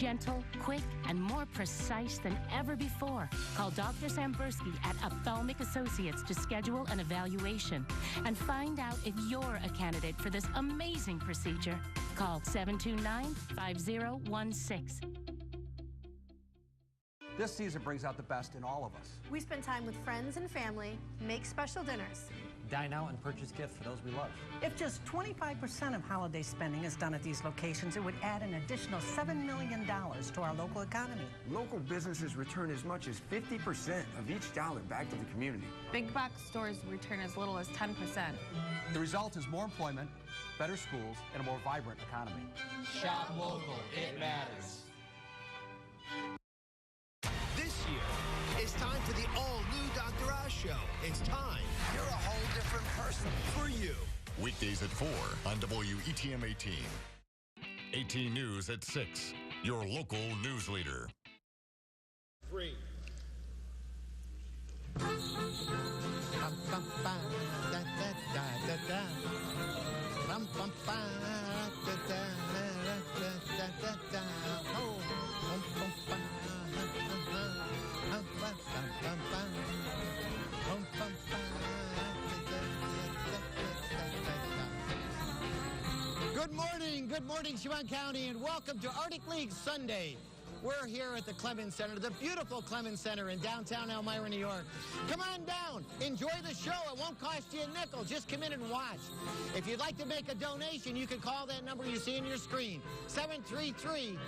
Gentle, quick, and more precise than ever before. Call Dr. Sambursky at Ophthalmic Associates to schedule an evaluation and find out if you're a candidate for this amazing procedure. Call 729-5016. This season brings out the best in all of us. We spend time with friends and family, make special dinners, dine out and purchase gifts for those we love. If just 25% of holiday spending is done at these locations, it would add an additional $7 million to our local economy. Local businesses return as much as 50% of each dollar back to the community. Big box stores return as little as 10%. The result is more employment, better schools, and a more vibrant economy. Shop local, it matters. This year, it's time for the all-new Dr. Oz Show. It's time. You're a whole different person. For you. Weekdays at 4 on WETM 18. 18 News at 6. Your local news leader. 3. Good morning, Chemung County, and welcome to Arctic League Sunday. We're here at the Clemens Center, the beautiful Clemens Center in downtown Elmira, New York. Come on down. Enjoy the show. It won't cost you a nickel. Just come in and watch. If you'd like to make a donation, you can call that number you see on your screen, 733-831.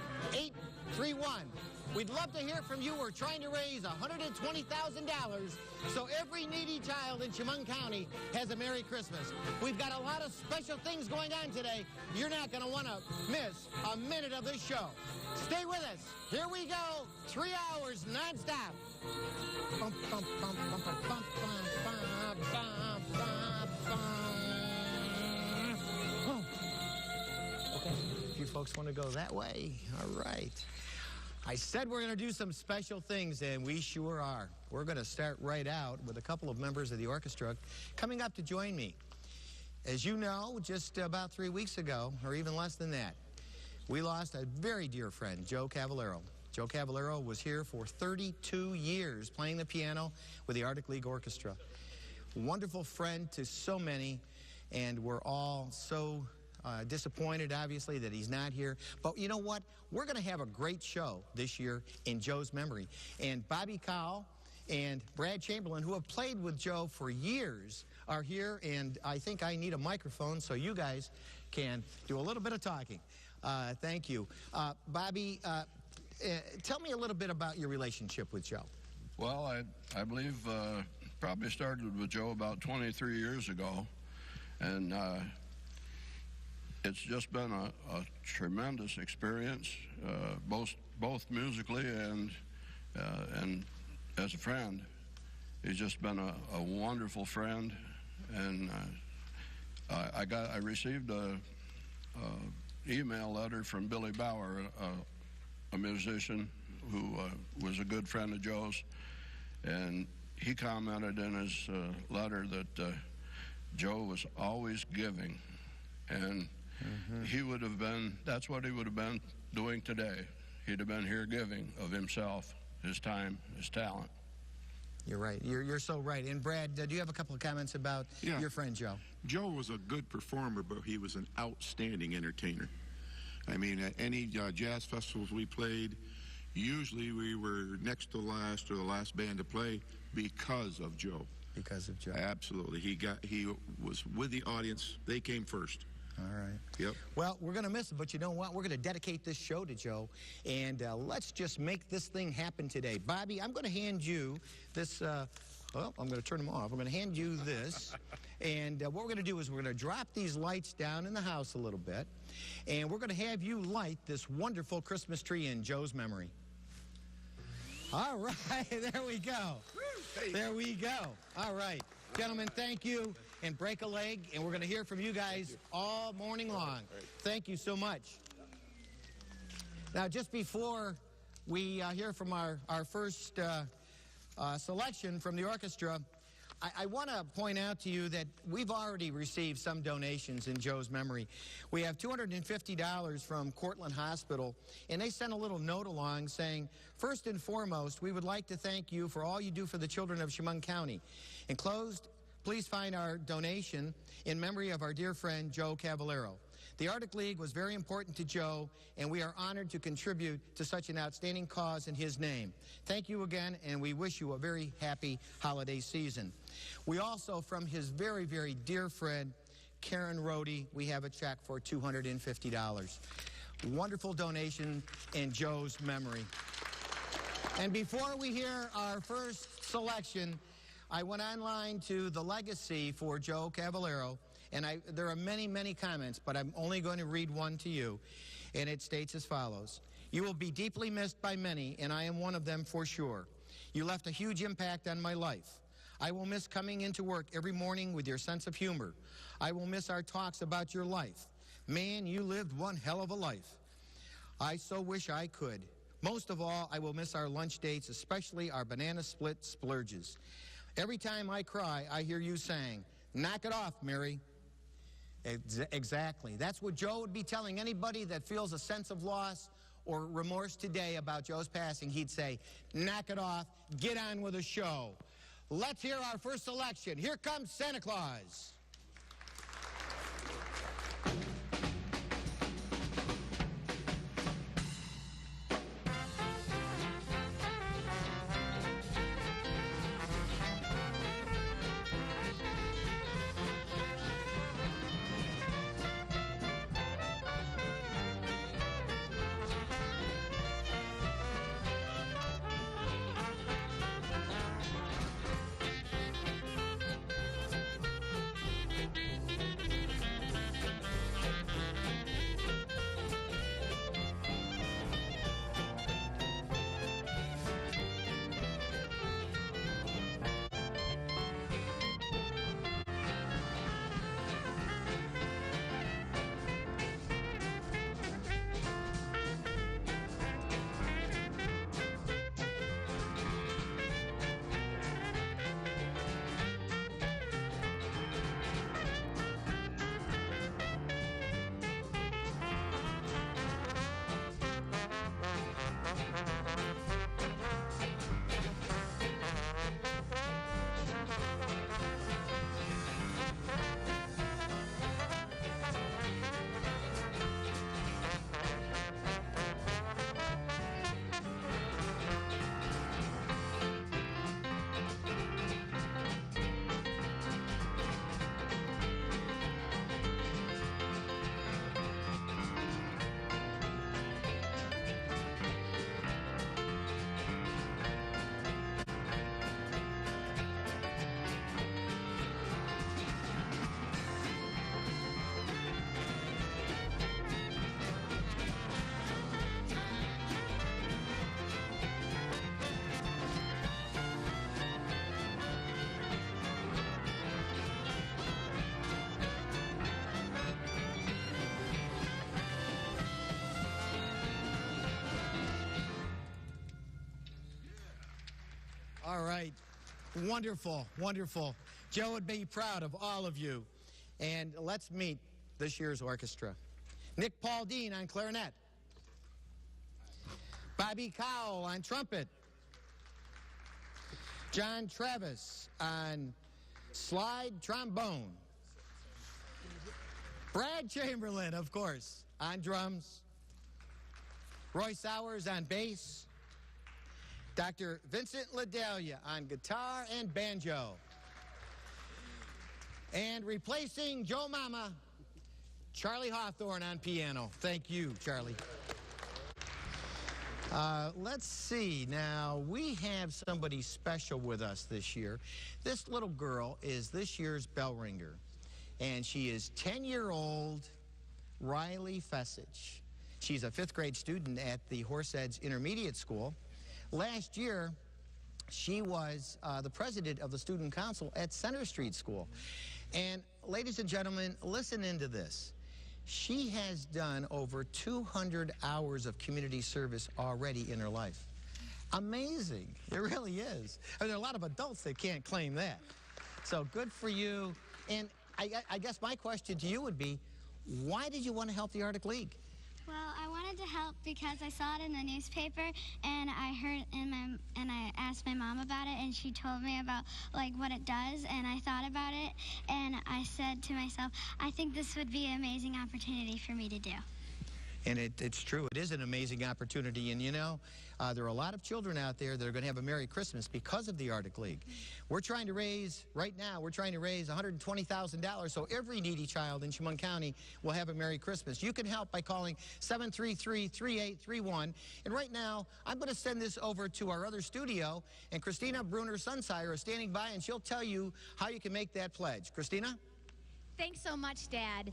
We'd love to hear from you. We're trying to raise $120,000 so every needy child in Chemung County has a Merry Christmas. We've got a lot of special things going on today. You're not going to want to miss a minute of this show. Stay with us. Here we go. 3 hours nonstop. Okay, if you folks want to go that way, all right. I said we're going to do some special things, and we sure are. We're going to start right out with a couple of members of the orchestra coming up to join me. As you know, just about 3 weeks ago, or even less than that, we lost a very dear friend, Joe Cavallero. Joe Cavallero was here for 32 years playing the piano with the Arctic League Orchestra. Wonderful friend to so many, and we're all so disappointed, obviously, that he's not here. But you know what? We're going to have a great show this year in Joe's memory. And Bobby Cowell and Brad Chamberlain, who have played with Joe for years, are here. And I think I need a microphone so you guys can do a little bit of talking. Thank you. Bobby, tell me a little bit about your relationship with Joe. Well, I believe probably started with Joe about 23 years ago. And it's just been a tremendous experience, both musically and as a friend. He's just been a wonderful friend, and I received a email letter from Billy Bauer, a musician who was a good friend of Joe's, and he commented in his letter that Joe was always giving, and he would have been, that's what he would have been doing today. He'd have been here giving of himself, his time, his talent. You're right. You're so right. And Brad, do you have a couple of comments about your friend Joe? Joe was a good performer, but he was an outstanding entertainer. I mean, at any jazz festivals we played, usually we were next to last or the last band to play because of Joe. Because of Joe. Absolutely. He was with the audience. They came first. All right. Yep. Well, we're going to miss him, but you know what? We're going to dedicate this show to Joe, and let's just make this thing happen today. Bobby, I'm going to hand you this, well, I'm going to turn them off. I'm going to hand you this, and what we're going to do is we're going to drop these lights down in the house a little bit, and we're going to have you light this wonderful Christmas tree in Joe's memory. All right, there we go. There we go. All right. Gentlemen, thank you, and break a leg, and we're going to hear from you guys all morning long. Thank you so much. Now, just before we hear from our first selection from the orchestra, I want to point out to you that we've already received some donations in Joe's memory. We have $250 from Cortland Hospital, and they sent a little note along saying, first and foremost, we would like to thank you for all you do for the children of Chemung County. Enclosed, please find our donation in memory of our dear friend Joe Cavallero. The Arctic League was very important to Joe, and we are honored to contribute to such an outstanding cause in his name. Thank you again, and we wish you a very happy holiday season. We also, from his very, very dear friend, Karen Rohde, we have a check for $250. Wonderful donation in Joe's memory. And before we hear our first selection, I went online to the legacy for Joe Cavallero, and there are many, many comments, but I'm only going to read one to you, and it states as follows. You will be deeply missed by many, and I am one of them for sure. You left a huge impact on my life. I will miss coming into work every morning with your sense of humor. I will miss our talks about your life. Man, you lived one hell of a life. I so wish I could. Most of all, I will miss our lunch dates, especially our banana split splurges. Every time I cry, I hear you saying, knock it off, Mary. Exactly. That's what Joe would be telling anybody that feels a sense of loss or remorse today about Joe's passing. He'd say, knock it off, get on with the show. Let's hear our first selection. Here comes Santa Claus. All right. Wonderful, wonderful. Joe would be proud of all of you. And let's meet this year's orchestra. Nick Pauldine on clarinet. Bobby Cowell on trumpet. John Travis on slide trombone. Brad Chamberlain, of course, on drums. Roy Sowers on bass. Dr. Vincent LaDalia on guitar and banjo. And replacing Joe Mama, Charlie Hawthorne on piano. Thank you, Charlie. Let's see. Now, we have somebody special with us this year. This little girl is this year's bell ringer, and she is 10-year-old Riley Fessage. She's a 5th grade student at the Horseheads Intermediate School. Last year, she was the president of the student council at Center Street School. And ladies and gentlemen, listen into this. She has done over 200 hours of community service already in her life. Amazing. It really is. I mean, there are a lot of adults that can't claim that. So good for you. And I guess my question to you would be, why did you want to help the Arctic League? Well, I wanted to help because I saw it in the newspaper, and I heard and I asked my mom about it, and she told me about like what it does, and I thought about it, and I said to myself, I think this would be an amazing opportunity for me to do. And it's true. It is an amazing opportunity. And, you know, there are a lot of children out there that are going to have a Merry Christmas because of the Arctic League. We're trying to raise, right now, we're trying to raise $120,000 so every needy child in Chemung County will have a Merry Christmas. You can help by calling 733-3831. And right now, I'm going to send this over to our other studio, and Christina Brunner-Sunsire is standing by, and she'll tell you how you can make that pledge. Christina? Thanks so much, Dad.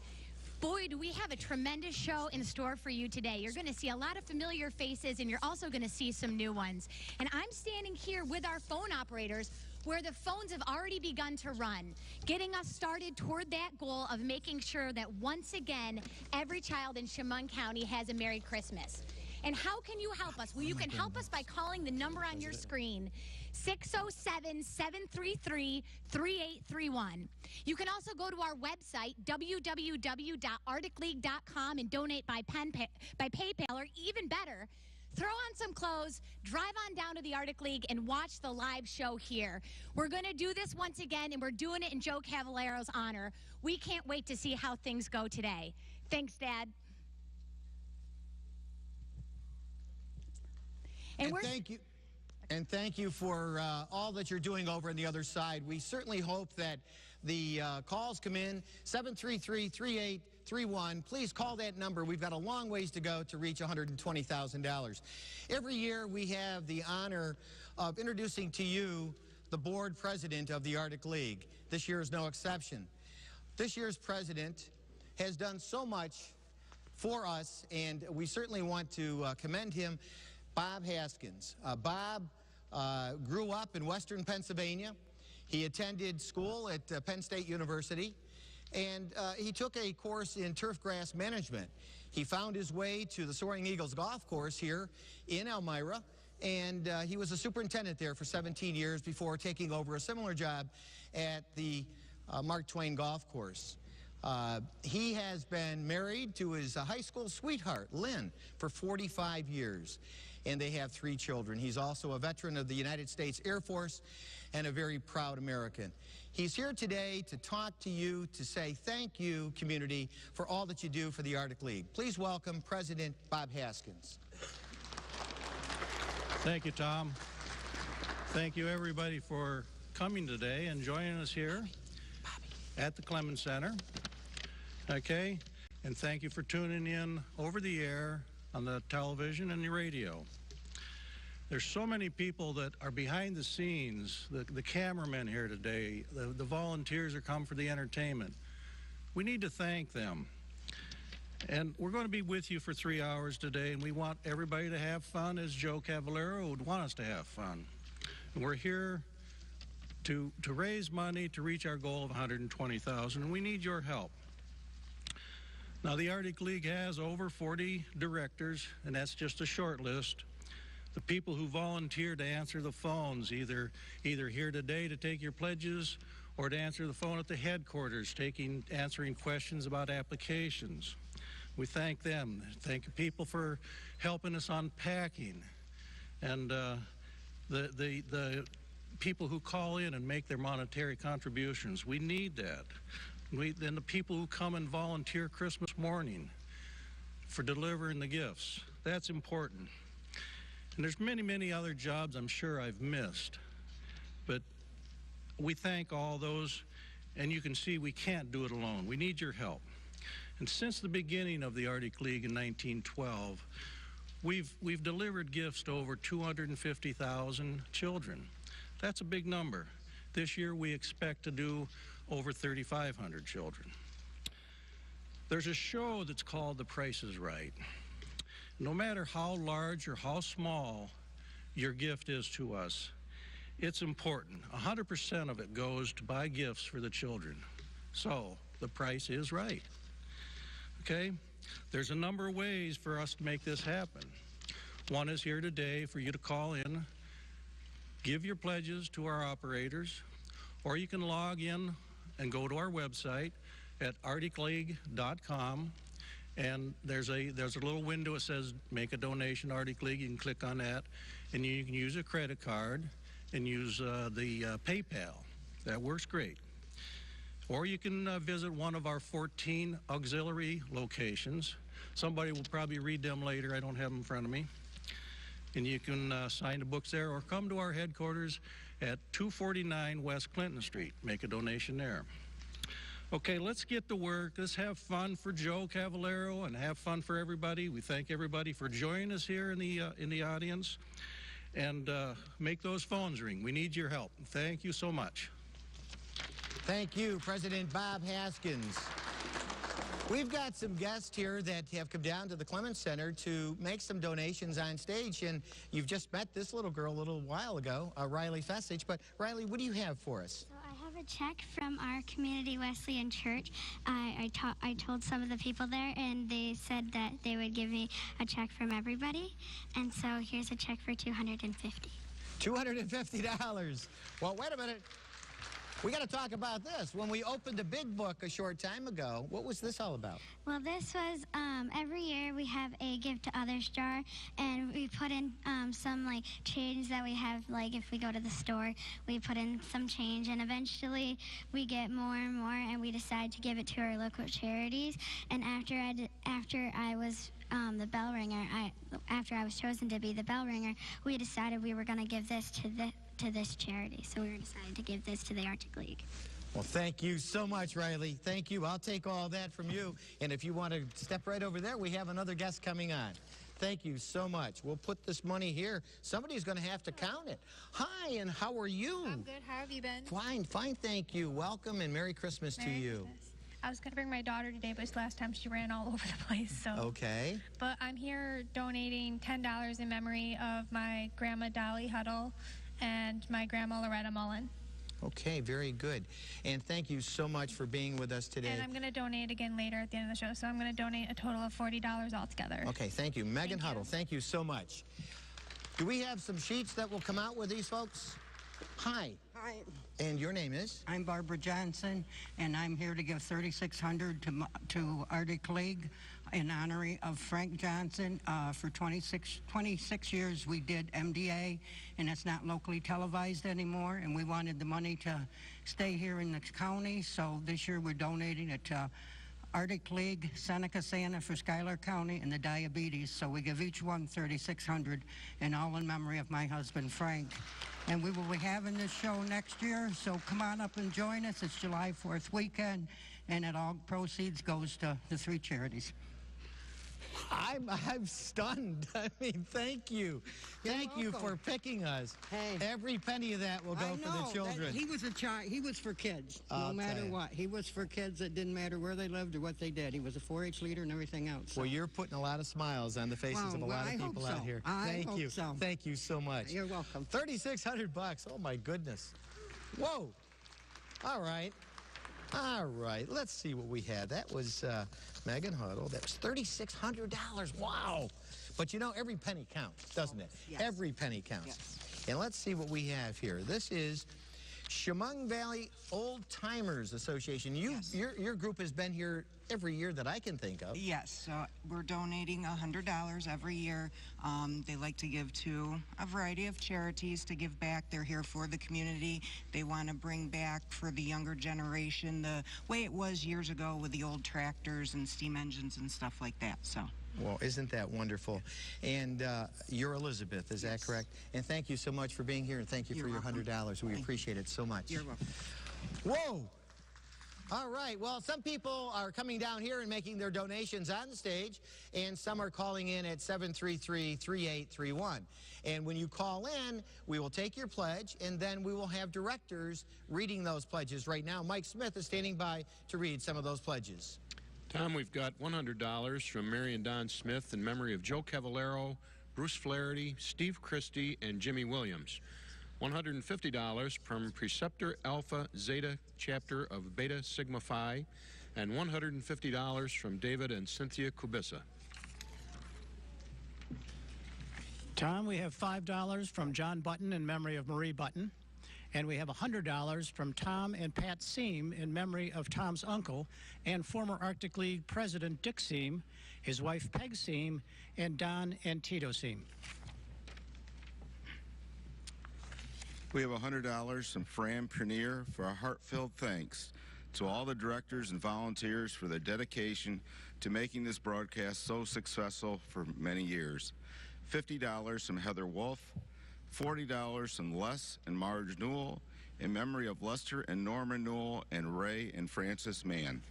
Boy, do we have a tremendous show in store for you today. You're going to see a lot of familiar faces, and you're also going to see some new ones. And I'm standing here with our phone operators where the phones have already begun to run, getting us started toward that goal of making sure that once again, every child in Chemung County has a Merry Christmas. And how can you help us? Well, you can help us by calling the number on your screen, 607-733-3831. You can also go to our website, www.arcticleague.com, and donate by PayPal, or even better, throw on some clothes, drive on down to the Arctic League, and watch the live show here. We're going to do this once again, and we're doing it in Joe Cavaliero's honor. We can't wait to see how things go today. Thanks, Dad. And thank you. And thank you for all that you're doing over on the other side. We certainly hope that the calls come in, 733-3831. Please call that number. We've got a long ways to go to reach $120,000. Every year we have the honor of introducing to you the board president of the Arctic League. This year is no exception. This year's president has done so much for us, and we certainly want to commend him. Bob Haskins. Bob grew up in Western Pennsylvania. He attended school at Penn State University, and he took a course in turf grass management. He found his way to the Soaring Eagles golf course here in Elmira, and he was a superintendent there for 17 years before taking over a similar job at the Mark Twain golf course. He has been married to his high school sweetheart, Lynn, for 45 years. And they have 3 children. He's also a veteran of the United States Air Force and a very proud American. He's here today to talk to you, to say thank you, community, for all that you do for the Arctic League. Please welcome President Bob Haskins. Thank you, Tom. Thank you, everybody, for coming today and joining us here at the Clemens Center. Okay? And thank you for tuning in over the air, on the television and the radio. There's so many people that are behind the scenes, the cameramen here today, the volunteers that come for the entertainment. We need to thank them. And we're going to be with you for 3 hours today, and we want everybody to have fun, as Joe Cavaliero would want us to have fun. And we're here to raise money to reach our goal of $120,000, and we need your help. Now, the Arctic League has over 40 directors, and that's just a short list. The people who volunteer to answer the phones, either here today to take your pledges or to answer the phone at the headquarters, answering questions about applications. We thank them. Thank people for helping us on packing. And the people who call in and make their monetary contributions. We need that. Then the people who come and volunteer Christmas morning for delivering the gifts. That's important. And there's many, many other jobs I'm sure I've missed. But we thank all those, and you can see we can't do it alone. We need your help. And since the beginning of the Arctic League in 1912, we've delivered gifts to over 250,000 children. That's a big number. This year we expect to do over 3,500 children. There's a show that's called The Price is Right. No matter how large or how small your gift is to us, it's important. 100% of it goes to buy gifts for the children. So the price is right. Okay? There's a number of ways for us to make this happen. One is here today for you to call in, give your pledges to our operators, or you can log in and go to our website at arcticleague.com, and there's a little window that says make a donation, Arctic League. You can click on that, and you can use a credit card and use the PayPal. That works great. Or you can visit one of our 14 auxiliary locations. Somebody will probably read them later. I don't have them in front of me. And you can sign the books there, or come to our headquarters at 249 West Clinton Street. Make a donation there. Okay, let's get to work. Let's have fun for Joe Cavallero and have fun for everybody. We thank everybody for joining us here in the audience. And make those phones ring. We need your help. Thank you so much. Thank you, President Bob Haskins. We've got some guests here that have come down to the Clements Center to make some donations on stage, and you've just met this little girl a little while ago, Riley Fessich. But Riley, what do you have for us? So I have a check from our Community Wesleyan Church. I told some of the people there, and they said that they would give me a check from everybody. And so here's a check for $250. $250. Well, wait a minute. We got to talk about this. When we opened the big book a short time ago, what was this all about? Well, this was every year we have a Give to Others jar, and we put in some like change that we have. Like if we go to the store, we put in some change, and eventually we get more and more, and we decide to give it to our local charities. And after I was the bell ringer, after I was chosen to be the bell ringer, we decided we were going to give this to this charity. So we decided to give this to the Arctic League. Well, thank you so much, Riley. Thank you. I'll take all that from you. And if you want to step right over there, we have another guest coming on. Thank you so much. We'll put this money here. Somebody's going to have to count it. Hi, and how are you? I'm good. How have you been? Fine, fine, thank you. Welcome and Merry Christmas to you. Christmas. I was going to bring my daughter today, but it's the last time she ran all over the place. So. Okay. But I'm here donating $10 in memory of my grandma Dolly Huddle and my grandma Loretta Mullen. Okay, very good. And thank you so much for being with us today. And I'm going to donate again later at the end of the show, so I'm going to donate a total of $40 altogether. Okay, thank you. Megan Huddle, thank you so much. Do we have some sheets that will come out with these folks? Hi. Hi. And your name is? I'm Barbara Johnson, and I'm here to give $3,600 to Arctic League in honor of Frank Johnson. For 26 years we did MDA, and it's not locally televised anymore, and we wanted the money to stay here in the county, so this year we're donating it to Arctic League, Seneca Santa for Schuyler County, and the diabetes. So we give each one $3,600, and all in memory of my husband Frank. And we will be having this show next year, so come on up and join us. It's July 4th weekend, and it all proceeds goes to the 3 charities. I'm stunned. I mean, thank you. Thank you for picking us. Hey. Every penny of that will go for the children. He was a child. He was for kids, no matter what. He was for kids. It didn't matter where they lived or what they did. He was a 4-H leader and everything else. So. Well, you're putting a lot of smiles on the faces of a lot of people out here. Thank you. So. Thank you so much. You're welcome. $3,600. Oh, my goodness. Whoa. All right. All right. Let's see what we had. That was Megan Huddle. That was $3,600. Wow. But you know, every penny counts, doesn't it? Yes. Every penny counts. Yes. And let's see what we have here. This is Chemung Valley Old Timers Association. Your group has been here every year that I can think of. Yes, we're donating $100 every year. They like to give to a variety of charities to give back. They're here for the community. They want to bring back for the younger generation the way it was years ago with the old tractors and steam engines and stuff like that. So. Well, isn't that wonderful? And you're Elizabeth, is that correct? And thank you so much for being here, and thank you for your $100. We appreciate it so much. You're welcome. Whoa! All right, well, some people are coming down here and making their donations on the stage, and some are calling in at 733-3831. And when you call in, we will take your pledge, and then we will have directors reading those pledges. Right now, Mike Smith is standing by to read some of those pledges. Tom, we've got $100 from Mary and Don Smith in memory of Joe Cavallero, Bruce Flaherty, Steve Christie, and Jimmy Williams. $150 from Preceptor Alpha Zeta chapter of Beta Sigma Phi, and $150 from David and Cynthia Kubissa. Tom, we have $5 from John Button in memory of Marie Button, And we have $100 from Tom and Pat Seam in memory of Tom's uncle and former Arctic League President Dick Seam, his wife Peg Seam, and Don and Tito Seam. We have $100 from Fran Prunier for a heartfelt thanks to all the directors and volunteers for their dedication to making this broadcast so successful for many years. $50 from Heather Wolf, $40 from Les and Marge Newell in memory of Lester and Norman Newell and Ray and Francis Mann.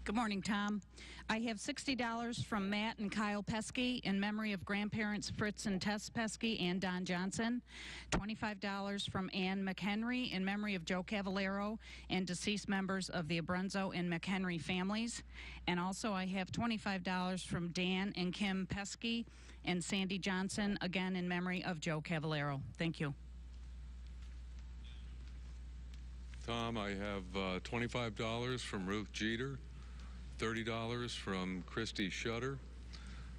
Good morning, Tom. I have $60 from Matt and Kyle Pesky in memory of grandparents Fritz and Tess Pesky and Don Johnson. $25 from Ann McHenry in memory of Joe Cavallero and deceased members of the Abrunzo and McHenry families. And also I have $25 from Dan and Kim Pesky and Sandy Johnson, again in memory of Joe Cavallero. Thank you. Tom, I have $25 from Ruth Jeter, $30 from Christy Shutter,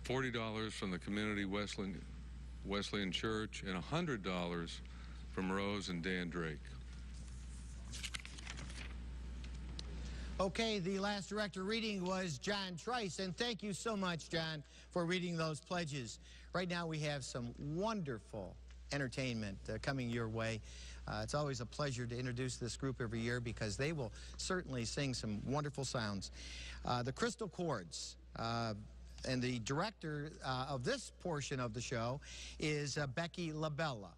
$40 from the Community Wesleyan Church, and $100 from Rose and Dan Drake. Okay, the last director reading was John Trice, and thank you so much, John, for reading those pledges. Right now we have some wonderful entertainment coming your way. It's always a pleasure to introduce this group every year because they will certainly sing some wonderful sounds. The Crystal Chords, and the director of this portion of the show is Becky LaBella.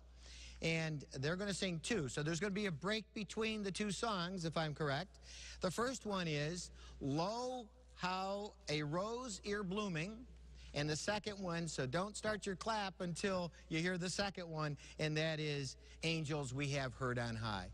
And they're going to sing two, so there's going to be a break between the two songs, if I'm correct. The first one is Lo, How a Rose Ear Blooming, and the second one, so don't start your clap until you hear the second one, and that is Angels We Have Heard on High.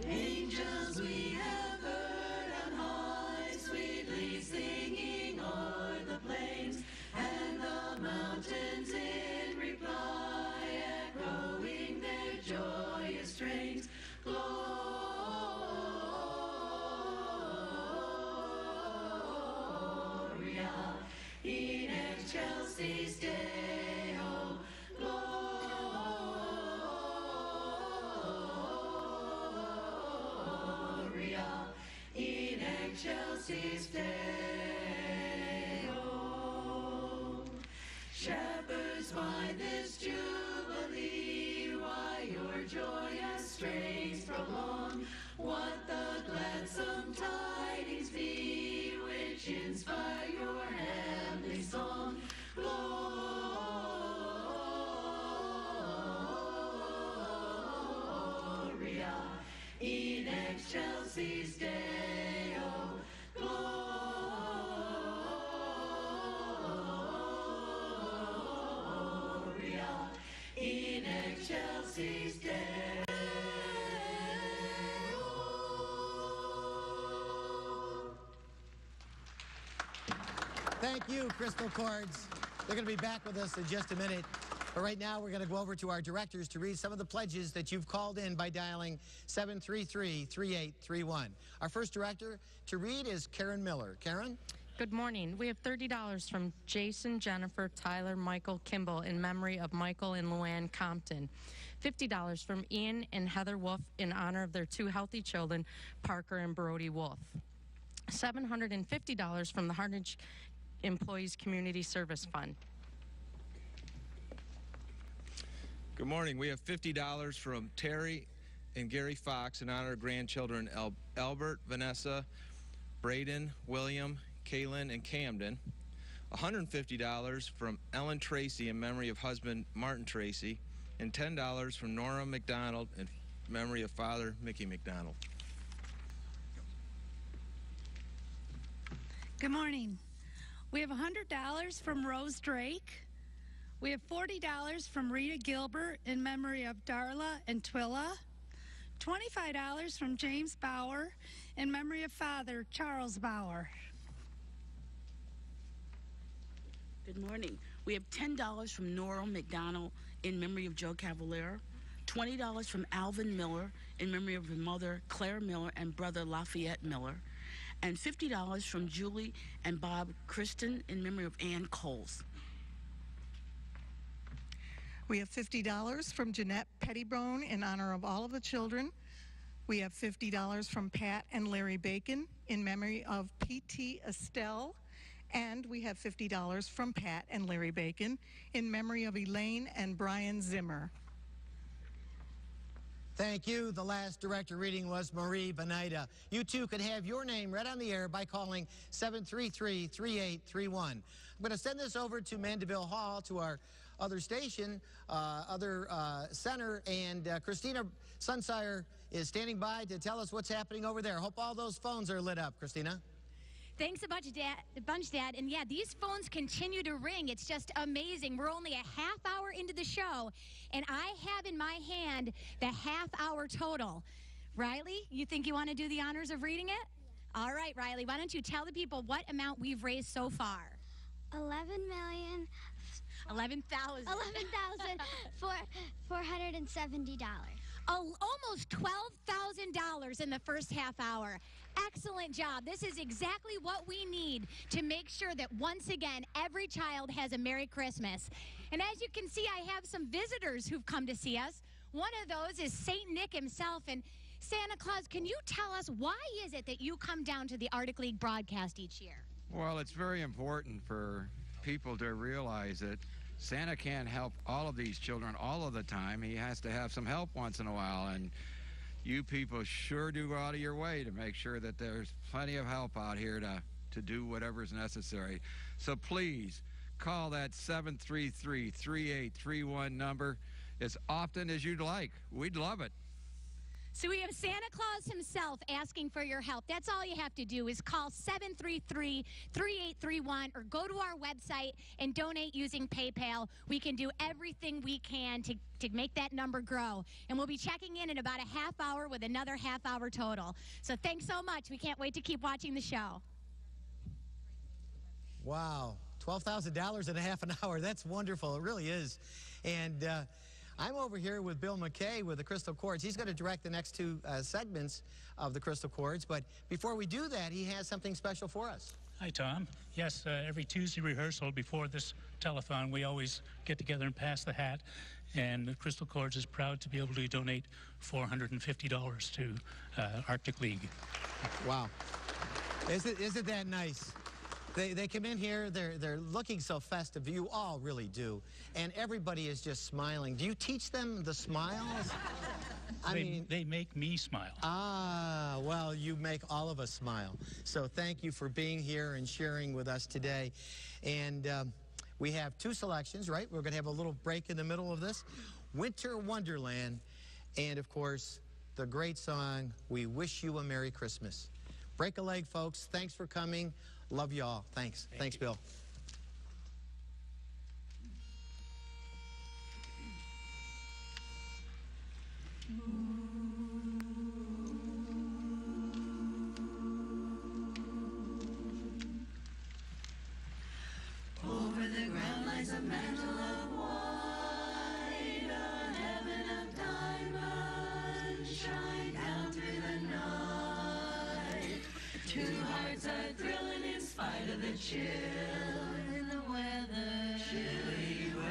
Angels we have heard on high, sweetly singing o'er the plains, and the mountains in reply, echoing their joyous strains. Gloria in excelsis Deo. In excelsis Deo. Shepherds, why this jubilee? joyous strains prolong. What the gladsome tidings be which inspire your heavenly song. Gloria in excelsis Deo. Gloria in excelsis Deo. Thank you, Crystal Chords. They're going to be back with us in just a minute. But right now, we're going to go over to our directors to read some of the pledges that you've called in by dialing 733-3831. Our first director to read is Karen Miller. Karen? Good morning. We have $30 from Jason, Jennifer, Tyler, Michael, Kimball in memory of Michael and Luann Compton. $50 from Ian and Heather Wolf in honor of their two healthy children, Parker and Brody Wolf. $750 from the Harnage Employees Community Service Fund. Good morning. We have $50 from Terry and Gary Fox in honor of grandchildren Albert, Vanessa, Braden, William, Kaylin, and Camden. $150 from Ellen Tracy in memory of husband Martin Tracy, and $10 from Nora McDonald in memory of father Mickey McDonald. Good morning. We have $100 from Rose Drake. We have $40 from Rita Gilbert in memory of Darla and Twilla. $25 from James Bauer in memory of father Charles Bauer. Good morning. We have $10 from Nora McDonald in memory of Joe Cavalier. $20 from Alvin Miller in memory of his mother Claire Miller and brother Lafayette Miller. And $50 from Julie and Bob Kristen in memory of Ann Coles. We have $50 from Jeanette Pettibone in honor of all of the children. We have $50 from Pat and Larry Bacon in memory of P.T. Estelle. And we have $50 from Pat and Larry Bacon in memory of Elaine and Brian Zimmer. Thank you. The last director reading was Marie Benaida. You too can have your name read on the air by calling 733-3831. I'm going to send this over to Mandeville Hall, to our other station, center, and Christina Sunsire is standing by to tell us what's happening over there. Hope all those phones are lit up, Christina. Thanks a bunch, Dad. And yeah, these phones continue to ring. It's just amazing. We're only a half hour into the show, and I have in my hand the half-hour total. Riley, you think you want to do the honors of reading it? All right, Riley, why don't you tell the people what amount we've raised so far? $11,000,000. $11,470. Oh, almost $12,000 in the first half hour. Excellent job. This is exactly what we need to make sure that once again every child has a Merry Christmas. And as you can see, I have some visitors who've come to see us. One of those is St. Nick himself. And Santa Claus, can you tell us why is it that you come down to the Arctic League broadcast each year? Well, it's very important for people to realize that Santa can't help all of these children all of the time. He has to have some help once in a while, and you people sure do go out of your way to make sure that there's plenty of help out here to do whatever's necessary. So please call that 733-3831 number as often as you'd like. We'd love it. So we have Santa Claus himself asking for your help. That's all you have to do is call 733-3831 or go to our website and donate using PayPal. We can do everything we can to make that number grow. And we'll be checking in about a half hour with another half hour total. So thanks so much. We can't wait to keep watching the show. Wow, $12,000 in a half an hour. That's wonderful. It really is. And I'm over here with Bill McKay with the Crystal Chords. He's going to direct the next two segments of the Crystal Chords. But before we do that, he has something special for us. Hi, Tom. Yes, every Tuesday rehearsal before this telethon, we always get together and pass the hat. And the Crystal Chords is proud to be able to donate $450 to Arctic League. Wow. Isn't that nice? They come in here, they're looking so festive. You all really do. And everybody is just smiling. Do you teach them the smiles? They make me smile. Ah, well, you make all of us smile. So thank you for being here and sharing with us today. And we have two selections, right? We're going to have a little break in the middle of this. Winter Wonderland, and of course, the great song, We Wish You a Merry Christmas. Break a leg, folks. Thanks for coming. Love you all. Thanks. Thanks, Bill. Over the ground lies a mantle of white, a heaven of diamonds shine down through the night. Two hearts are thrilling in spite of the chill in the weather, chilly weather.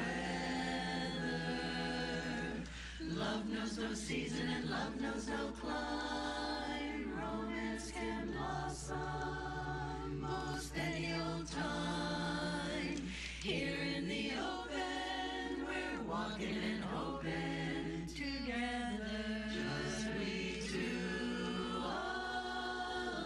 Love knows no season and love knows no clime. Romance can blossom most any old time. Here in the open, we're walking and hoping together, just we two alone.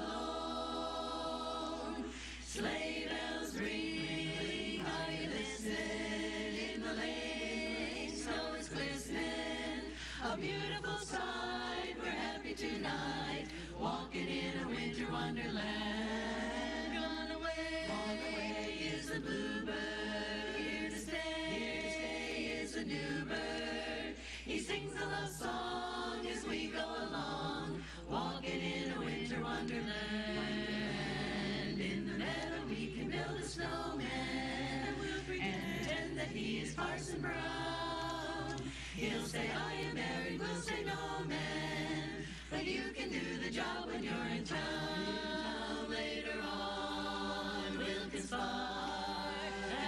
Sleigh bells ring, are you listening? In the lane, snow is glistening, a beautiful sight. We're happy tonight, walking in a winter wonderland. Gone away is the bluebird, here to stay is the new bird. He sings a love song as we go along, walking in a winter wonderland. In the meadow we can build a snowman, and pretend that he is Parson Brown. He'll say I am married, we'll say no man, but you can do the job when you're in town. Later on we'll conspire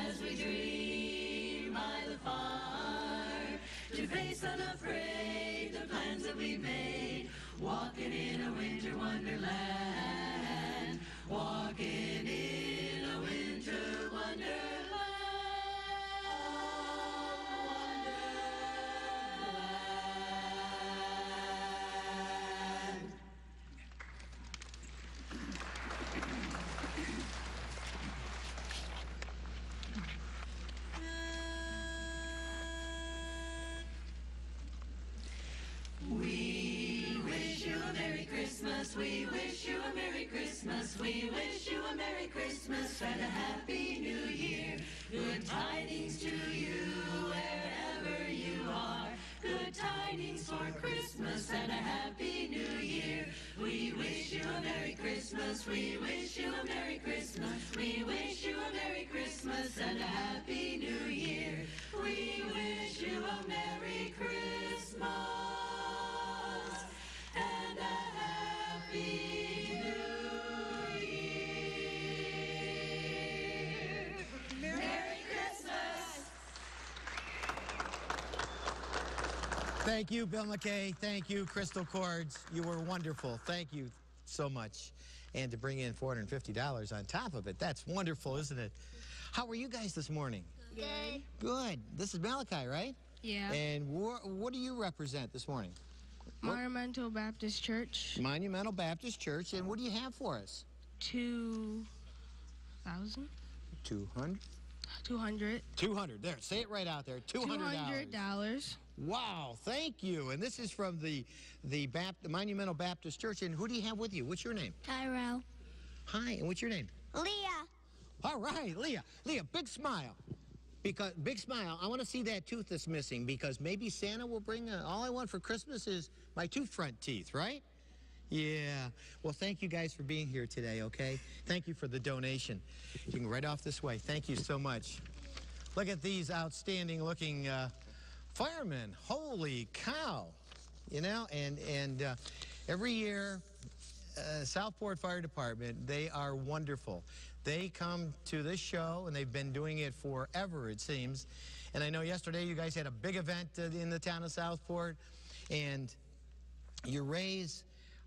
as we dream by the fire, to face unafraid the plans that we made, walking in a winter wonderland, walking in a winter wonderland. We wish you a Merry Christmas, we wish you a Merry Christmas, we wish you a Merry Christmas and a Happy New Year. Good tidings to you wherever you are, good tidings for Christmas and a Happy New Year. We wish you a Merry Christmas, we wish you a Merry Christmas, we wish you a Merry Christmas and a Happy New Year. We wish you a Merry Christmas and a Happy New Year. Merry Christmas! Thank you, Bill McKay. Thank you, Crystal Cords. You were wonderful. Thank you so much. And to bring in $450 on top of it, that's wonderful, isn't it? How are you guys this morning? Good. Good. This is Malachi, right? Yeah. And what do you represent this morning? Monumental Baptist Church. Monumental Baptist Church. And what do you have for us? 2,000. 200? 200. 200. There, say it right out there. $200. $200. Wow, thank you. And this is from the Monumental Baptist Church. And who do you have with you? What's your name? Tyrell. Hi, and what's your name? Leah. All right, Leah. Leah, big smile. Because big smile. I want to see that tooth that's missing, because maybe Santa will bring all I want for Christmas is my two front teeth, right? Yeah. Well, thank you guys for being here today, okay? Thank you for the donation. You can right off this way. Thank you so much. Look at these outstanding looking firemen. Holy cow. You know, and every year, Southport Fire Department, they are wonderful. They come to this show, and they've been doing it forever, it seems. And I know yesterday you guys had a big event in the town of Southport, and you raise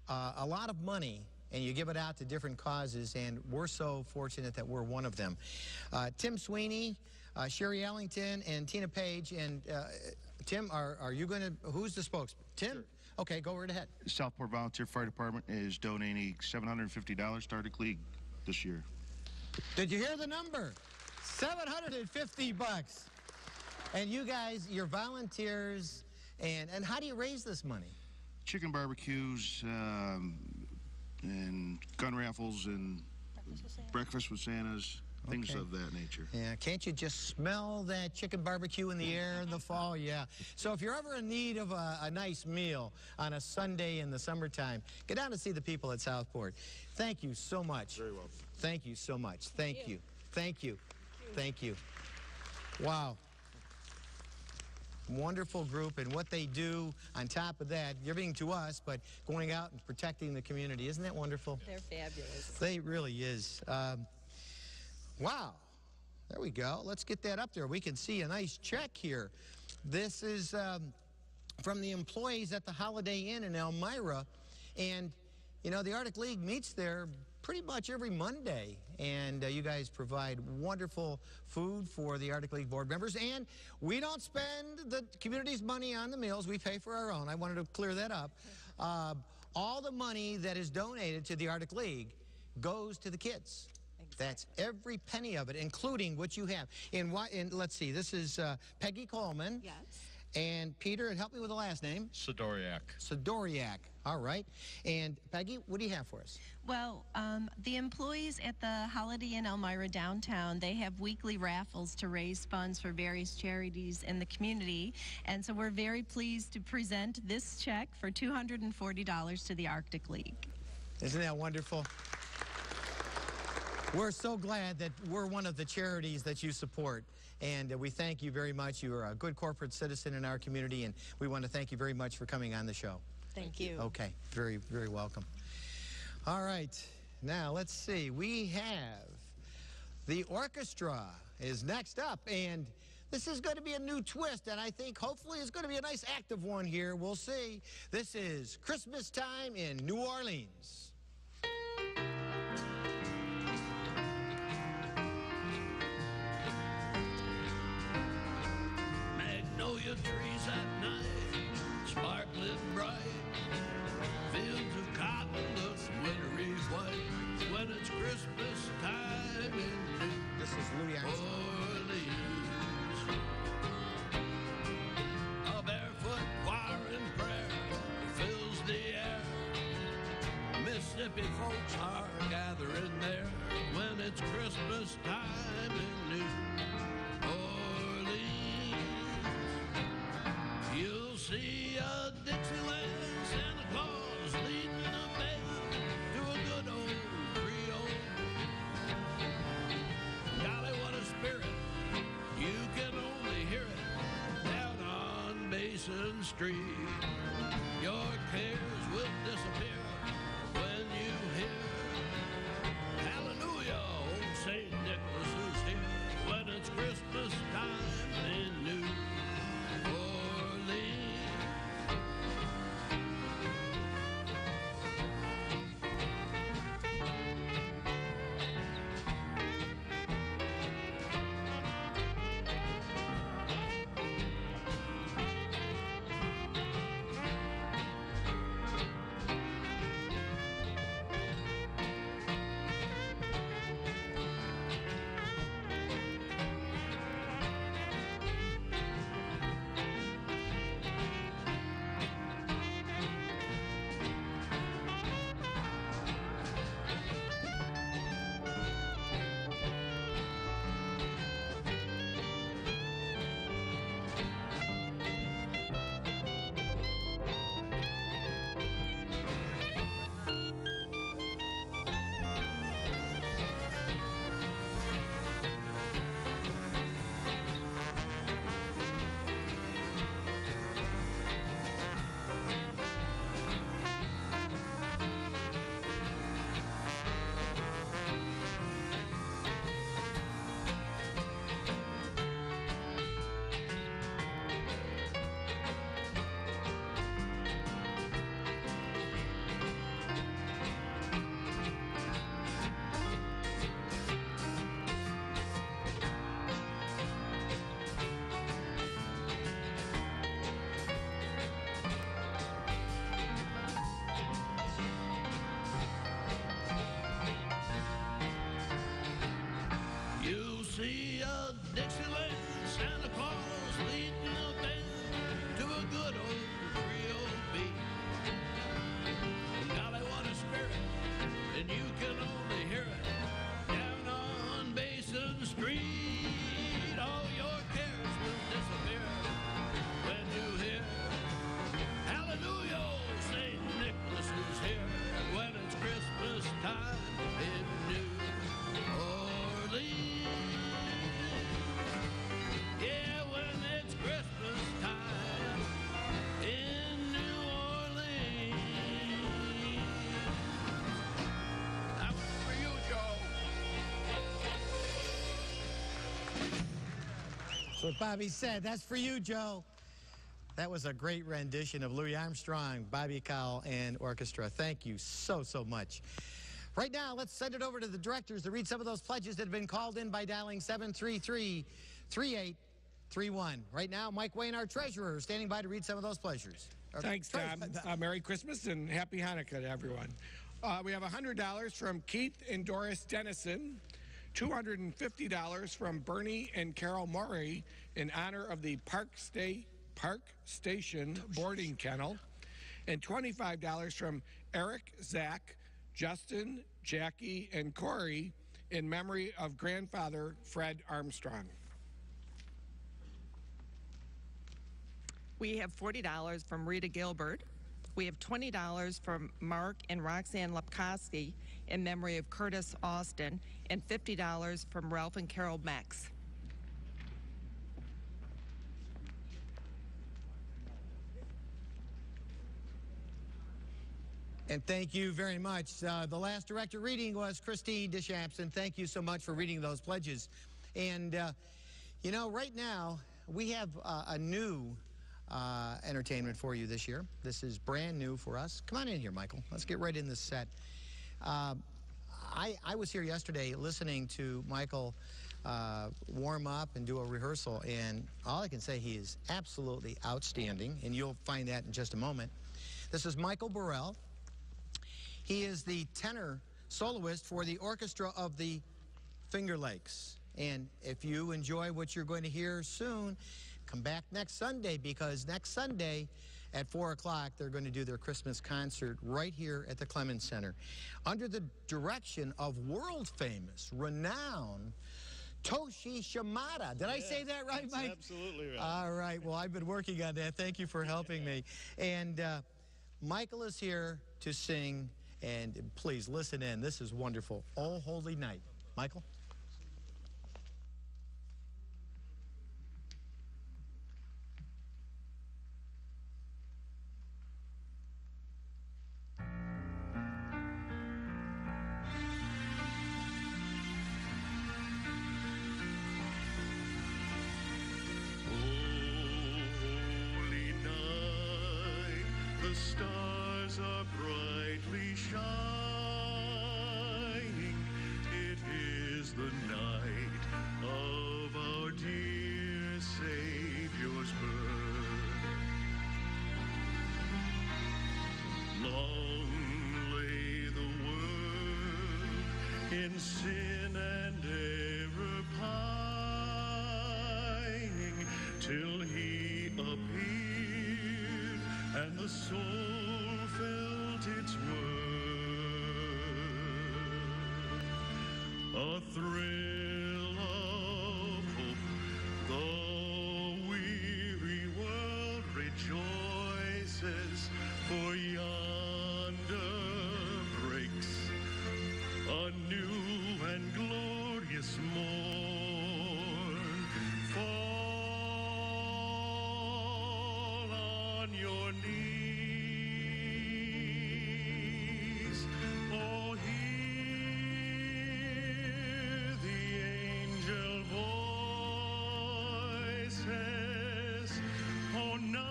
a lot of money, and you give it out to different causes, and we're so fortunate that we're one of them. Tim Sweeney, Sherry Ellington, and Tina Page, and Tim, are you going to, who's the spokesman? Tim? Sure. Okay, go right ahead. Southport Volunteer Fire Department is donating $750 to Arctic League this year. Did you hear the number? $750. And you guys, you're volunteers, and how do you raise this money? Chicken barbecues, and gun raffles, and breakfast with Santas, things Okay. of that nature. Yeah, can't you just smell that chicken barbecue in the air in the fall? Yeah. So if you're ever in need of a nice meal on a Sunday in the summertime, get down to see the people at Southport. Thank you so much. Very welcome. Thank you so much. Thank you. Thank you. Thank you. Wow. Wonderful group, and what they do on top of that, giving to us, but going out and protecting the community. Isn't that wonderful? They're fabulous. They really is. Wow. There we go. Let's get that up there. We can see a nice check here. This is from the employees at the Holiday Inn in Elmira. And, you know, the Arctic League meets there pretty much every Monday. And you guys provide wonderful food for the Arctic League board members. And we don't spend the community's money on the meals. We pay for our own. I wanted to clear that up. All the money that is donated to the Arctic League goes to the kids. That's every penny of it, including what you have. And let's see, this is Peggy Coleman. Yes. And Peter, and help me with the last name. Sidoriak. Sidoriak. All right. And Peggy, what do you have for us? Well, the employees at the Holiday Inn Elmira downtown, they have weekly raffles to raise funds for various charities in the community. And so we're very pleased to present this check for $240 to the Arctic League. Isn't that wonderful? We're so glad that we're one of the charities that you support. And we thank you very much. You are a good corporate citizen in our community, and we want to thank you very much for coming on the show. Thank you. Okay, very, very welcome. All right, now let's see. We have the orchestra is next up, and this is going to be a new twist, and I think hopefully it's going to be a nice active one here. We'll see. This is Christmas Time in New Orleans. Magnolia trees at night, sparkling bright. Fields of cotton look wintry white when it's Christmas time in This is Louis Orleans. A barefoot choir in prayer fills the air. Mississippi folks are gathering there when it's Christmas time in New Orleans. You'll see a Dixieland Santa Claus leading a band to a good old Creole. Golly, what a spirit! You can only hear it down on Basin Street. Your cares will disappear when you hear Hallelujah, old St. Nicholas is here when it's Christmas time in New Orleans. see a Dixieland Santa Claus leading a band to a good old Creole beat. Golly, what a spirit, and you can only hear it down on Basin Street. All your cares will disappear when you hear Hallelujah, St. Nicholas is here. When it's Christmas time in New Orleans. Yeah, when it's Christmas time in New Orleans. That was for you, Joe. That's what Bobby said. That's for you, Joe. That was a great rendition of Louis Armstrong, Bobby Cowell, and orchestra. Thank you so, so much. Right now, let's send it over to the directors to read some of those pledges that have been called in by dialing 733-3831. Right now, Mike Wayne, our treasurer, is standing by to read some of those pledges. Thanks, Tom. Merry Christmas and Happy Hanukkah to everyone. We have $100 from Keith and Doris Dennison, $250 from Bernie and Carol Murray in honor of the Park Station Boarding Kennel, and $25 from Eric, Zach, Justin, Jackie, and Corey in memory of grandfather Fred Armstrong. We have $40 from Rita Gilbert. We have $20 from Mark and Roxanne Lepkowski in memory of Curtis Austin, and $50 from Ralph and Carol Max. And thank you very much. The last director reading was Christine Dishampson. Thank you so much for reading those pledges. And, you know, right now, we have a new entertainment for you this year. This is brand new for us. Come on in here, Michael. Let's get right in this set. I was here yesterday listening to Michael warm up and do a rehearsal, and all I can say, he is absolutely outstanding, and you'll find that in just a moment. This is Michael Burrell. He is the tenor soloist for the orchestra of the Finger Lakes. And if you enjoy what you're going to hear soon, come back next Sunday, because next Sunday at 4 o'clock, they're going to do their Christmas concert right here at the Clemens Center under the direction of world-famous, renowned Toshi Shimada. Did I say that right, Mike? Absolutely right. All right. Well, I've been working on that. Thank you for helping me. And Michael is here to sing, and please listen in. This is wonderful. Oh, Holy Night. Michael? The stars are brightly shining. It is the night of our dear Savior's birth. Long lay the world in sin and error pining, till he appeared and the soul felt its worth. A thrill of hope, the weary world rejoices, for yonder breaks a new and glorious morn. Fall on your knees, oh, hear the angel voices, oh, night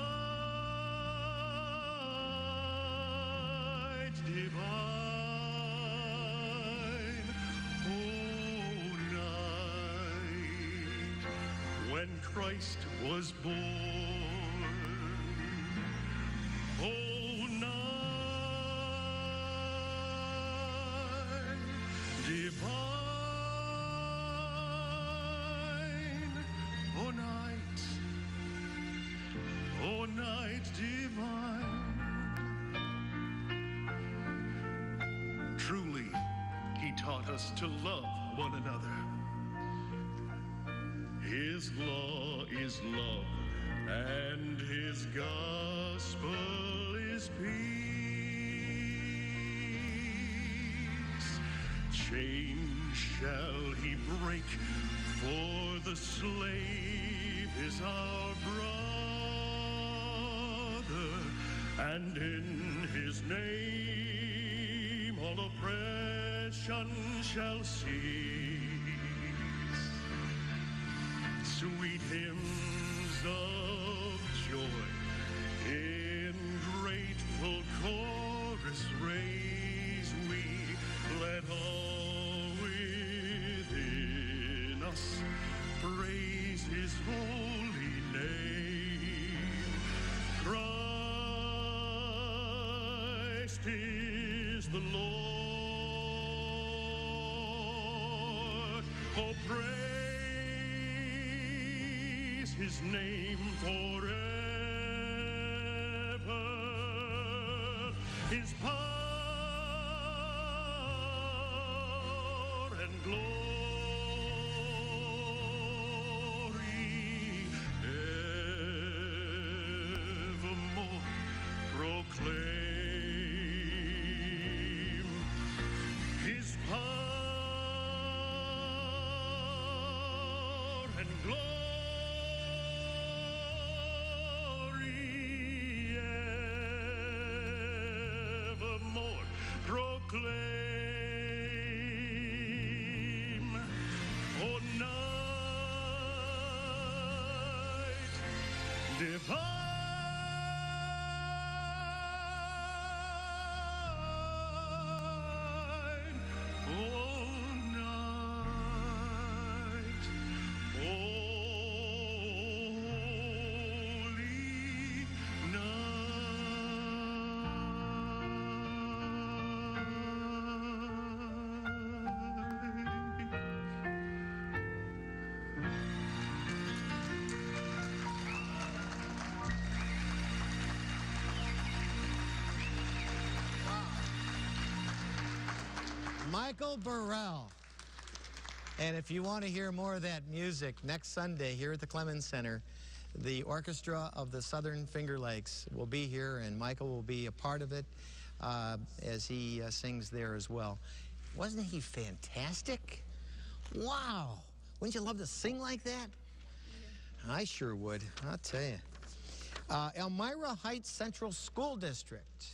divine, oh, night when Christ was born. Oh, night divine, taught us to love one another. His law is love, and his gospel is peace. Chains shall he break, for the slave is our brother, and in his name all oppression shall cease. Sweet hymns of joy in grateful chorus raise we, let all within us praise his holy name. Christ is the Lord. Oh, praise his name forever. His power and glory evermore proclaim. His power and glory evermore proclaim. Oh, night divine. Michael Burrell. And if you want to hear more of that music, next Sunday here at the Clemens Center, the Orchestra of the Southern Finger Lakes will be here, and Michael will be a part of it as he sings there as well. Wasn't he fantastic? Wow. Wouldn't you love to sing like that? I sure would, I'll tell you. Elmira Heights Central School District.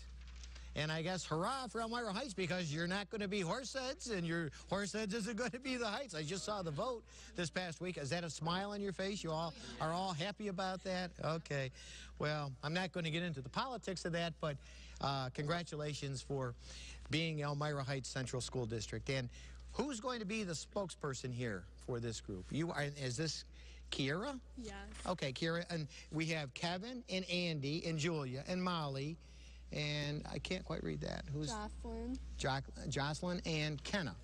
And I guess hurrah for Elmira Heights, because you're not going to be Horseheads, and your Horseheads isn't going to be the Heights. I just saw the vote this past week. Is that a smile on your face? You all are all happy about that? Okay. Well, I'm not going to get into the politics of that, but congratulations for being Elmira Heights Central School District. And who's going to be the spokesperson here for this group? You are. Is this Kiera? Yes. Okay, Kiera. And we have Kevin and Andy and Julia and Molly. And I can't quite read that. Who's Jocelyn. Jocelyn and Kenna,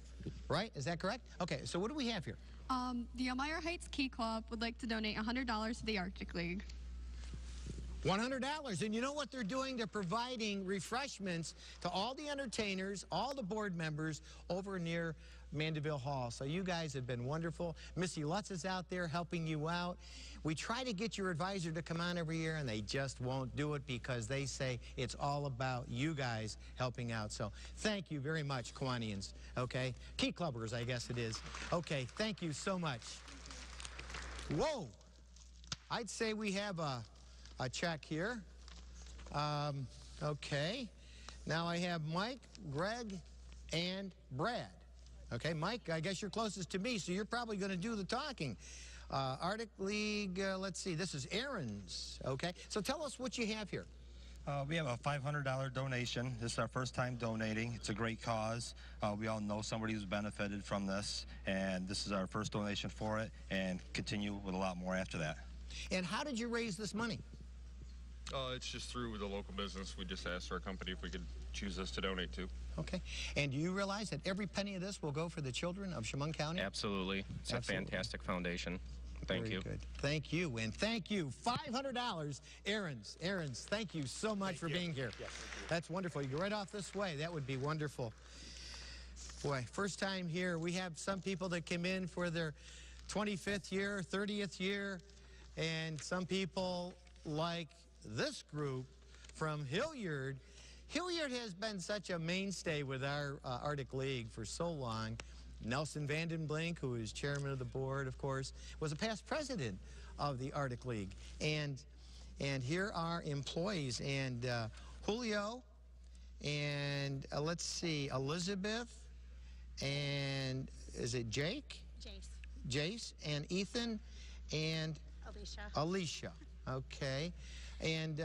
right? Is that correct? Okay, so what do we have here? The Elmira Heights Key Club would like to donate $100 to the Arctic League. $100. And you know what they're doing? They're providing refreshments to all the entertainers, all the board members over near Mandeville Hall. So you guys have been wonderful. Missy Lutz is out there helping you out. We try to get your advisor to come on every year, and they just won't do it because they say it's all about you guys helping out. So thank you very much, Kiwanians, okay? Key Clubbers, I guess it is. Okay, thank you so much. Whoa. I'd say we have a check here. Okay. Now I have Mike, Greg, and Brad. Okay, Mike, I guess you're closest to me, so you're probably going to do the talking. Arctic League, let's see, this is Aaron's, okay? So tell us what you have here. We have a $500 donation. This is our first time donating. It's a great cause. We all know somebody who's benefited from this, and this is our first donation for it, and continue with a lot more after that. And how did you raise this money? It's just through the local business. We just asked our company if we could choose us to donate to. Okay. And do you realize that every penny of this will go for the children of Chemung County? Absolutely. It's a fantastic foundation. Thank you. Good. Thank you. And thank you. $500. Aaron's, thank you so much for being here. Yes, that's wonderful. You go right off this way. That would be wonderful. Boy, first time here. We have some people that came in for their 25th year, 30th year, and some people like this group from Hilliard. Hilliard has been such a mainstay with our Arctic League for so long. Nelson Vandenblink, who is chairman of the board, of course, was a past president of the Arctic League. And here are employees, and Julio, and let's see, Elizabeth, and is it Jake? Jace, and Ethan, and Alicia. Okay. And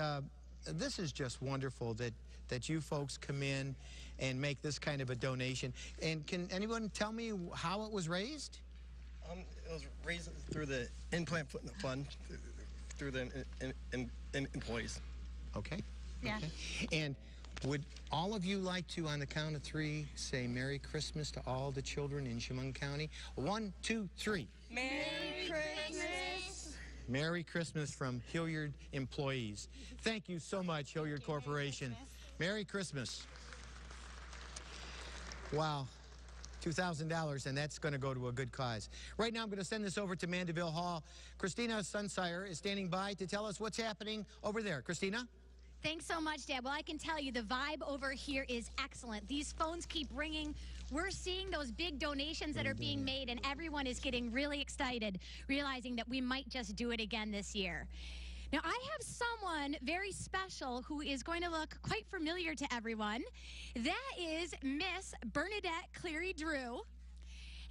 this is just wonderful that you folks come in and make this kind of a donation. And can anyone tell me how it was raised? It was raised through the In-Plant Fund, through the employees. Okay. Yeah. Okay. And would all of you like to, on the count of 3, say Merry Christmas to all the children in Chemung County? 1, 2, 3. Merry Christmas. Merry Christmas from Hilliard employees. Thank you so much, Hilliard Corporation. Merry Christmas. Wow. $2,000, and that's going to go to a good cause. Right now, I'm going to send this over to Mandeville Hall. Christina Sunsire is standing by to tell us what's happening over there. Christina? Thanks so much, Dad. Well, I can tell you the vibe over here is excellent. These phones keep ringing. We're seeing those big donations that are being made, and everyone is getting really excited, realizing that we might just do it again this year. Now, I have someone very special who is going to look quite familiar to everyone. That is Miss Bernadette Cleary Drew.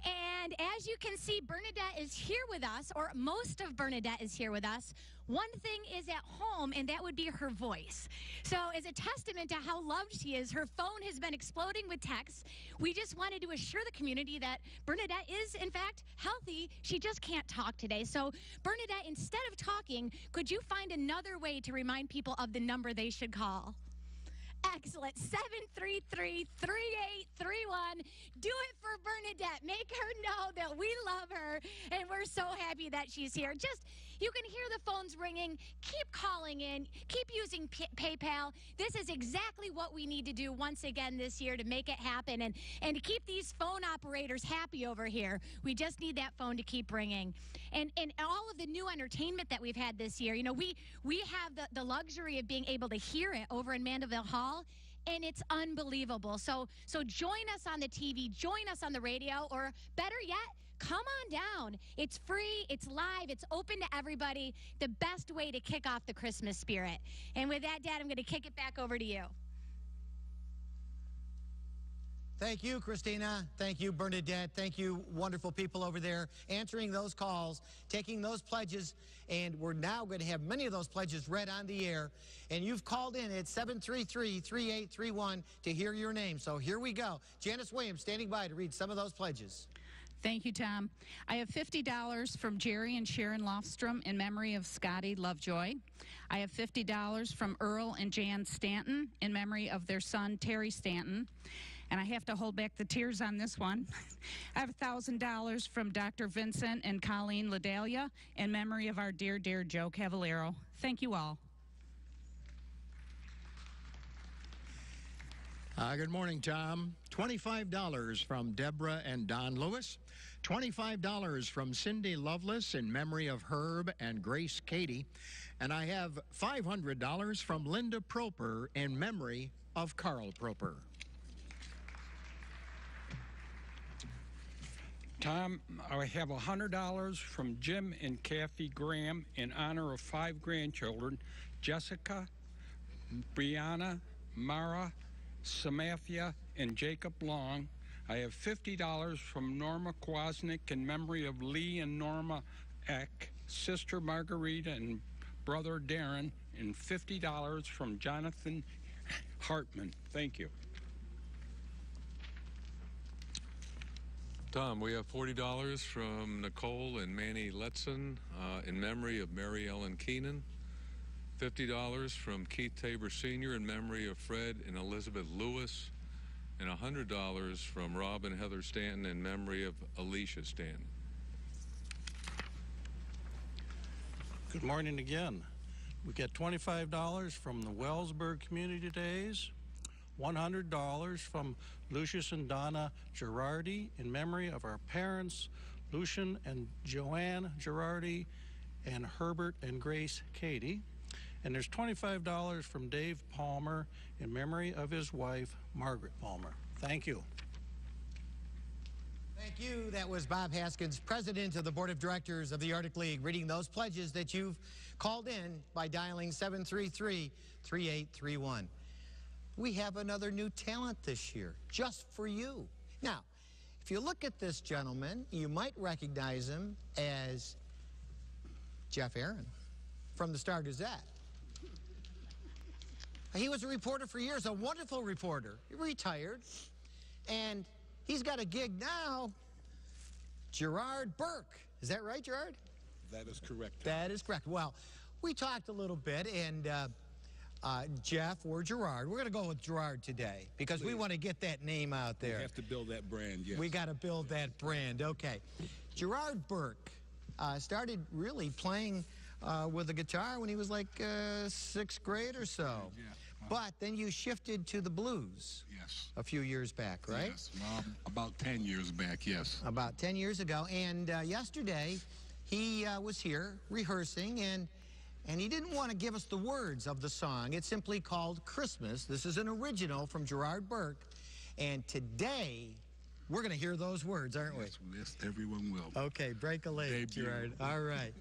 And as you can see, Bernadette is here with us, or most of Bernadette is here with us. One thing is at home, and that would be her voice. So as a testament to how loved she is, her phone has been exploding with texts. We just wanted to assure the community that Bernadette is, in fact, healthy. She just can't talk today. So Bernadette, instead of talking, could you find another way to remind people of the number they should call? Excellent. 733-3831. Do it for Bernadette. Make her know that we love her and we're so happy that she's here. Just, you can hear the phones ringing. Keep calling in. Keep using PayPal. This is exactly what we need to do once again this year to make it happen and to keep these phone operators happy over here. We just need that phone to keep ringing. And all of the new entertainment that we've had this year, you know, we have the luxury of being able to hear it over in Mandeville Hall, and it's unbelievable. So join us on the TV, join us on the radio, or better yet, come on down. It's free, it's live, it's open to everybody. The best way to kick off the Christmas spirit. And with that, Dad, I'm going to kick it back over to you. Thank you, Christina. Thank you, Bernadette. Thank you, wonderful people over there, answering those calls, taking those pledges, and we're now going to have many of those pledges read on the air. And you've called in at 733-3831 to hear your name. So here we go. Janice Williams standing by to read some of those pledges. Thank you, Tom. I have $50 from Jerry and Sharon Lofstrom in memory of Scotty Lovejoy. I have $50 from Earl and Jan Stanton in memory of their son, Terry Stanton. And I have to hold back the tears on this one. I have $1,000 from Dr. Vincent and Colleen LaDalia in memory of our dear, dear Joe Cavallero. Thank you all. Good morning, Tom. $25 from Deborah and Don Lewis. $25 from Cindy Lovelace in memory of Herb and Grace Cady. And I have $500 from Linda Proper in memory of Carl Proper. Tom, I have $100 from Jim and Kathy Graham in honor of 5 grandchildren, Jessica, Brianna, Mara, Samathia, and Jacob Long. I have $50 from Norma Kwasnick in memory of Lee and Norma Eck, sister Margarita and brother Darren, and $50 from Jonathan Hartman. Thank you. Tom, we have $40 from Nicole and Manny Letson in memory of Mary Ellen Keenan. $50 from Keith Tabor Sr. in memory of Fred and Elizabeth Lewis. And $100 from Rob and Heather Stanton in memory of Alicia Stanton. Good morning again. We get $25 from the Wellsburg Community Days, $100 from Lucius and Donna Girardi in memory of our parents, Lucian and Joanne Girardi, and Herbert and Grace Cady. And there's $25 from Dave Palmer in memory of his wife, Margaret Palmer. Thank you. Thank you. That was Bob Haskins, President of the Board of Directors of the Arctic League, reading those pledges that you've called in by dialing 733-3831. We have another new talent this year, just for you. Now, if you look at this gentleman, you might recognize him as Jeff Aaron from the Star Gazette. He was a reporter for years, a wonderful reporter. He retired, and he's got a gig now. Gerard Burke. Is that right, Gerard? That is correct. That is correct. Well, we talked a little bit, and Jeff or Gerard, we're going to go with Gerard today because we want to get that name out there. We have to build that brand, yes. We got to build that brand. Okay. Gerard Burke started really playing with the guitar when he was like 6th grade or so. Yeah. But then you shifted to the blues. Yes. A few years back, right? Yes. About 10 years back, yes. About 10 years ago. And yesterday, he was here rehearsing, and he didn't want to give us the words of the song. It's simply called Christmas. This is an original from Gerard Burke. And today, we're going to hear those words, aren't we? Yes, everyone will. Okay, break a leg, Gerard. All right.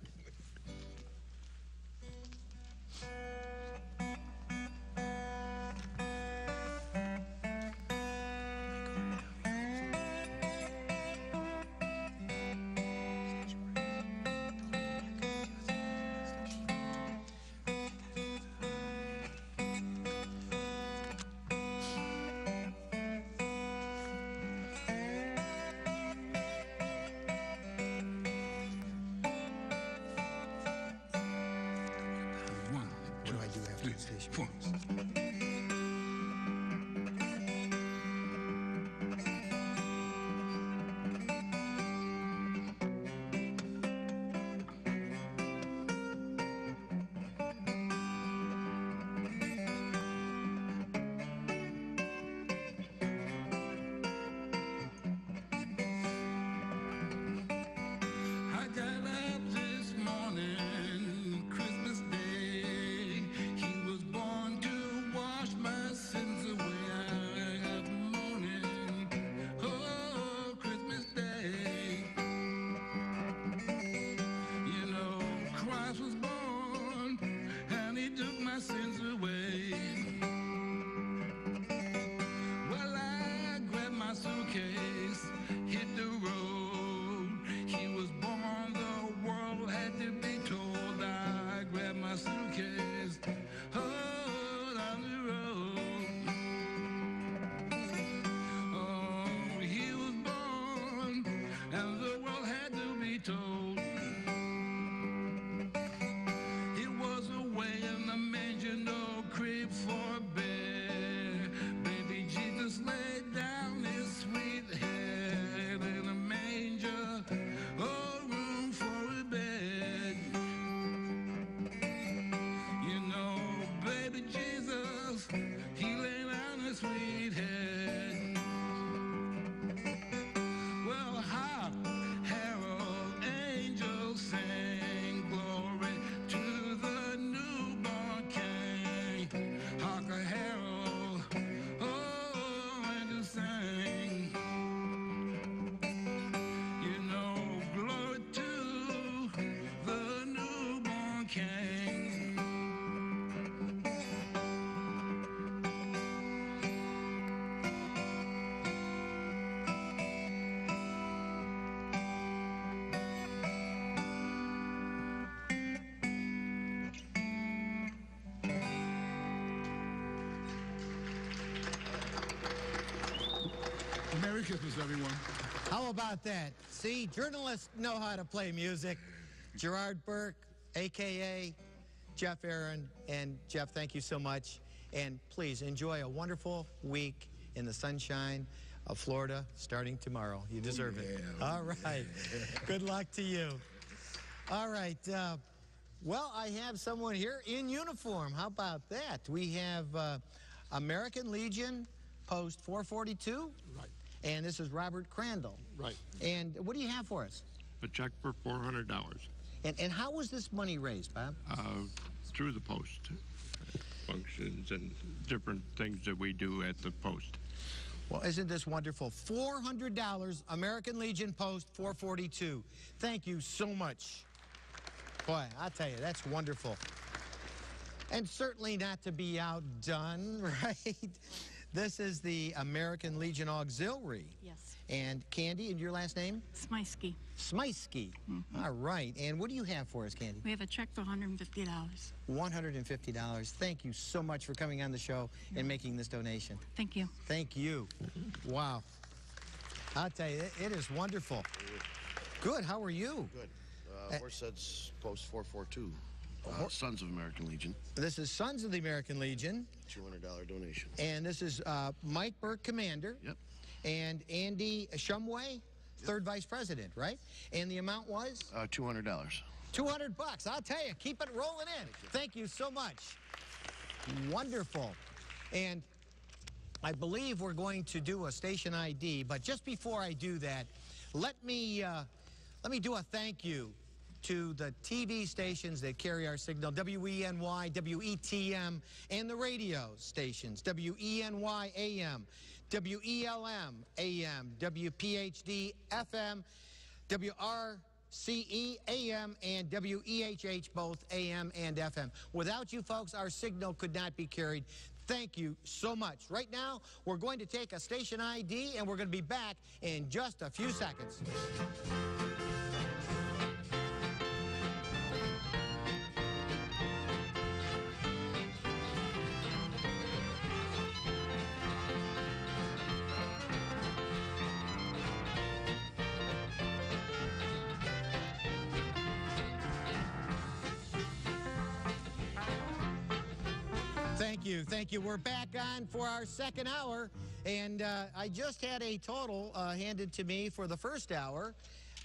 Merry Christmas, everyone. How about that? See, journalists know how to play music. Gerard Burke, a.k.a. Jeff Aaron. And Jeff, thank you so much. And please enjoy a wonderful week in the sunshine of Florida starting tomorrow. You deserve it. All right. Good luck to you. All right. Well, I have someone here in uniform. How about that? We have American Legion, Post 442. Right. And this is Robert Crandall. Right. And what do you have for us? A check for $400. And how was this money raised, Bob? Through the post functions and different things that we do at the post. Well, isn't this wonderful? $400, American Legion Post 442. Thank you so much. Boy, I'll tell you, that's wonderful. And certainly not to be outdone, right? This is the American Legion Auxiliary. Yes. And Candy, and your last name? Smysky. Smysky. All right. And what do you have for us, Candy? We have a check for $150. $150. Thank you so much for coming on the show and making this donation. Thank you. Thank you. Wow. I'll tell you, it is wonderful. Good. How are you? Good. Horseheads Post 442. Sons of American Legion. This is Sons of the American Legion. $200 donation. And this is Mike Burke, Commander. Yep. And Andy Shumway, Third Vice President, right? And the amount was? $200. $200. I'll tell you, keep it rolling in. Thank you so much. Wonderful. And I believe we're going to do a station ID, but just before I do that, let me do a thank you to the TV stations that carry our signal, WENY, WETM, and the radio stations, WENY AM, WELM AM, WPHD FM, WRCE AM, and WEHH, both AM and FM. Without you folks, our signal could not be carried. Thank you so much. Right now, we're going to take a station ID, and we're going to be back in just a few seconds. Thank you. We're back on for our second hour, and I just had a total handed to me for the first hour.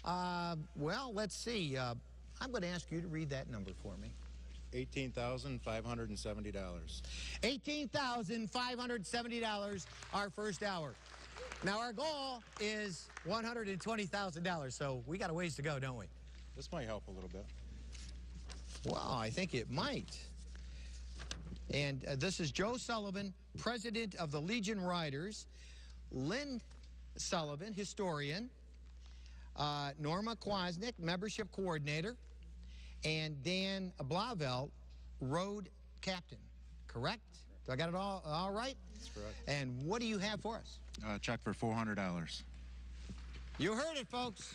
Well, let's see. I'm going to ask you to read that number for me. $18,570. $18,570, our first hour. Now, our goal is $120,000, so we got a ways to go, don't we? This might help a little bit. Well, I think it might. And this is Joe Sullivan, president of the Legion Riders, Lynn Sullivan, historian, Norma Kwasnick, membership coordinator, and Dan Blavel, road captain. Correct? Do I got it all right? That's correct. And what do you have for us? Check for $400. You heard it, folks.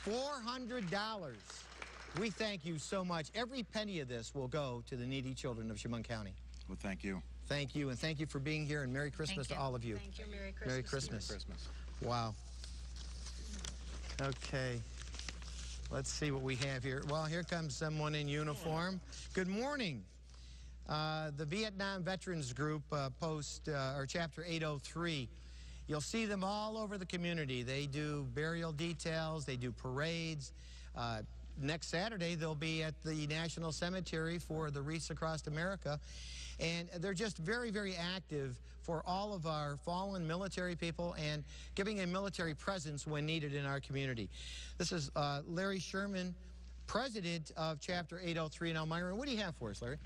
$400. We thank you so much. Every penny of this will go to the needy children of Chemung County. Well, thank you. Thank you, and thank you for being here, and Merry Christmas to all of you. Thank you. Merry Christmas. Merry Christmas. Merry Christmas. Wow. Okay. Let's see what we have here. Well, here comes someone in uniform. Good morning. The Vietnam Veterans Group post, or Chapter 803. You'll see them all over the community. They do burial details. They do parades. Next Saturday, they'll be at the National Cemetery for the Wreaths Across America. And they're just very, very active for all of our fallen military people and giving a military presence when needed in our community. This is Larry Sherman, president of Chapter 803 in Elmira. What do you have for us, Larry?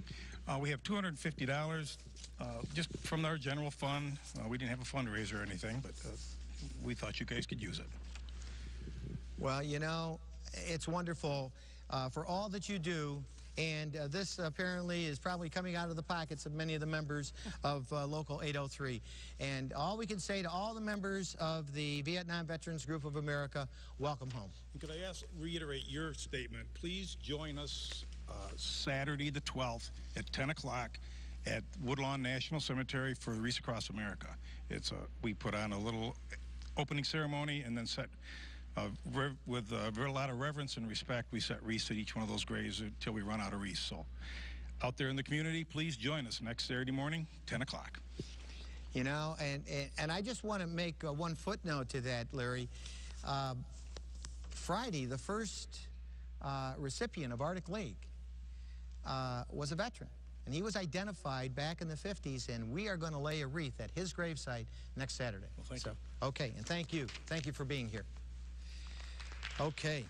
We have $250 just from our general fund. We didn't have a fundraiser or anything, but we thought you guys could use it. Well, you know, it's wonderful for all that you do, and this apparently is probably coming out of the pockets of many of the members of Local 803. And all we can say to all the members of the Vietnam Veterans Group of America, welcome home. Could I reiterate your statement? Please join us Saturday the 12th at 10 o'clock at Woodlawn National Cemetery for Wreaths Across America. We put on a little opening ceremony and then set with a lot of reverence and respect, we set wreaths at each one of those graves until we run out of wreaths. So out there in the community, please join us next Saturday morning, 10 o'clock. You know, and I just want to make one footnote to that, Larry. Friday, the first recipient of Arctic League was a veteran. and he was identified back in the 50s, and we are going to lay a wreath at his gravesite next Saturday. Well, thank you. Okay, and thank you. Thank you for being here. Okay.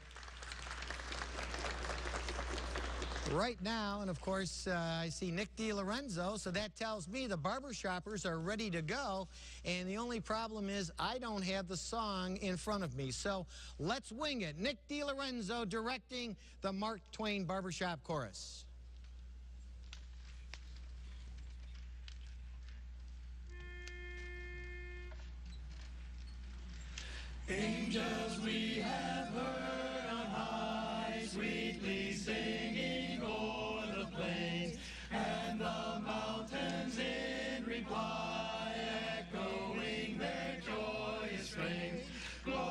Right now, and of course, I see Nick DiLorenzo, so that tells me the barbershoppers are ready to go, and the only problem is I don't have the song in front of me, so let's wing it. Nick DiLorenzo directing the Mark Twain Barbershop Chorus. Angels we have heard on high, sweetly singing o'er the plains, and the mountains in reply, echoing their joyous strains. Gloria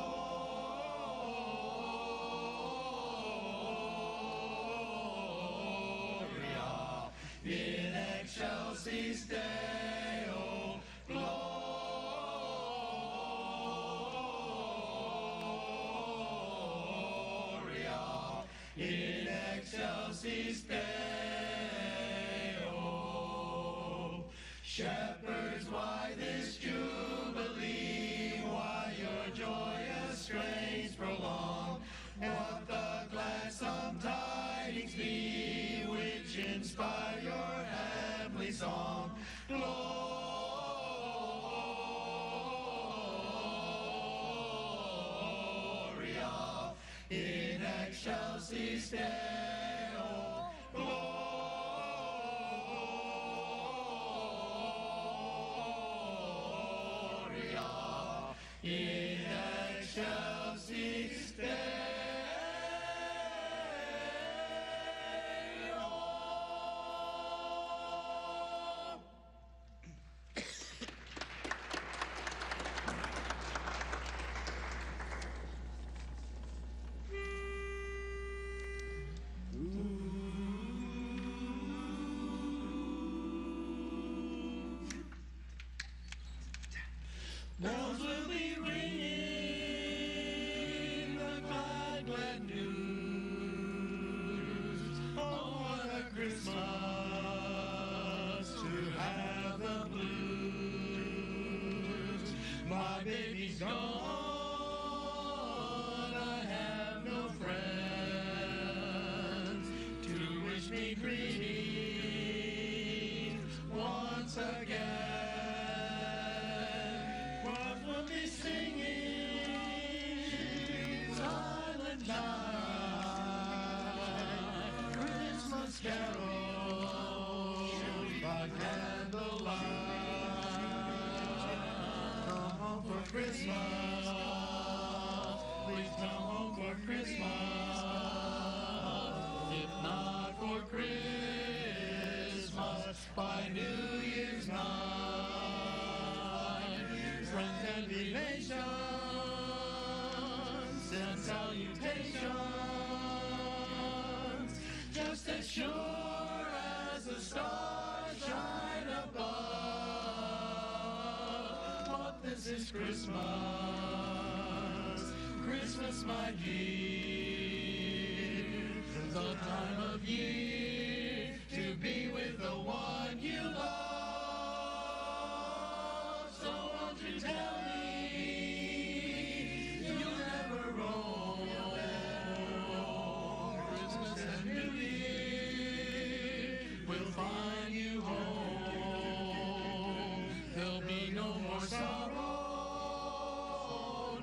in excelsis Deo, in excelsis Deo. Shepherds, why this jubilee? Why your joyous strains prolong? What the gladsome tidings be which inspire your heavenly song? Gloria in excelsis Deo, Gloria in excelsis Deo. Bells will be ringing the glad, glad news. Oh, what a Christmas to have the blues. My baby's gone, I have no friends to wish me greetings once again. Silent night, Christmas carols by candlelight. Come home for Christmas, please come home for Christmas. If not for Christmas, by New Year's night, friends and relations and salutations, just as sure as the stars shine above. But this is Christmas, Christmas, my dear, the time of year to be with the one you love. So won't you tell me you'll never roam? Christmas and New Year will find you home. There'll be no more sorrow,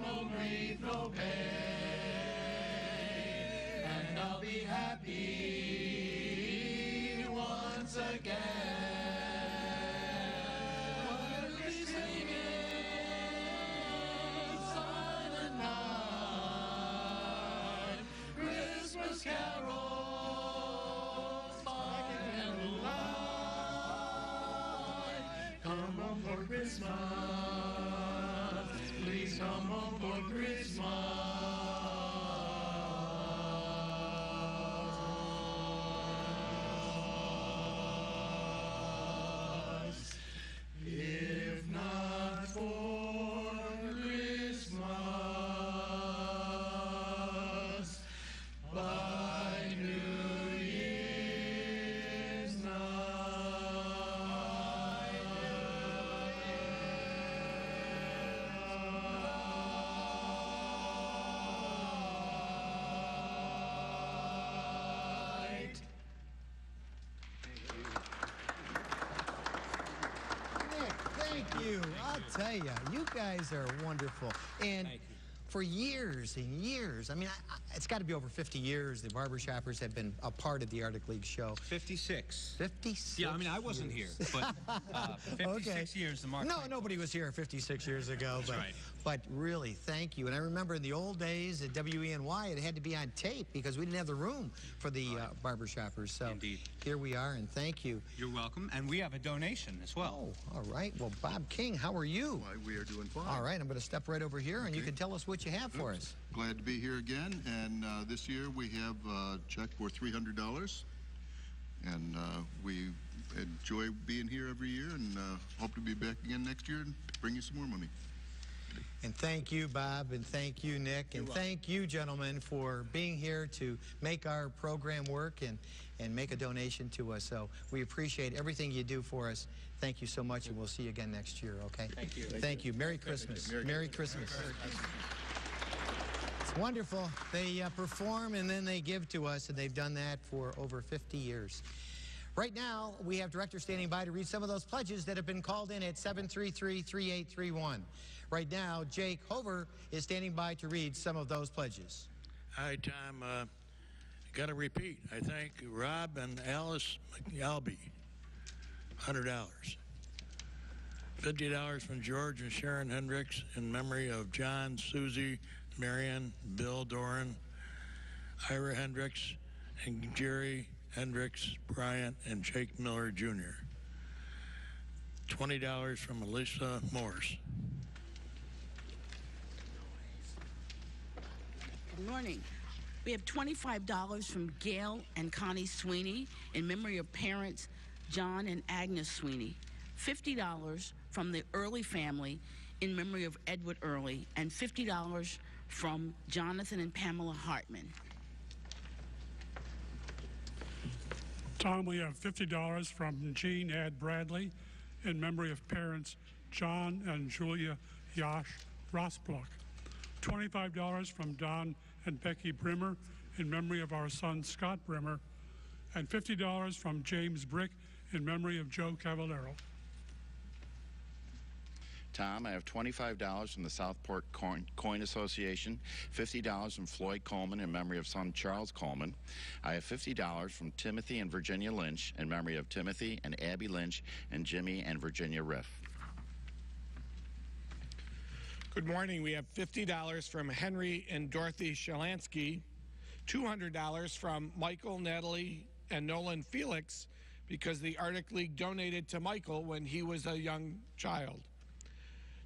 no grief, no pain, and I'll be happy once again. While we're singing Silent Night, Christmas carols by candlelight. Come home for Christmas, please come home for Christmas. If not for Christmas, by New Year's night. you. I'll tell you, you guys are wonderful. And for years and years, I mean, it's got to be over 50 years the Barbershoppers have been a part of the Arctic League show. 56. 56 Yeah, I mean, I wasn't here, but 56 years the Mark. No, nobody was here 56 years ago. That's right. But really, thank you. And I remember in the old days at WENY, it had to be on tape because we didn't have the room for the Barbershoppers. So Indeed. Here we are, and thank you. You're welcome. And we have a donation as well. Oh, all right. Well, Bob King, how are you? Why, we are doing fine. All right, I'm going to step right over here, and you can tell us what you have for us. Glad to be here again. And this year we have a check for $300. And we enjoy being here every year and hope to be back again next year and bring you some more money. And thank you, Bob, and thank you, Nick, and thank you, gentlemen, for being here to make our program work and make a donation to us. So we appreciate everything you do for us. Thank you so much, and we'll see you again next year, okay? Thank you. Thank you. Merry Christmas. Merry Christmas. It's wonderful. They perform, and then they give to us, and they've done that for over 50 years. Right now, we have Director standing by to read some of those pledges that have been called in at 733-3831. Right now, Jake Hover is standing by to read some of those pledges. Hi, Tom. Got to repeat. I thank Rob and Alice McAlby. $100. $50 from George and Sharon Hendricks in memory of John, Susie, Marion, Bill Doran, Ira Hendricks, and Jerry Hendricks, Bryant, and Jake Miller, Jr. $20 from Elisa Morse. Good morning. We have $25 from Gail and Connie Sweeney in memory of parents John and Agnes Sweeney. $50 from the Early family in memory of Edward Early, and $50 from Jonathan and Pamela Hartman. Tom, we have $50 from Jean Ad Bradley in memory of parents John and Julia Yash Rosblock. $25 from Don and Becky Brimmer in memory of our son Scott Brimmer, and $50 from James Brick in memory of Joe Cavallero. Tom, I have $25 from the Southport Coin Association, $50 from Floyd Coleman in memory of son Charles Coleman. I have $50 from Timothy and Virginia Lynch in memory of Timothy and Abby Lynch and Jimmy and Virginia Riff. Good morning. We have $50 from Henry and Dorothy Shalansky, $200 from Michael, Natalie, and Nolan Felix because the Arctic League donated to Michael when he was a young child.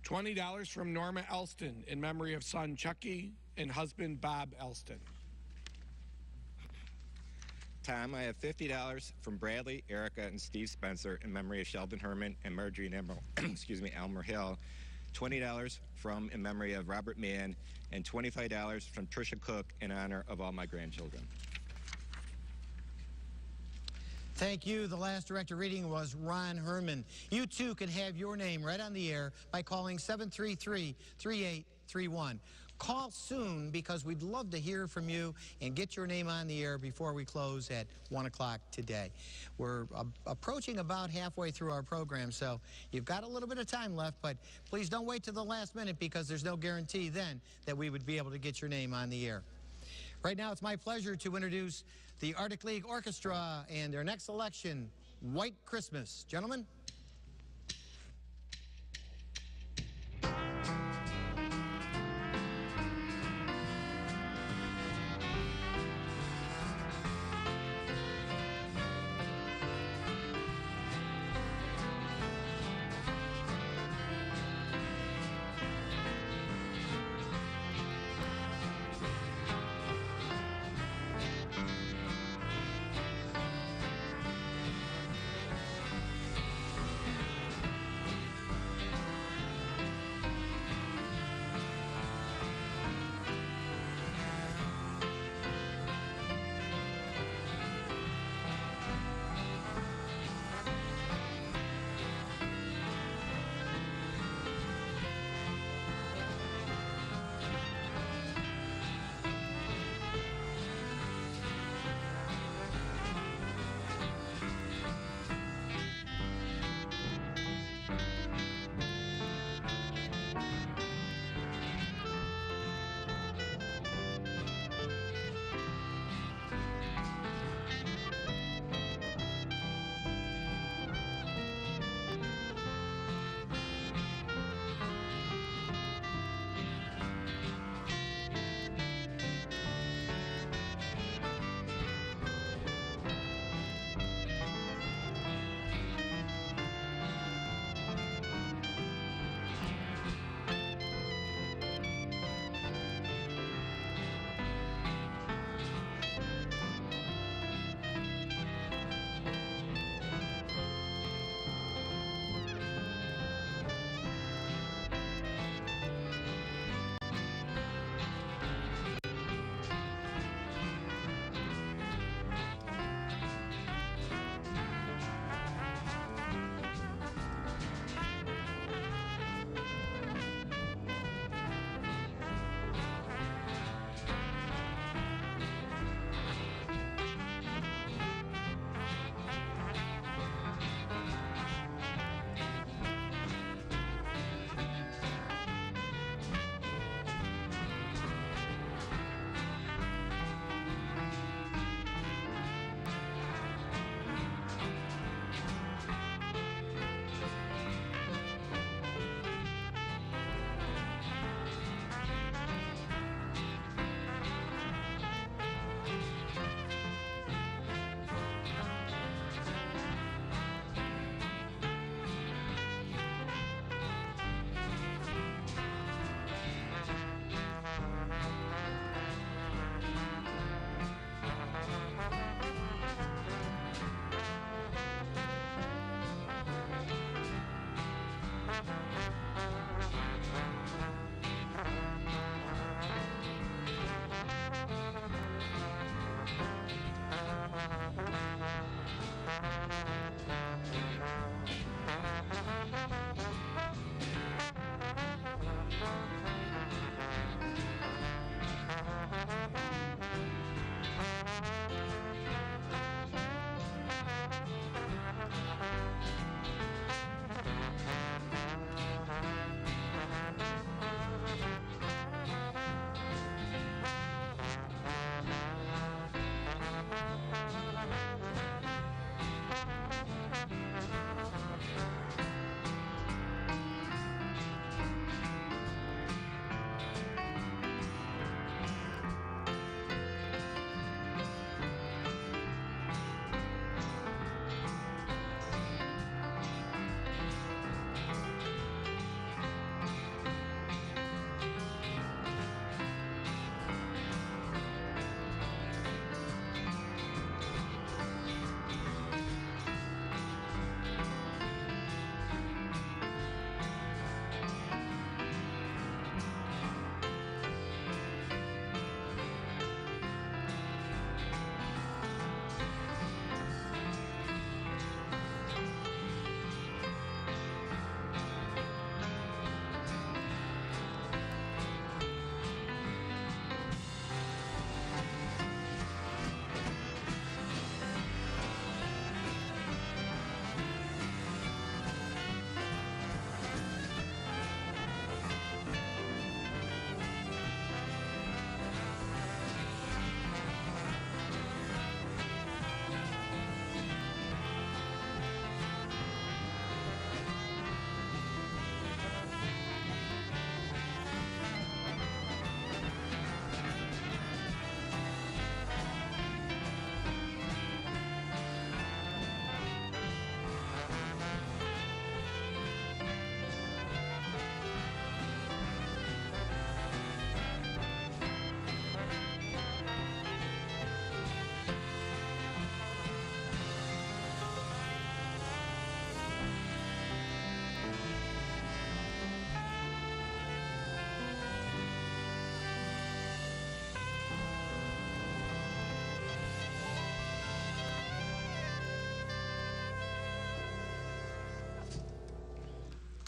$20 from Norma Elston in memory of son Chucky and husband Bob Elston. Tom, I have $50 from Bradley, Erica, and Steve Spencer in memory of Sheldon Herman and Marjorie and Elmer Hill. $20 from in memory of Robert Mann, and $25 from Tricia Cook in honor of all my grandchildren. Thank you. The last director reading was Ron Herman. You too can have your name right on the air by calling 733-3831. Call soon because we'd love to hear from you and get your name on the air before we close at 1 o'clock today. We're approaching about halfway through our program, so you've got a little bit of time left, but please don't wait till the last minute because there's no guarantee then that we would be able to get your name on the air. Right now, it's my pleasure to introduce the Arctic League Orchestra and their next selection, White Christmas. Gentlemen.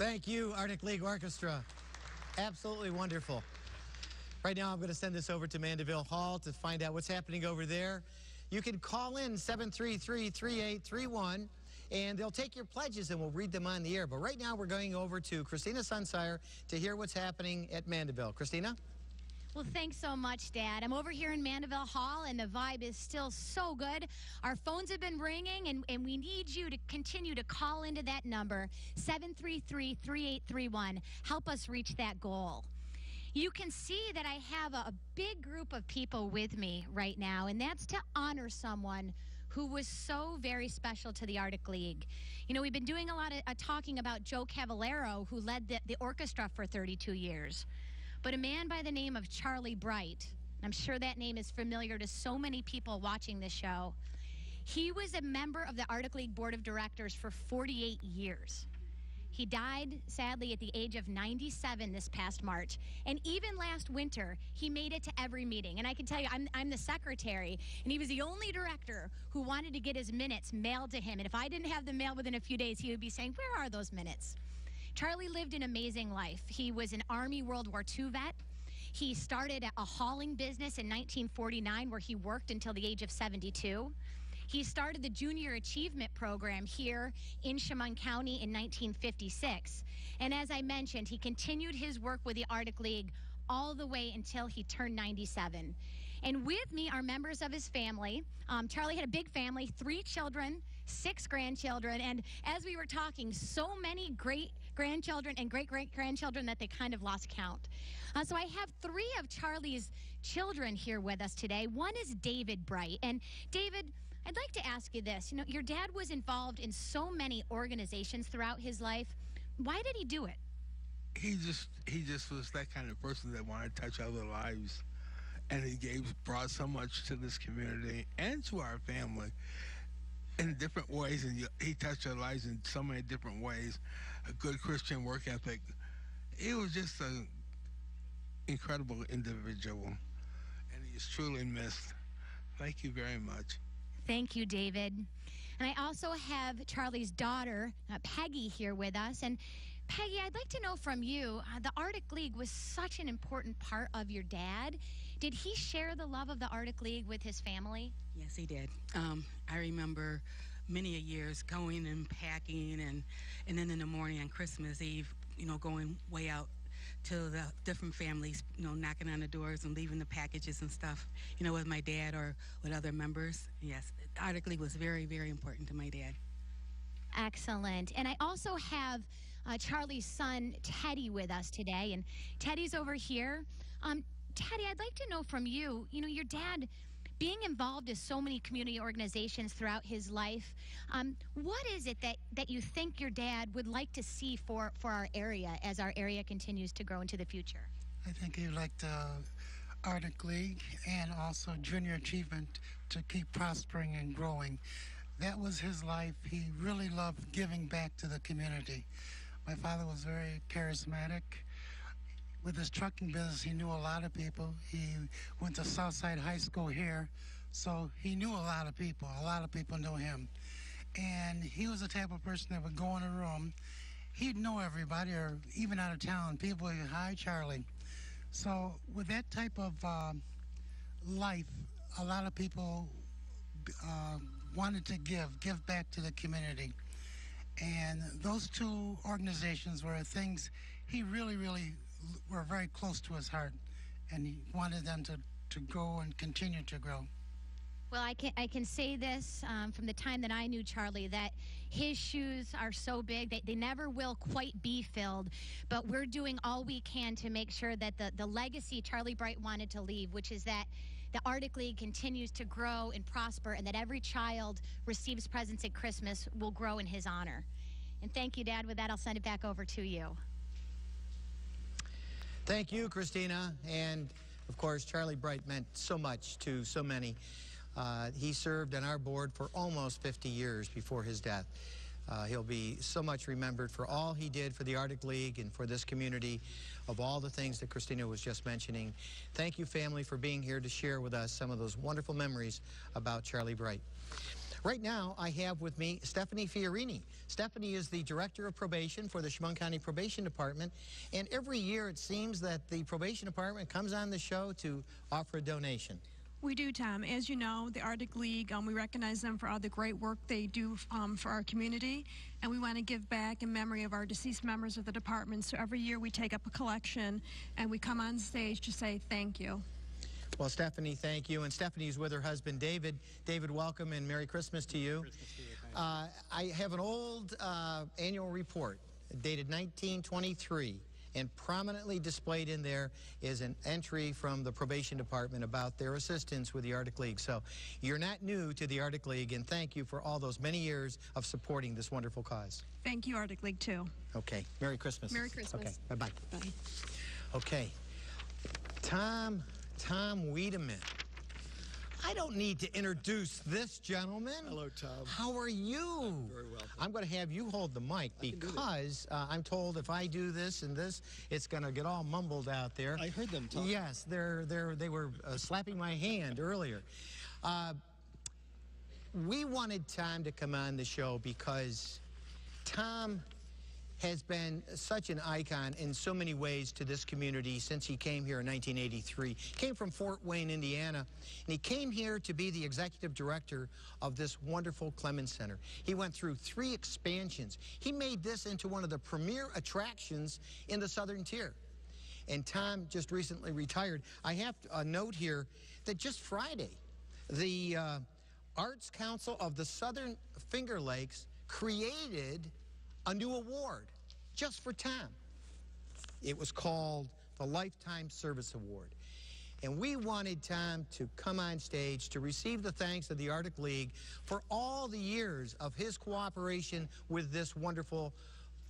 Thank you, Arctic League Orchestra. Absolutely wonderful. Right now, I'm going to send this over to Mandeville Hall to find out what's happening over there. You can call in 733-3831, and they'll take your pledges, and we'll read them on the air. But right now, we're going over to Christina Sunsire to hear what's happening at Mandeville. Christina? Well, thanks so much, Dad. I'm over here in Mandeville Hall, and the vibe is still so good. Our phones have been ringing, and we need you to continue to call into that number, 733-3831. Help us reach that goal. You can see that I have a big group of people with me right now, and that's to honor someone who was so very special to the Arctic League. You know, we've been doing a lot of talking about Joe Cavallaro, who led the orchestra for 32 years. But a man by the name of Charlie Bright, I'm sure that name is familiar to so many people watching this show. He was a member of the Arctic League Board of Directors for 48 years. He died, sadly, at the age of 97 this past March. And even last winter, he made it to every meeting. And I can tell you, I'm the secretary, and he was the only director who wanted to get his minutes mailed to him. And if I didn't have them mailed within a few days, he would be saying, "Where are those minutes?" Charlie lived an amazing life. He was an Army World War II vet. He started a hauling business in 1949 where he worked until the age of 72. He started the Junior Achievement Program here in Chemung County in 1956. And as I mentioned, he continued his work with the Arctic League all the way until he turned 97. And with me are members of his family. Charlie had a big family, 3 children, 6 grandchildren, and as we were talking, so many great-grandchildren and great-great-grandchildren that they kind of lost count. So I have 3 of Charlie's children here with us today. One is David Bright. And David, I'd like to ask you this. You know, your dad was involved in so many organizations throughout his life. Why did he do it? He just was that kind of person that wanted to touch other lives, and he brought so much to this community and to our family in different ways, and he touched our lives in so many different ways. A good Christian work ethic. He was just an incredible individual, and he is truly missed. Thank you very much. Thank you, David. And I also have Charlie's daughter, Peggy, here with us. And Peggy, I'd like to know from you, the Arctic League was such an important part of your dad. Did he share the love of the Arctic League with his family? Yes, he did. I remember many a years going and packing, and then in the morning on Christmas Eve, you know, going way out to the different families, you know, knocking on the doors and leaving the packages and stuff, you know, with my dad or with other members. Yes, the Arctic League was very, very important to my dad. Excellent. And I also have Charlie's son, Teddy, with us today. And Teddy's over here. Teddy, I'd like to know from you, you know, your dad being involved in so many community organizations throughout his life, what is it that you think your dad would like to see for our area as our area continues to grow into the future? I think he liked Arctic League and also Junior Achievement to keep prospering and growing. That was his life. He really loved giving back to the community. My father was very charismatic. With his trucking business, he knew a lot of people. He went to Southside High School here, so he knew a lot of people. A lot of people knew him. And he was the type of person that would go in a room. He'd know everybody, or even out of town, people would, "Hi, Charlie." So with that type of life, a lot of people wanted to give back to the community. And those 2 organizations were things he really, really were very close to his heart, and he wanted them to grow and continue to grow. Well, I can say this from the time that I knew Charlie, that his shoes are so big that they never will quite be filled, but we're doing all we can to make sure that the legacy Charlie Bright wanted to leave, which is that the Arctic League continues to grow and prosper, and that every child receives presents at Christmas, will grow in his honor. And thank you, Dad. With that, I'll send it back over to you. Thank you, Christina. And, of course, Charlie Bright meant so much to so many. He served on our board for almost 50 years before his death. He'll be so much remembered for all he did for the Arctic League and for this community, of all the things that Christina was just mentioning. Thank you, family, for being here to share with us some of those wonderful memories about Charlie Bright. Right now, I have with me Stephanie Fiorini. Stephanie is the Director of Probation for the Chemung County Probation Department, and every year it seems that the Probation Department comes on the show to offer a donation. We do, Tom. As you know, the Arctic League, we recognize them for all the great work they do for our community, and we want to give back in memory of our deceased members of the department. So every year we take up a collection, and we come on stage to say thank you. Well, Stephanie, thank you. And Stephanie is with her husband, David. David, welcome and Merry Christmas to you. Christmas to you, thank I have an old annual report dated 1923, and prominently displayed in there is an entry from the Probation Department about their assistance with the Arctic League. So you're not new to the Arctic League, and thank you for all those many years of supporting this wonderful cause. Thank you, Arctic League, too. Okay. Merry Christmas. Merry Christmas. Okay. Bye-bye. Bye. Okay. Tom Wiedemann. I don't need to introduce this gentleman. Hello, Tom. How are you? I'm very well. I'm going to have you hold the mic because I'm told if I do this and this, it's going to get all mumbled out there. I heard them talk. Yes, they were slapping my hand earlier. We wanted Tom to come on the show because Tom has been such an icon in so many ways to this community since he came here in 1983. Came from Fort Wayne, Indiana, and he came here to be the executive director of this wonderful Clemens Center. He went through 3 expansions. He made this into one of the premier attractions in the Southern Tier. And Tom just recently retired. I have a note here that just Friday, the Arts Council of the Southern Finger Lakes created a new award just for Tom. It was called the Lifetime Service Award. And we wanted Tom to come on stage to receive the thanks of the Arctic League for all the years of his cooperation with this wonderful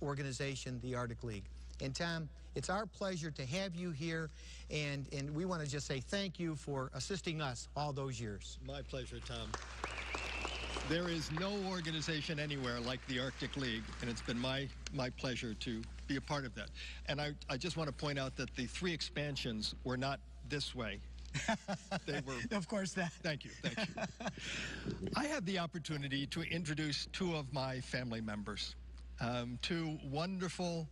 organization, the Arctic League. And Tom, it's our pleasure to have you here, and we want to just say thank you for assisting us all those years. My pleasure, Tom. There is no organization anywhere like the Arctic League, and it's been my pleasure to be a part of that. And I just want to point out that the 3 expansions were not this way. They were. Of course, that. Thank you, thank you. I had the opportunity to introduce 2 of my family members, 2 wonderful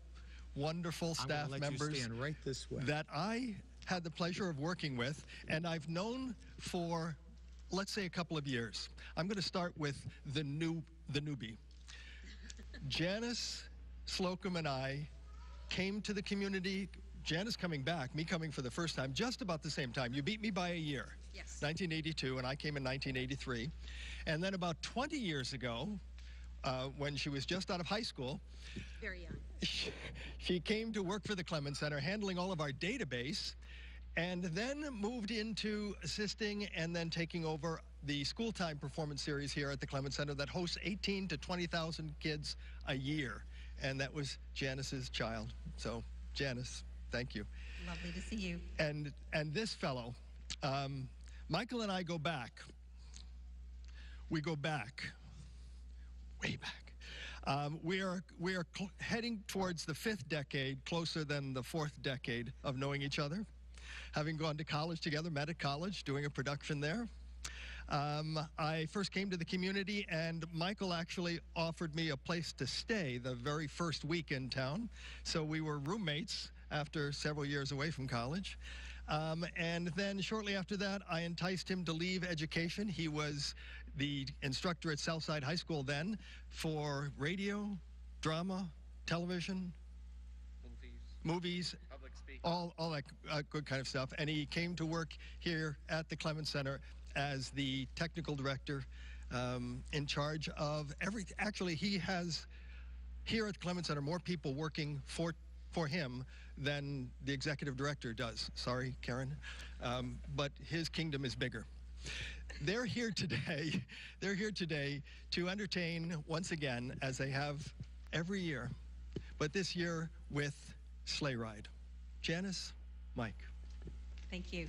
staff members you stand right this way. that I had the pleasure of working with, and I've known for, let's say, a couple of years. I'm going to start with the newbie. Janice Slocum and I came to the community. Janice coming back, me coming for the first time, just about the same time. You beat me by a year. Yes. 1982, and I came in 1983. And then about 20 years ago, when she was just out of high school, Very young. she came to work for the Clemens Center, handling all of our database, and then moved into assisting and then taking over the School Time Performance Series here at the Clemens Center that hosts 18 to 20,000 kids a year. And that was Janice's child. So, Janice, thank you. Lovely to see you. And this fellow, Michael and I go back. We go back, way back. We are heading towards the 5th decade, closer than the 4th decade of knowing each other. Having gone to college together, met at college, doing a production there. I first came to the community, and Michael actually offered me a place to stay the very first week in town. So we were roommates after several years away from college. And then shortly after that, I enticed him to leave education. He was the instructor at Southside High School then for radio, drama, television, movies, all that good kind of stuff. And he came to work here at the Clemens Center as the technical director in charge of everything. Actually, he has here at the Clemens Center more people working for him than the executive director does. Sorry, Karen. But his kingdom is bigger. They're here today. They're here today to entertain once again, as they have every year, but this year with Sleigh Ride. Janice, Mike. Thank you.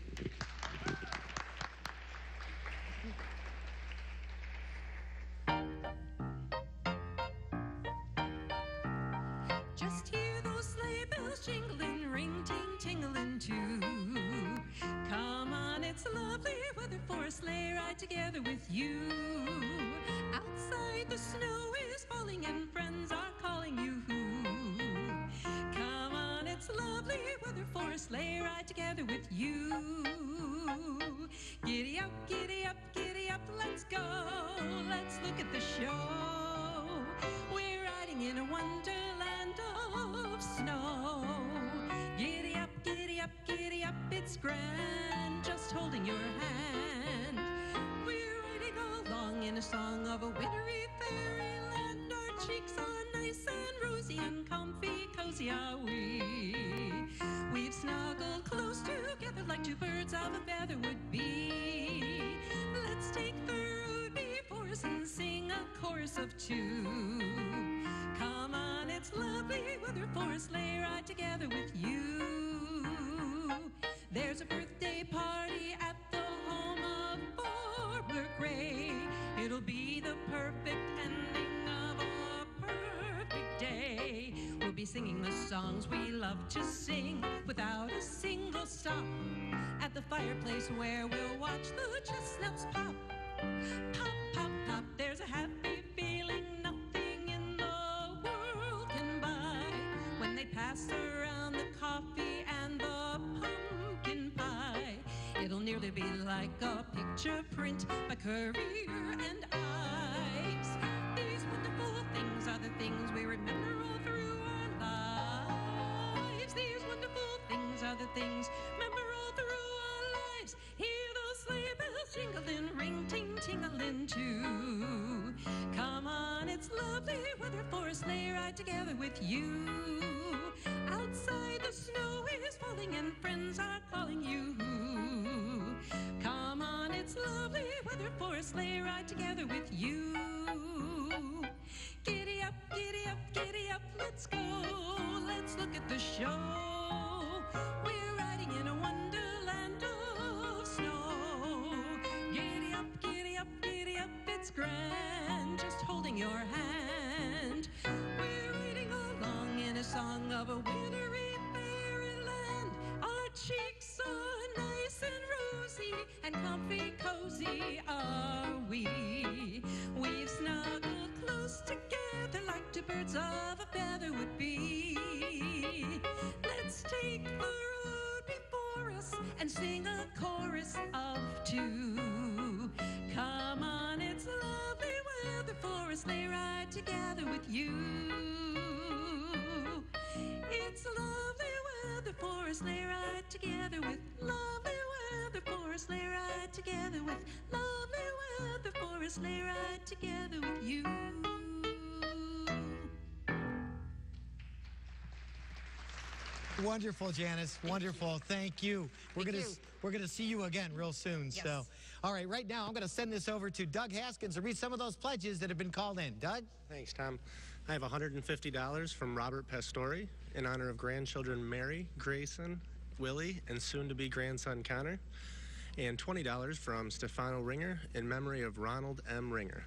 Just hear those sleigh bells jingling, ring ting tingling too. Come on, it's lovely weather for a sleigh ride together with you. Outside the snow is falling and friends are calling you. Come on, it's lovely weather for a sleigh ride together with you. Giddy up, giddy up, giddy up, let's go. Let's look at the show. We're riding in a wonderland of snow. Giddy up, giddy up, giddy up, it's grand just holding your hand. We're riding along in a song of a wintry fairyland. Our cheeks are nice and rosy and comfy, cozy are we. We've snuggled close together like two birds of a feather would be. Let's take the road before us and sing a chorus of two. Come on, it's lovely weather for a sleigh ride together with you. There's a birthday party at the home of Farmer Gray. It'll be the perfect ending of a perfect day. We'll be singing the songs we love to sing without a single stop. At the fireplace where we'll watch the chestnuts pop. Pop, pop, pop, there's a happy feeling nothing in the world can buy. When they pass around the coffee and the pumpkin pie, it'll nearly be like a picture print by Currier and Ives. These wonderful things are the things we remember all through our lives. These wonderful things are the things remember all through our lives. Hear those sleigh bells jingling, ring ting tingling too. Come on, it's lovely weather for a sleigh ride together with you. Outside the snow is falling and friends are calling you. Come on, it's lovely weather for a sleigh ride together with you. Giddy up, giddy up, giddy up, let's go. Let's look at the show. We're riding in a wonderland of snow. Giddy up, giddy up, giddy up, it's grand just holding your hand. We're riding along in a song of a wintry fairyland. Our cheeks are nice and rosy and comfy, cozy are we. We've snuggled close together like two birds of a feather would be. Let's take the road before us and sing a chorus of two. Come on, it's lovely weather for a sleigh ride together with you. It's lovely weather for a sleigh ride together with lovely weather for a sleigh ride together with lovely weather for a sleigh ride together with you. Wonderful, Janice. Wonderful. Thank you. We're gonna see you again real soon. Yes. So, all right. Right now, I'm gonna send this over to Doug Haskins to read some of those pledges that have been called in. Doug. Thanks, Tom. I have $150 from Robert Pastori in honor of grandchildren Mary, Grayson, Willie, and soon-to-be grandson Connor, and $20 from Stefano Ringer in memory of Ronald M. Ringer.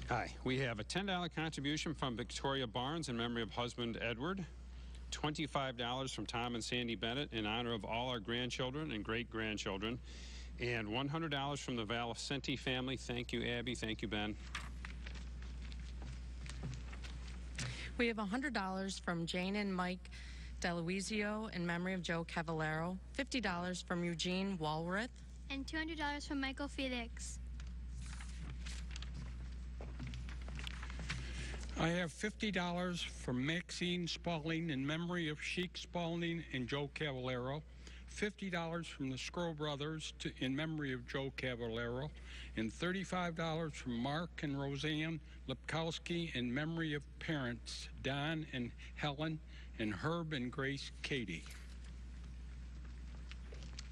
Hi, we have a $10 contribution from Victoria Barnes in memory of husband Edward, $25 from Tom and Sandy Bennett in honor of all our grandchildren and great-grandchildren, and $100 from the Valicenti family. Thank you, Abby. Thank you, Ben. We have $100 from Jane and Mike DeLuizio in memory of Joe Cavallero, $50 from Eugene Walworth, and $200 from Michael Felix. I have $50 from Maxine Spaulding in memory of Sheik Spaulding and Joe Cavallero, $50 from the Scroll Brothers in memory of Joe Cavallero, and $35 from Mark and Roseanne Lipkowski in memory of parents Don and Helen and Herb and Grace Katie.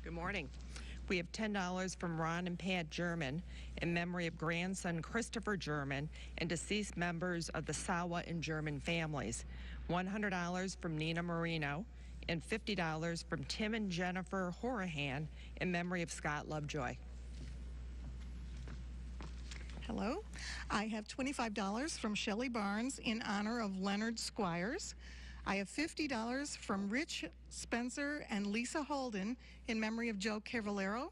Good morning. We have $10 from Ron and Pat German in memory of grandson Christopher German and deceased members of the Sawa and German families, $100 from Nina Marino, and $50 from Tim and Jennifer Horahan in memory of Scott Lovejoy. Hello. I have $25 from Shelley Barnes in honor of Leonard Squires. I have $50 from Rich Spencer and Lisa Holden in memory of Joe Cavallero.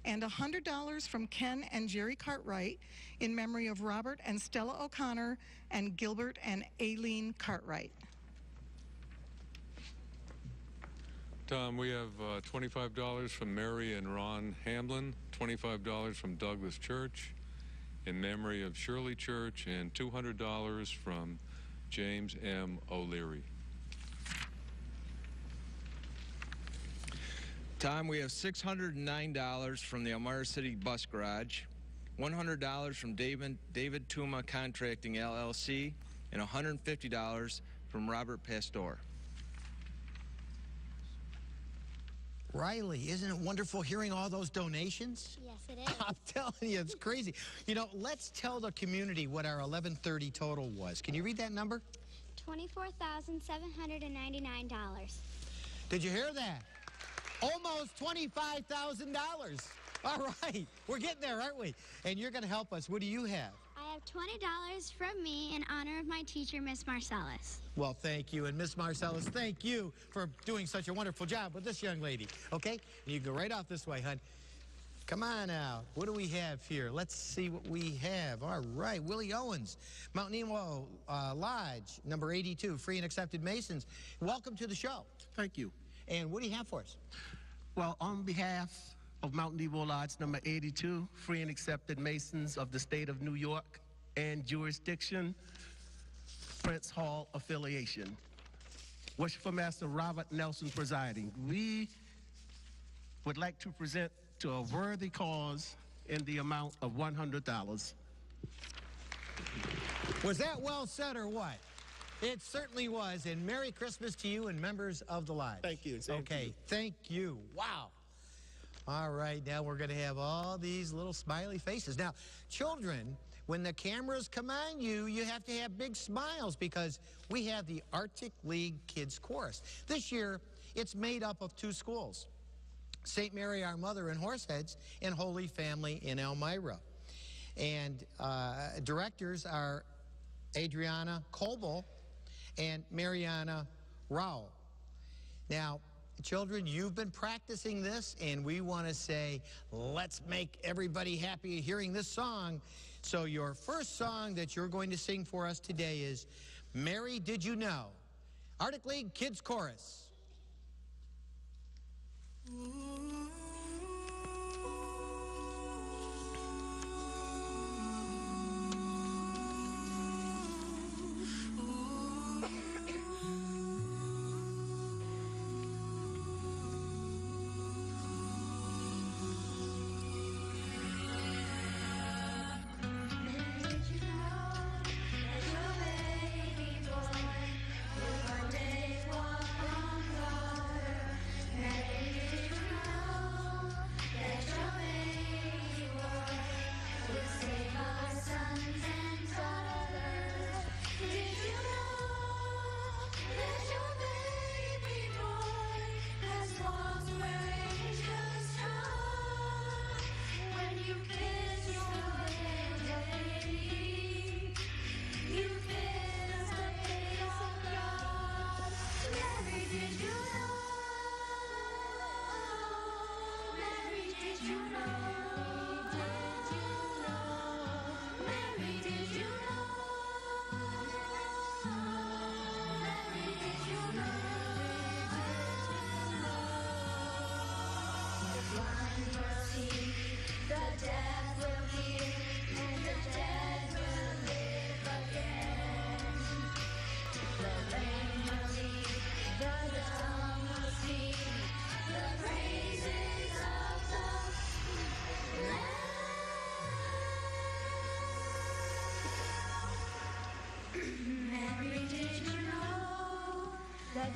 and $100 from Ken and Jerry Cartwright in memory of Robert and Stella O'Connor and Gilbert and Aileen Cartwright. Tom, we have $25 from Mary and Ron Hamlin, $25 from Douglas Church in memory of Shirley Church, and $200 from James M. O'Leary. Tom, we have $609 from the Elmira City Bus Garage, $100 from David Tuma Contracting LLC, and $150 from Robert Pastor. Riley, isn't it wonderful hearing all those donations? Yes, it is. I'm telling you, it's crazy. You know, let's tell the community what our 1130 total was. Can you read that number? $24,799. Did you hear that? Almost $25,000. All right, we're getting there, aren't we? And you're going to help us. What do you have? I have $20 from me in honor of my teacher, Miss Marcellus. Well, thank you. And Miss Marcellus, thank you for doing such a wonderful job with this young lady. Okay? And you can go right off this way, hon. Come on out. What do we have here? Let's see what we have. All right, Willie Owens, Mount Nemo Lodge, number 82, Free and Accepted Masons. Welcome to the show. Thank you. And what do you have for us? Well, on behalf of Mount Nebo Lodge number 82, Free and Accepted Masons of the state of New York and jurisdiction, Prince Hall affiliation. Worshipful Master Robert Nelson presiding. We would like to present to a worthy cause in the amount of $100. Was that well said or what? It certainly was. And Merry Christmas to you and members of the Lodge. Thank you. Okay, thank you. Wow. All right, now we're going to have all these little smiley faces. Now, children, when the cameras come on you, you have to have big smiles because we have the Arctic League Kids Chorus. This year, it's made up of two schools, St. Mary Our Mother in Horseheads and Holy Family in Elmira. And directors are Adriana Coble and Mariana Rao. Now, children, you've been practicing this, and we want to say, let's make everybody happy hearing this song. So your first song that you're going to sing for us today is Mary, Did You Know? Arctic League Kids Chorus.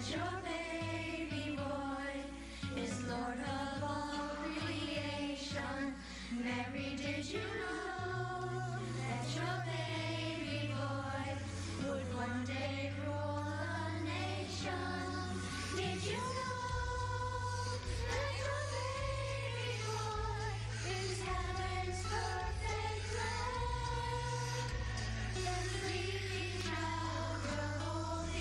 Your baby boy is Lord of all creation. Mary, did you know that your baby boy would one day rule a nation? Did you know that your baby boy is heaven's perfect lamb? The sleeping child you're holding.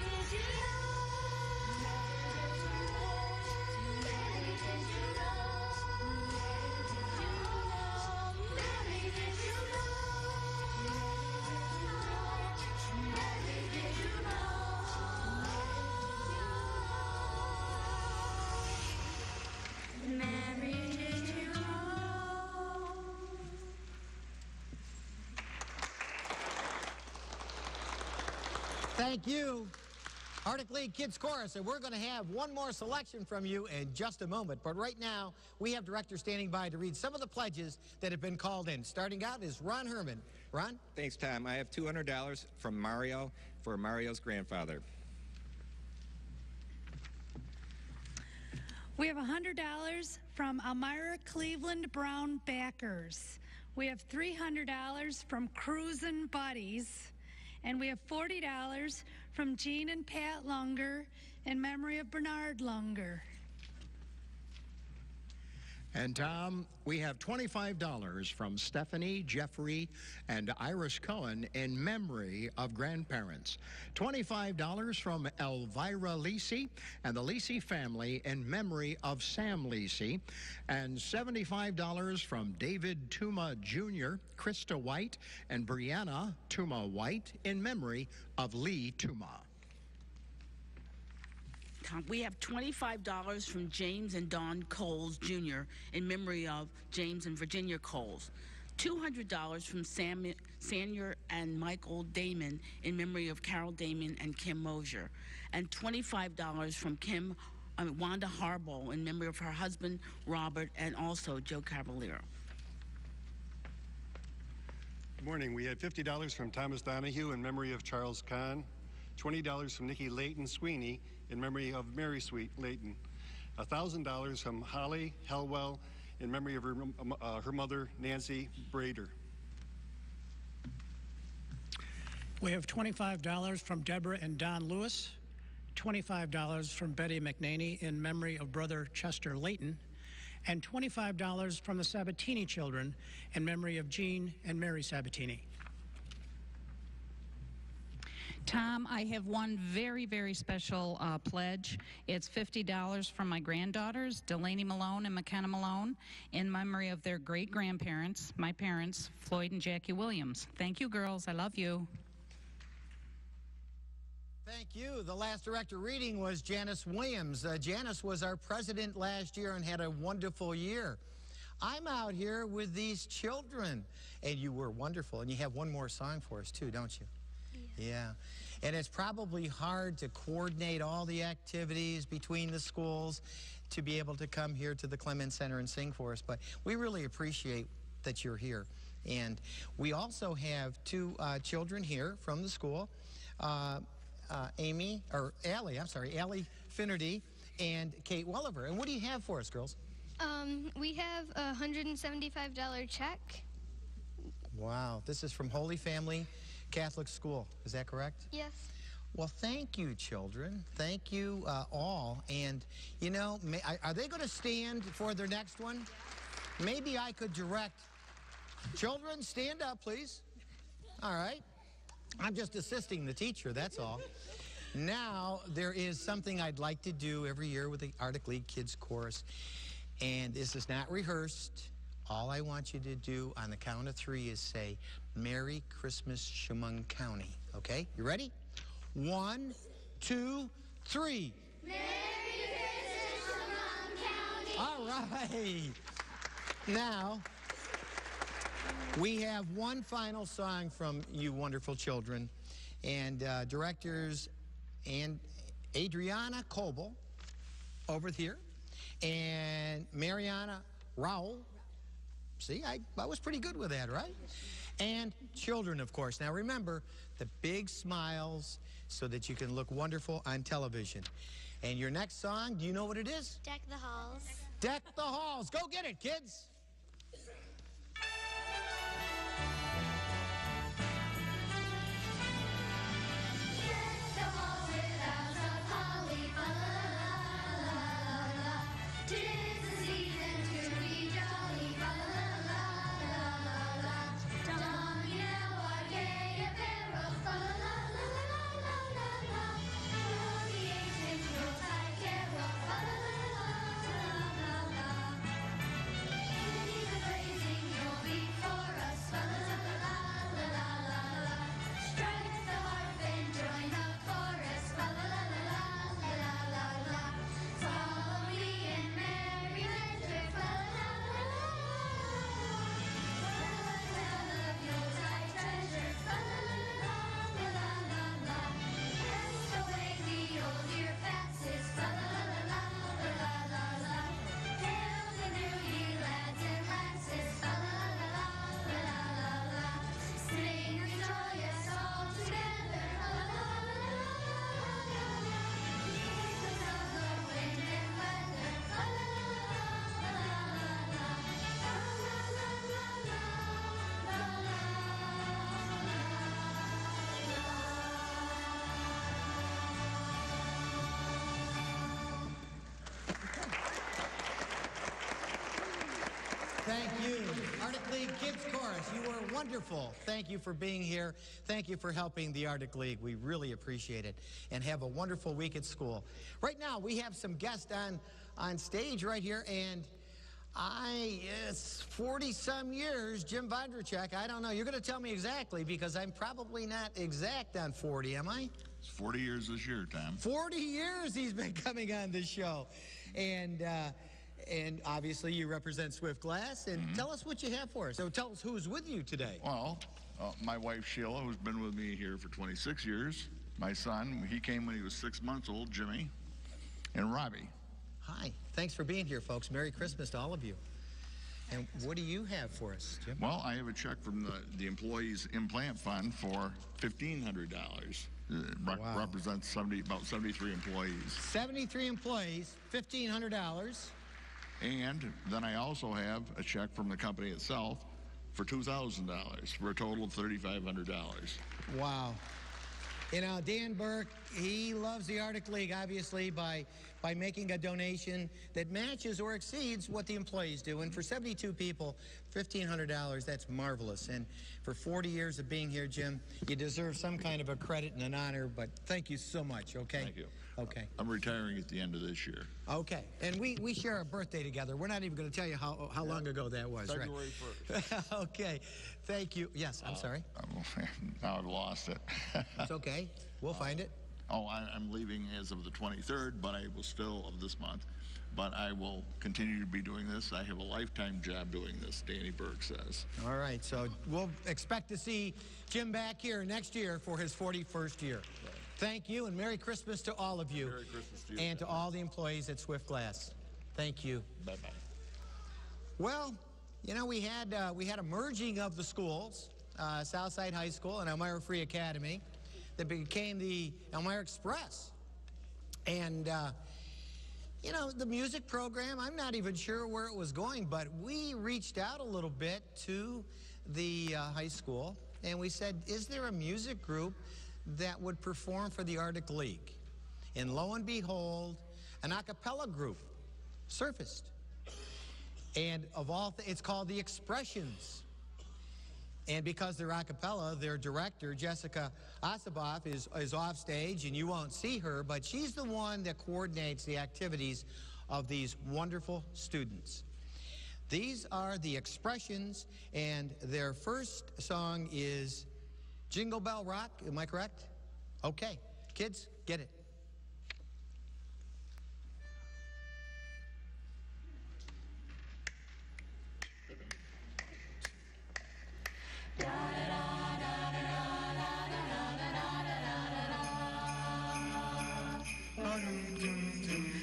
Did you know? Thank you, Arctic League Kids Chorus, and we're going to have one more selection from you in just a moment. But right now, we have Director standing by to read some of the pledges that have been called in. Starting out is Ron Herman. Ron? Thanks, Tom. I have $200 from Mario for Mario's grandfather. We have $100 from Elmira Cleveland Brown Backers. We have $300 from Cruisin' Buddies. And we have $40 from Jean and Pat Lunger in memory of Bernard Lunger. And Tom, we have $25 from Stephanie, Jeffrey, and Iris Cohen in memory of grandparents. $25 from Elvira Lisi and the Lisi family in memory of Sam Lisi. And $75 from David Tuma Jr., Krista White, and Brianna Tuma White in memory of Lee Tuma. We have $25 from James and Don Coles Jr. in memory of James and Virginia Coles. $200 from Sanier and Michael Damon in memory of Carol Damon and Kim Mosier. And $25 from Wanda Harbaugh in memory of her husband, Robert, and also Joe Cavaliero. Good morning. We had $50 from Thomas Donahue in memory of Charles Kahn. $20 from Nikki Layton Sweeney in memory of Mary Sweet Layton. $1,000 from Holly Helwell in memory of her mother, Nancy Brader. We have $25 from Deborah and Don Lewis, $25 from Betty McNaney in memory of brother Chester Layton, and $25 from the Sabatini children in memory of Jean and Mary Sabatini. Tom, I have one very, very special pledge. It's $50 from my granddaughters, Delaney Malone and McKenna Malone, in memory of their great-grandparents, my parents, Floyd and Jackie Williams. Thank you, girls. I love you. Thank you. The last director reading was Janice Williams. Janice was our president last year and had a wonderful year. I'm out here with these children, and you were wonderful. And you have one more song for us, too, don't you? Yeah. And it's probably hard to coordinate all the activities between the schools to be able to come here to the Clemens Center and sing for us, but we really appreciate that you're here. And we also have two children here from the school, Allie Finnerty and Kate Welliver. And what do you have for us, girls? We have a $175 check. Wow. This is from Holy Family Catholic School. Is that correct? Yes. Well, thank you, children. Thank you all. And, you know, are they going to stand for their next one? Maybe I could direct. Children, stand up, please. All right. I'm just assisting the teacher, that's all. Now, there is something I'd like to do every year with the Arctic League Kids Chorus. And this is not rehearsed. All I want you to do on the count of 3 is say, Merry Christmas, Chemung County. Okay? You ready? 1, 2, 3. Merry Christmas, Chemung County. All right. Now, we have one final song from you wonderful children. And directors and Adriana Coble over here and Mariana Rowell. See, I was pretty good with that, right? And children, of course. Now remember, the big smiles so that you can look wonderful on television. And your next song, do you know what it is? Deck the halls. Deck the halls. Go get it, kids. Thank you. Arctic League Kids Chorus, you were wonderful. Thank you for being here. Thank you for helping the Arctic League. We really appreciate it. And have a wonderful week at school. Right now, we have some guests on stage right here, and it's 40-some years, Jim Vondracek. I don't know. You're going to tell me exactly, because I'm probably not exact on 40, am I? It's 40 years this year, Tom. 40 years he's been coming on this show. And obviously you represent Swift Glass, and tell us what you have for us. So tell us who's with you today. Well, my wife Sheila, who's been with me here for 26 years. My son, he came when he was 6 months old, Jimmy, and Robbie. Hi. Thanks for being here, folks. Merry Christmas to all of you. And what do you have for us, Jim? Well, I have a check from the Employees Implant Fund for $1,500. Wow. Represents about 73 employees. 73 employees, $1,500. And then I also have a check from the company itself for $2,000 for a total of $3,500. Wow. You know, Dan Burke, he loves the Arctic League, obviously, by making a donation that matches or exceeds what the employees do. And for 72 people, $1,500, that's marvelous. And for 40 years of being here, Jim, you deserve some kind of a credit and an honor, but thank you so much, okay? Thank you. Okay. I'm retiring at the end of this year. Okay. And we share a birthday together. We're not even going to tell you how long ago that was, February right? 1st. Okay. Thank you. Yes, I'm sorry. Now I've lost it. It's okay. We'll find it. Oh, I'm leaving as of the 23rd, but I will still of this month. But I will continue to be doing this. I have a lifetime job doing this, Danny Burke says. All right, so we'll expect to see Jim back here next year for his 41st year. Right. Thank you, and Merry Christmas to all of you. Merry Christmas to you. And to all the employees at Swift Glass. Thank you. Bye-bye. Well, you know, we had a merging of the schools, Southside High School and Elmira Free Academy, that became the Elmira Express. And, you know, the music program, I'm not even sure where it was going, but we reached out a little bit to the high school, and we said, is there a music group that would perform for the Arctic League? And lo and behold, an a cappella group surfaced. And of all it's called The Expressions. And because they're a cappella, their director, Jessica Osaboff, is off stage, and you won't see her, but she's the one that coordinates the activities of these wonderful students. These are The Expressions, and their first song is Jingle Bell Rock. Am I correct? Okay. Kids, get it.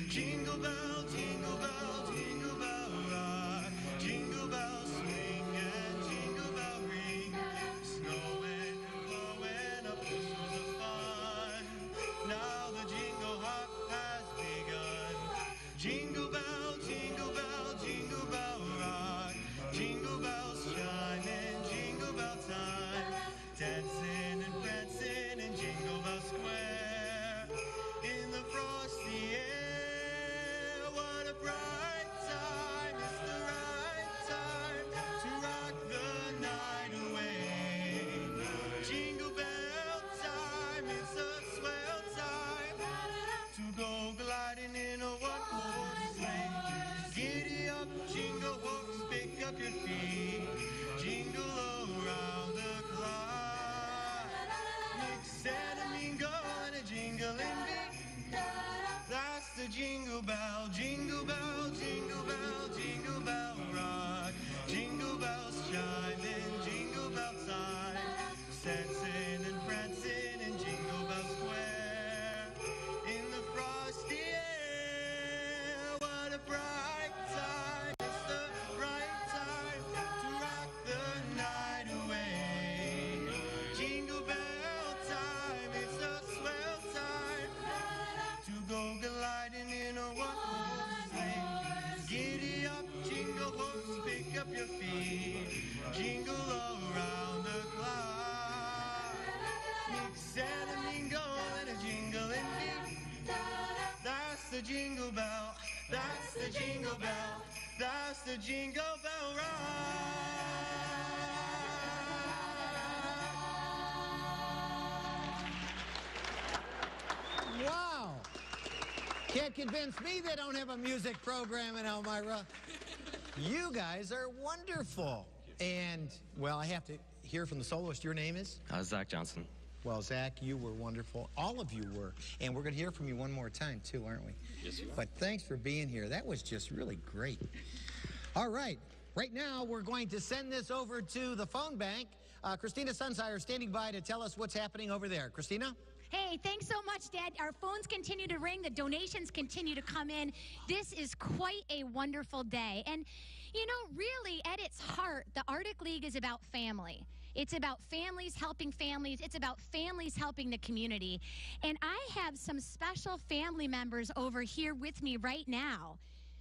Jingle bell, jingle bell, jingle bell rock. Jingle bell swing and jingle bell ring. Snowing and blowing up bushels of fun. Now the jingle hop has begun. Jingle bell, jingle bell, jingle bell rock. Jingle bells chime in jingle bell time. Dancing and prancing in Jingle Bell Square. In the frosty air, what a bright time. It's the right time to rock the night away. Jingle bell time, it's a swell time to go gliding in a one-horse sleigh. Giddy up, jingle horse, pick up your feet. Jingle around the clock. Mix and a mingle and a jingling beat. That's the jingle bell, jingle bell, jingle bell, jingle bell rock. Jingle bells chime in jingle bell time. Dancing and prancing in Jingle Bell Square. In the frosty air, what a bright time. It's the right time to rock the night away. Jingle bell time, it's a swell time to go gliding in a one-horse sleigh. Giddy up, jingle horse, pick up your feet. Jingle around the clock. Mix and a mingle and a jingling beat. That's the jingle bell. That's the jingle bell. That's the Jingle Bell Ride. Wow. Can't convince me they don't have a music program in Elmira. You guys are wonderful. And, well, I have to hear from the soloist. Your name is? Zach Johnson. Well, Zach, you were wonderful. All of you were. And we're going to hear from you one more time, too, aren't we? Yes, you are. But thanks for being here. That was just really great. All right. Right now, we're going to send this over to the phone bank. Christina Sunsire standing by to tell us what's happening over there. Christina? Hey, thanks so much, Dad. Our phones continue to ring. The donations continue to come in. This is quite a wonderful day. And, you know, really, at its heart, the Arctic League is about family. It's about families helping families. It's about families helping the community. And I have some special family members over here with me right now.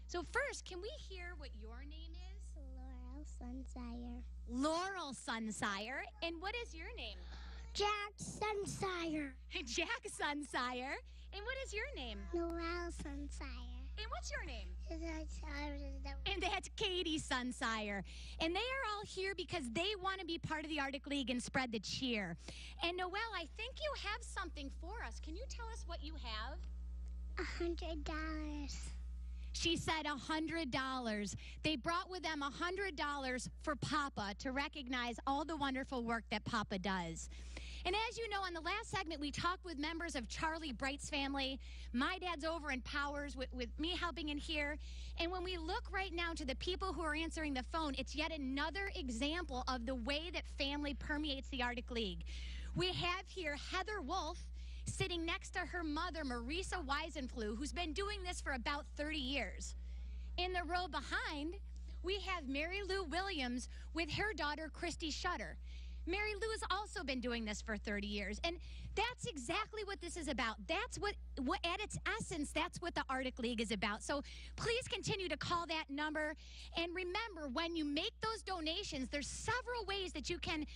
So first, can we hear what your name is? Laurel Sunsire. Laurel Sunsire. And what is your name? Jack Sunsire. Jack Sunsire. And what is your name? Noel Sunsire. And what's your name? And And that's Katie Sunsire. And they are all here because they want to be part of the Arctic League and spread the cheer. And Noel, I think you have something for us. Can you tell us what you have? $100. She said $100. They brought with them $100 for Papa to recognize all the wonderful work that Papa does. And as you know, on the last segment, we talked with members of Charlie Bright's family. My dad's over in Powers with me helping in here. And when we look right now to the people who are answering the phone, it's yet another example of the way that family permeates the Arctic League. We have here Heather Wolf sitting next to her mother, Marisa Weisenflue, who's been doing this for about 30 years. In the row behind, we have Mary Lou Williams with her daughter, Christy Shutter. Mary Lou has also been doing this for 30 years, and that's exactly what this is about. That's what at its essence, that's what the Arctic League is about. So please continue to call that number, and remember, when you make those donations, there's several ways that you can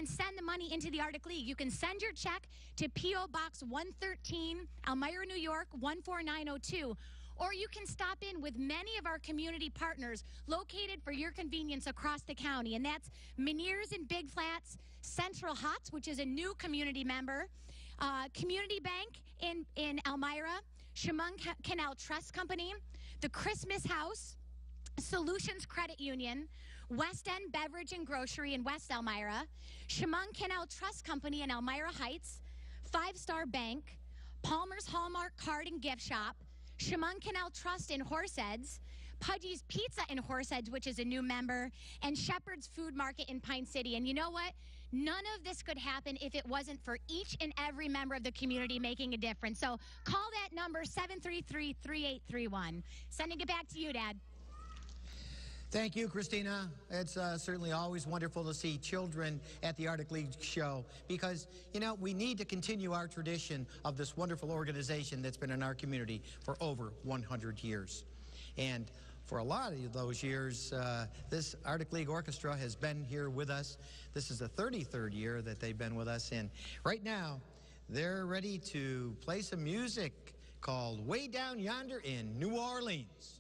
send the money into the Arctic League. You can send your check to P.O. Box 113, Elmira, New York 14902. Or you can stop in with many of our community partners located for your convenience across the county. And that's Meniere's in Big Flats, Central Huts, which is a new community member, Community Bank in Elmira, Chemung Canal Trust Company, the Christmas House, Solutions Credit Union, West End Beverage and Grocery in West Elmira, Chemung Canal Trust Company in Elmira Heights, Five Star Bank, Palmer's Hallmark Card and Gift Shop, Chemung Canal Trust in Horseheads, Pudgy's Pizza in Horseheads, which is a new member, and Shepherd's Food Market in Pine City. And you know what? None of this could happen if it wasn't for each and every member of the community making a difference. So call that number, 733-3831. Sending it back to you, Dad. Thank you, Christina. It's certainly always wonderful to see children at the Arctic League show because, you know, we need to continue our tradition of this wonderful organization that's been in our community for over 100 years. And for a lot of those years, this Arctic League Orchestra has been here with us. This is the 33rd year that they've been with us. And right now, they're ready to play some music called Way Down Yonder in New Orleans.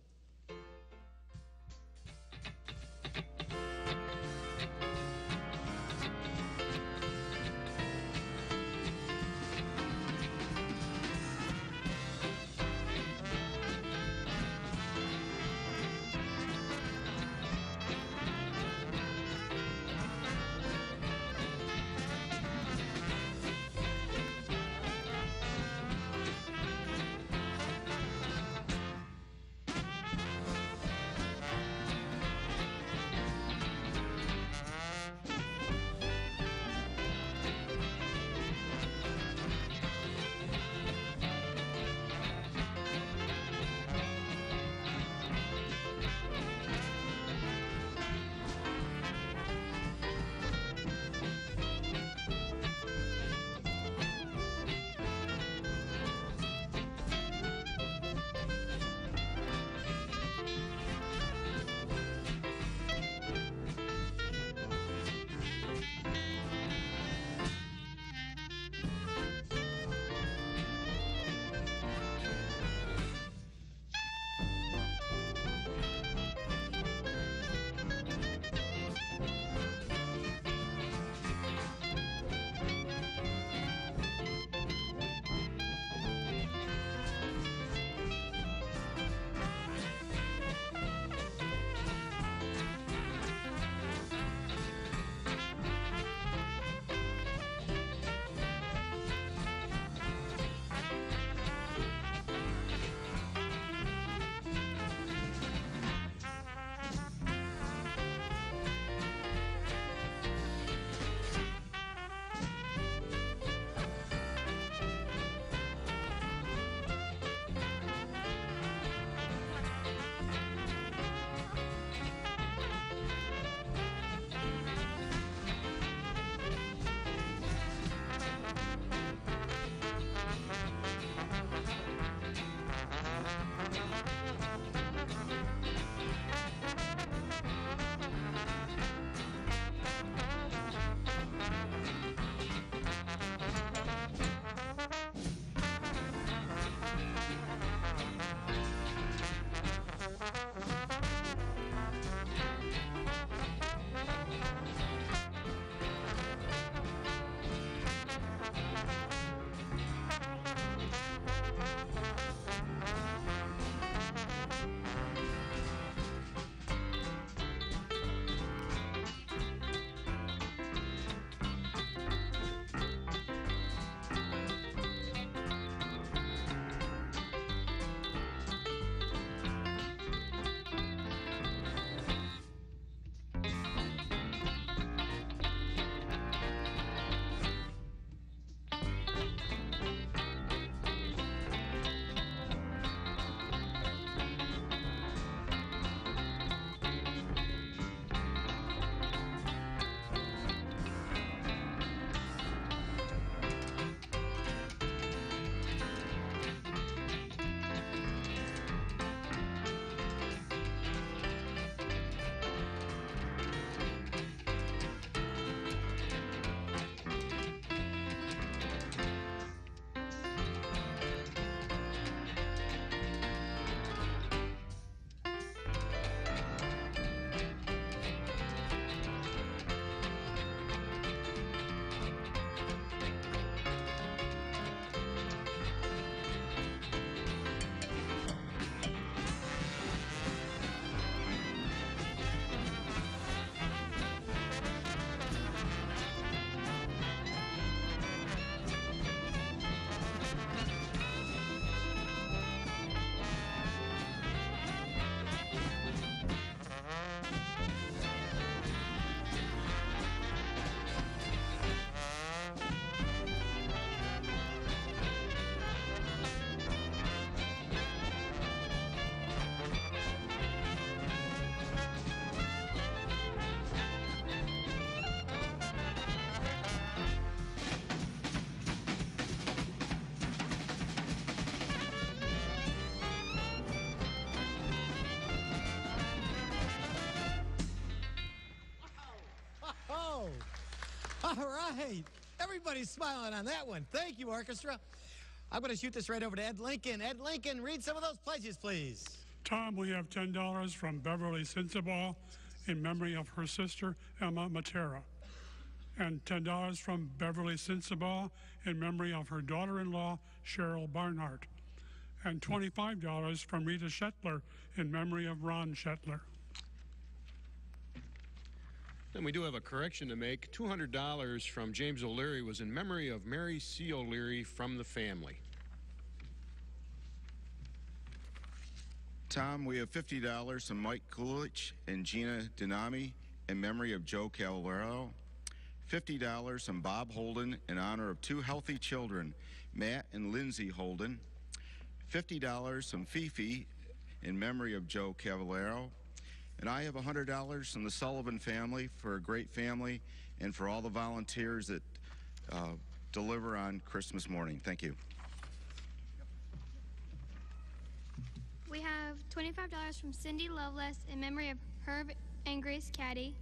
All right. Everybody's smiling on that one. Thank you, orchestra. I'm going to shoot this right over to Ed Lincoln. Ed Lincoln, read some of those pledges, please. Tom, we have $10 from Beverly Sensabaugh in memory of her sister, Emma Matera. And $10 from Beverly Sensabaugh in memory of her daughter-in-law, Cheryl Barnhart. And $25 from Rita Shetler in memory of Ron Shetler. And we do have a correction to make. $200 from James O'Leary was in memory of Mary C. O'Leary from the family. Tom, we have $50 from Mike Kulich and Gina Dinami in memory of Joe Cavallero. $50 from Bob Holden in honor of two healthy children, Matt and Lindsay Holden. $50 from Fifi in memory of Joe Cavallero. And I have $100 from the Sullivan family for a great family and for all the volunteers that deliver on Christmas morning. Thank you. We have $25 from Cindy Loveless in memory of Herb and Grace Caddy.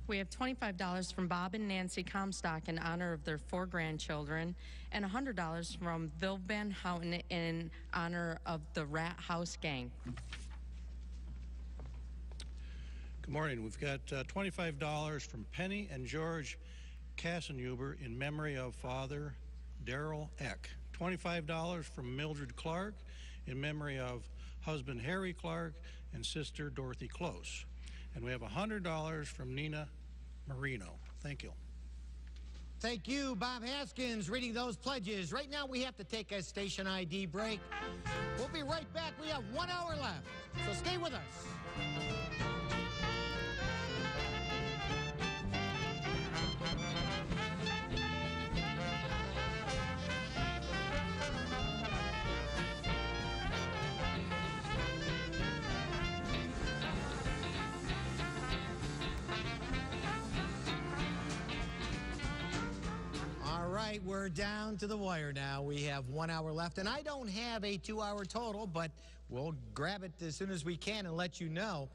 We have $25 from Bob and Nancy Comstock in honor of their 4 grandchildren, and $100 from Bill Van Houten in honor of the Rat House Gang. Good morning. We've got $25 from Penny and George Kassenhuber in memory of Father Darrell Eck. $25 from Mildred Clark in memory of husband Harry Clark and sister Dorothy Close. And we have $100 from Nina Marino. Thank you. Thank you, Bob Haskins, reading those pledges. Right now, we have to take a station ID break. We'll be right back. We have 1 hour left, so stay with us. We're down to the wire now. We have 1 hour left, and I don't have a 2-hour total, but we'll grab it as soon as we can and let you know.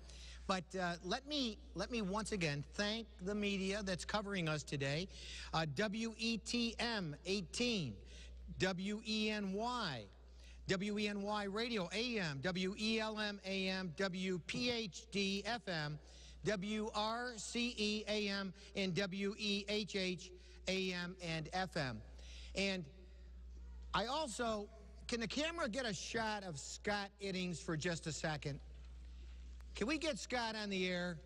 But let me once again thank the media that's covering us today. WETM 18, WENY, WENY Radio AM, WELM AM, WPHD FM, WRCE AM, and WEHH AM and FM. And I also, can the camera get a shot of Scott Iddings for just a second? Can we get Scott on the air?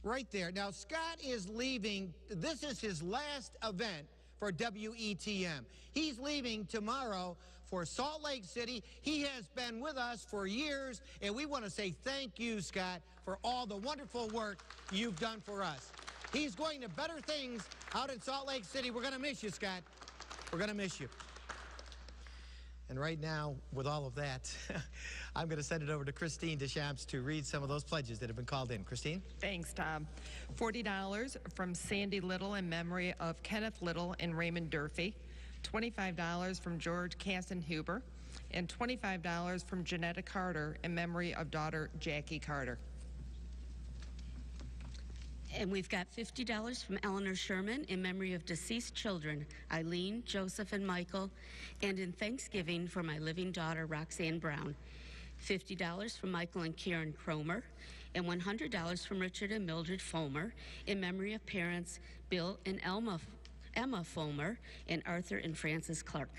Right there. Now, Scott is leaving. This is his last event for WETM. He's leaving tomorrow for Salt Lake City. He has been with us for years, and we want to say thank you, Scott, for all the wonderful work you've done for us. He's going to better things out in Salt Lake City. We're going to miss you, Scott. We're going to miss you. And right now, with all of that, I'm going to send it over to Christine Deschamps to read some of those pledges that have been called in. Christine? Thanks, Tom. $40 from Sandy Little in memory of Kenneth Little and Raymond Durfee. $25 from George Kassenhuber. And $25 from Janetta Carter in memory of daughter Jackie Carter. And we've got $50 from Eleanor Sherman in memory of deceased children, Eileen, Joseph, and Michael, and in Thanksgiving for my living daughter, Roxanne Brown. $50 from Michael and Karen Cromer, and $100 from Richard and Mildred Fulmer in memory of parents Bill and Emma Fulmer, and Arthur and Frances Clark.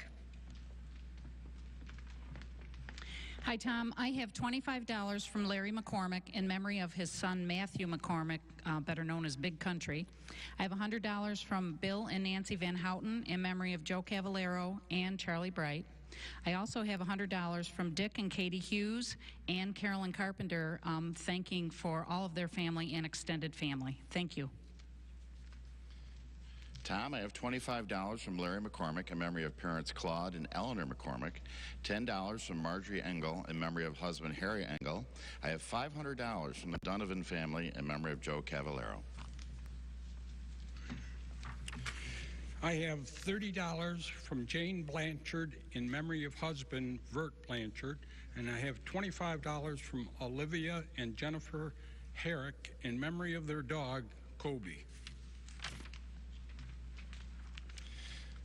Hi, Tom. I have $25 from Larry McCormick in memory of his son, Matthew McCormick, better known as Big Country. I have $100 from Bill and Nancy Van Houten in memory of Joe Cavallero and Charlie Bright. I also have $100 from Dick and Katie Hughes and Carolyn Carpenter, thanking for all of their family and extended family. Thank you. Tom, I have $25 from Larry McCormick in memory of parents Claude and Eleanor McCormick, $10 from Marjorie Engel in memory of husband Harry Engel. I have $500 from the Donovan family in memory of Joe Cavallero. I have $30 from Jane Blanchard in memory of husband Vert Blanchard, and I have $25 from Olivia and Jennifer Herrick in memory of their dog Kobe.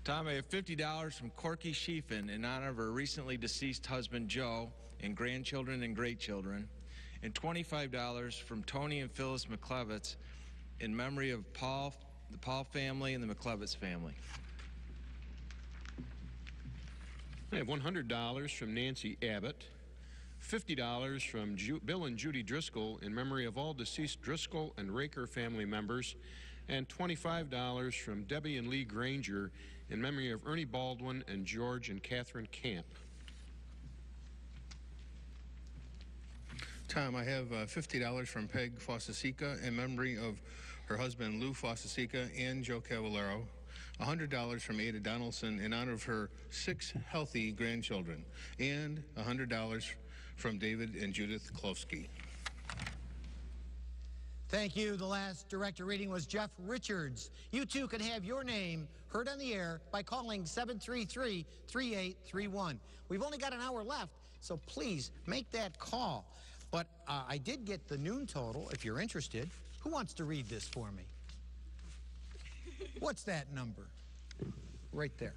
Tom, I have $50 from Corky Sheefen in honor of her recently deceased husband, Joe, and grandchildren and great-children, and $25 from Tony and Phyllis McClevitz in memory of Paul, the Paul family, and the McClevitz family. I have $100 from Nancy Abbott, $50 from Bill and Judy Driscoll in memory of all deceased Driscoll and Raker family members, and $25 from Debbie and Lee Granger in memory of Ernie Baldwin and George and Catherine Camp. Tom, I have $50 from Peg Fossasica in memory of her husband Lou Fossasica and Joe Cavallaro. $100 from Ada Donaldson in honor of her 6 healthy grandchildren, and $100 from David and Judith Klofsky. Thank you. The last director reading was Jeff Richards. You too can have your name heard on the air by calling 733-3831. We've only got an hour left, so please make that call. But I did get the noon total, if you're interested. Who wants to read this for me? What's that number? Right there.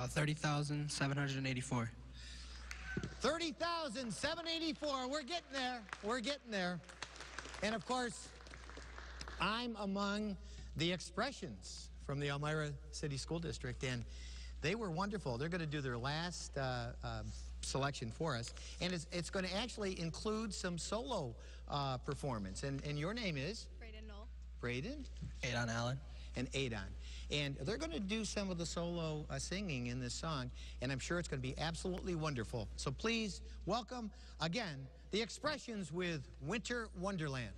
30,784. 30,784. We're getting there. We're getting there. And of course, I'm among the expressions from the Elmira City School District, and they were wonderful. They're going to do their last selection for us, and it's going to actually include some solo performance. And your name is? Braden Knoll. Braden? Adon Allen. And Adon. And they're going to do some of the solo singing in this song, and I'm sure it's going to be absolutely wonderful. So please welcome, again, the Expressions with Winter Wonderland.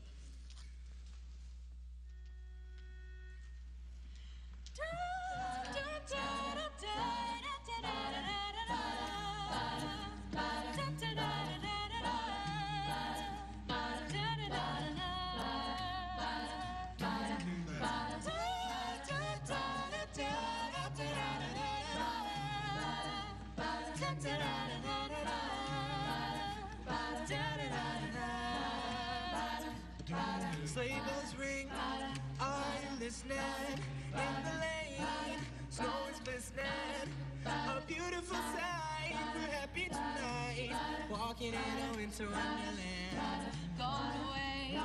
Sleigh bells ring, are you listening? In the lane, snow is glistening. A beautiful sight, we're happy tonight. Walking in a winter wonderland. Gone away,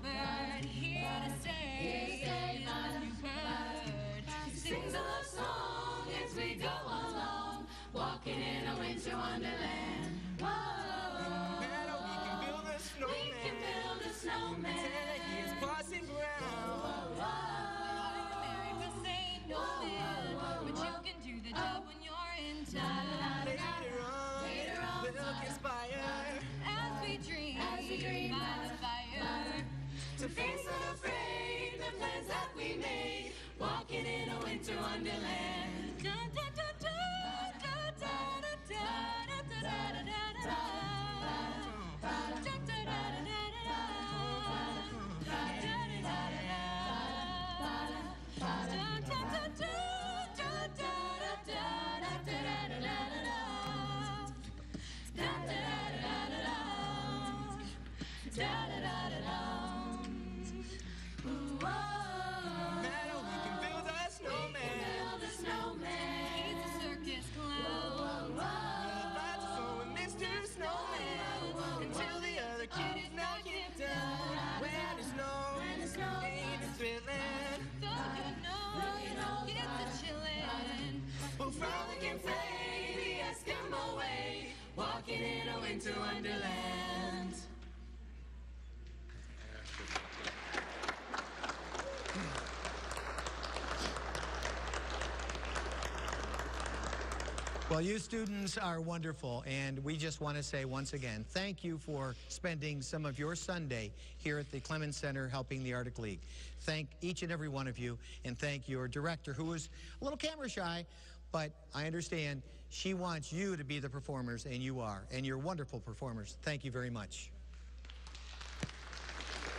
bird here to stay. A new bird sings a love song as we go along, walking in a winter wonderland. Whoa. Snowman. He is Parson Brown. Married for St. Noel, but you can do the job when you're in town. Later on, we'll conspire as we dream by the fire to face unafraid the plans that we made, walking in a winter wonderland. Da, da, da, da, da, da, da, da, da, da, da, da. Frolic and play the Eskimo way, walking in a winter wonderland. Well, you students are wonderful, and we just want to say once again, thank you for spending some of your Sunday here at the Clemens Center helping the Arctic League. Thank each and every one of you, and thank your director, who is a little camera shy, but I understand she wants you to be the performers, and you are, and you're wonderful performers. Thank you very much.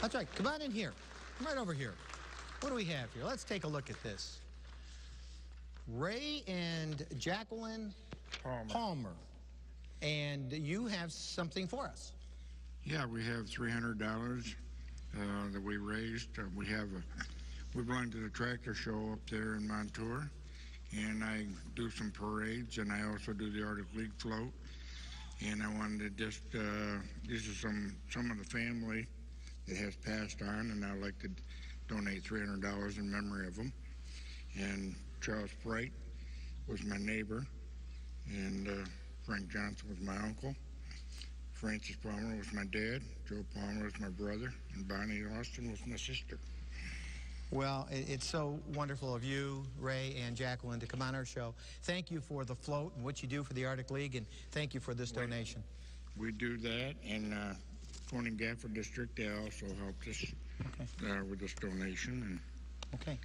That's right. Come on in here. Come right over here. What do we have here? Let's take a look at this. Ray and Jacqueline Palmer. And you have something for us. Yeah, we have $300 that we raised. We belong to the tractor show up there in Montour. and I do some parades, and I also do the Arctic League float. And I wanted to just, these are some of the family that has passed on, and I'd like to donate $300 in memory of them. And Charles Bright was my neighbor, and Frank Johnson was my uncle. Francis Palmer was my dad, Joe Palmer was my brother, and Bonnie Austin was my sister. Well, it's so wonderful of you, Ray, and Jacqueline to come on our show. Thank you for the float and what you do for the Arctic League, and thank you for this donation. We do that, and Corning Gafford District, they also helped us with this donation. And okay.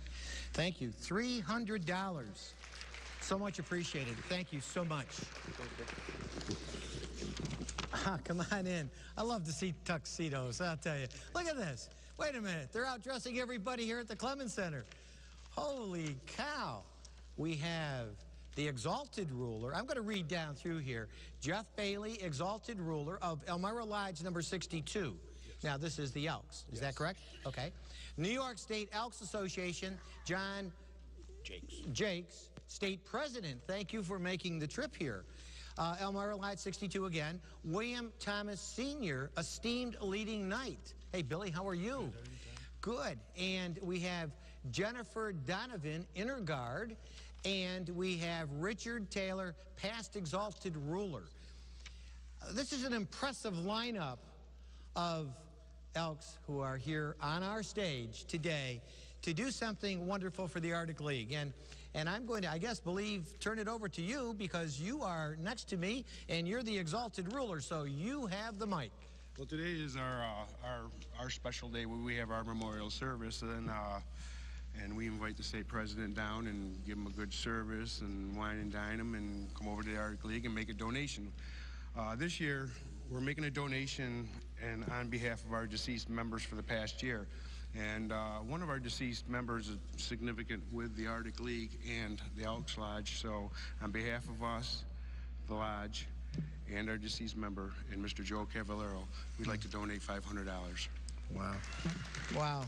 Thank you. $300. So much appreciated. Thank you so much. Come on in. I love to see tuxedos, I'll tell you. Look at this. Wait a minute. They're out dressing everybody here at the Clemens Center. Holy cow. We have the Exalted Ruler. I'm going to read down through here. Jeff Bailey, Exalted Ruler of Elmira Lodge number 62. Now, this is the Elks. Is that correct? Okay. New York State Elks Association, John Jakes, State President. Thank you for making the trip here. Elmira Lodge 62 again. William Thomas Sr., Esteemed Leading Knight. Hey, Billy, how are you? Good. And we have Jennifer Donovan, Inner Guard. And we have Richard Taylor, Past Exalted Ruler. This is an impressive lineup of Elks who are here on our stage today to do something wonderful for the Arctic League. And I'm going to, I guess, turn it over to you because you are next to me and you're the Exalted Ruler, so you have the mic. Well, today is our special day where we have our memorial service, and we invite the state president down and give him a good service and wine and dine him and come over to the Arctic League and make a donation. This year, we're making a donation and on behalf of our deceased members for the past year. And one of our deceased members is significant with the Arctic League and the Elks Lodge. So on behalf of us, the Lodge, and our deceased member, and Mr. Joe Cavallero, we'd like to donate $500. Wow. Wow.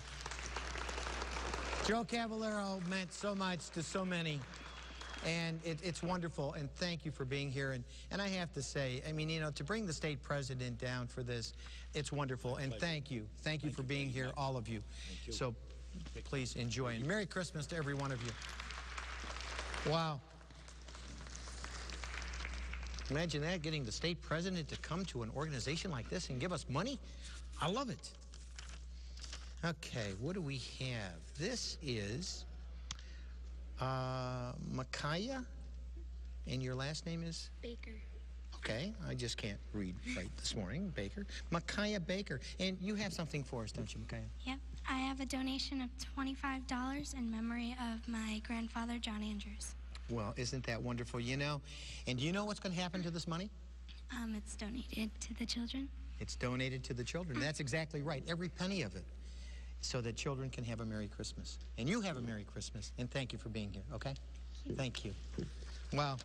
Joe Cavallero meant so much to so many. And it's wonderful, and thank you for being here. And I have to say, I mean, you know, to bring the state president down for this, it's wonderful. And thank you. Thank you for being here, all of you. So please enjoy. And Merry Christmas to every one of you. Wow. Imagine that, getting the state president to come to an organization like this and give us money. I love it. Okay, what do we have? This is Micaiah, and your last name is? Baker. Okay, I just can't read right this morning. Baker. Micaiah Baker. And you have something for us, don't you, Micaiah? Yep. I have a donation of $25 in memory of my grandfather, John Andrews. Well, isn't that wonderful? You know, and do you know what's going to happen to this money? It's donated to the children. It's donated to the children. That's exactly right. Every penny of it. So that children can have a Merry Christmas. And you have a Merry Christmas. And thank you for being here, okay? Thank you. Wow.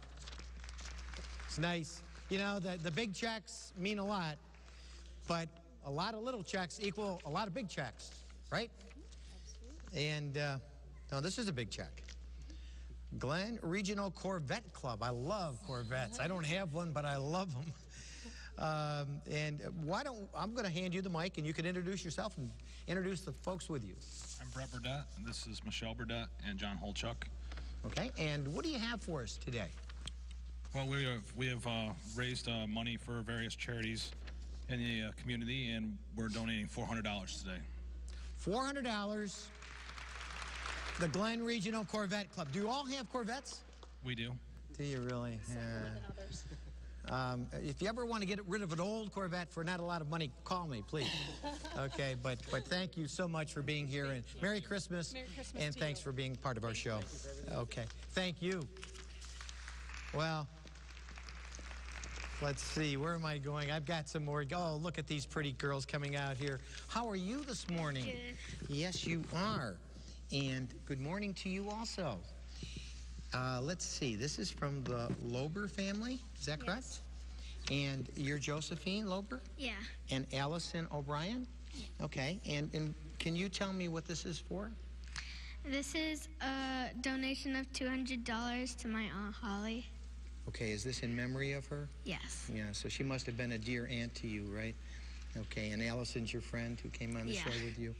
It's nice. You know, the big checks mean a lot, but a lot of little checks equal a lot of big checks, right? And, no, this is a big check. Glen Regional Corvette Club. I love Corvettes. I don't have one, but I love them. And I'm going to hand you the mic, and you can introduce yourself and introduce the folks with you. I'm Brett Burdett, and this is Michelle Burdett and John Holchuk. Okay, and what do you have for us today? Well, we have raised money for various charities in the community, and we're donating $400 today. $400. The Glen Regional Corvette Club. Do you all have Corvettes? We do. Do you really? If you ever want to get rid of an old Corvette for not a lot of money, call me, please. Okay, but thank you so much for being here, and Merry Christmas, and thanks for being part of our show. Okay, thank you. Well, let's see, where am I going? I've got some more. Oh, look at these pretty girls coming out here. How are you this morning? Good. Yes, you are. And good morning to you also. Let's see, this is from the Lober family, is that correct? And you're Josephine Lober? Yeah. And Allison O'Brien? Okay, and can you tell me what this is for? This is a donation of $200 to my Aunt Holly. Okay, is this in memory of her? Yes. Yeah, so she must have been a dear aunt to you, right? Okay, and Allison's your friend who came on the Yeah. show with you.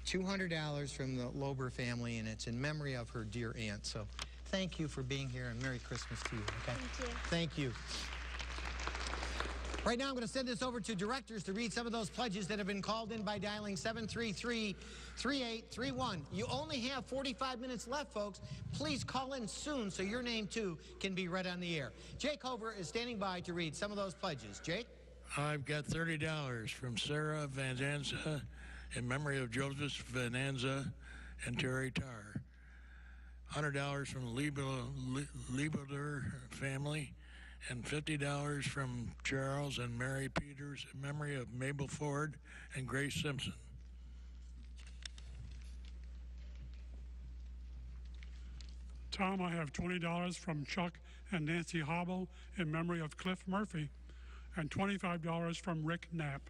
$200 from the Lober family, and it's in memory of her dear aunt. So thank you for being here, and Merry Christmas to you, okay? Thank you. Thank you. Right now, I'm going to send this over to directors to read some of those pledges that have been called in by dialing 733-3831. You only have 45 minutes left, folks. Please call in soon so your name, too, can be read on the air. Jake Hover is standing by to read some of those pledges. Jake? I've got $30 from Sarah Vananza in memory of Joseph Vananza and Terry Tarr. $100 from the Liebler family, and $50 from Charles and Mary Peters in memory of Mabel Ford and Grace Simpson. Tom, I have $20 from Chuck and Nancy Hobble in memory of Cliff Murphy, and $25 from Rick Knapp.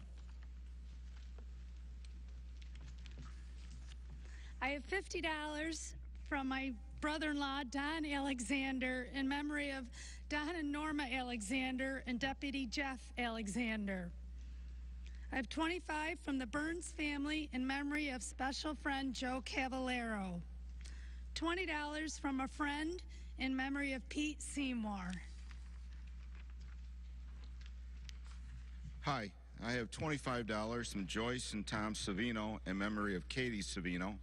I have $50 from my brother-in-law, Don Alexander, in memory of Don and Norma Alexander and Deputy Jeff Alexander. I have $25 from the Burns family in memory of special friend Joe Cavallero. $20 from a friend in memory of Pete Seymour. Hi, I have $25 from Joyce and Tom Savino in memory of Katie Savino.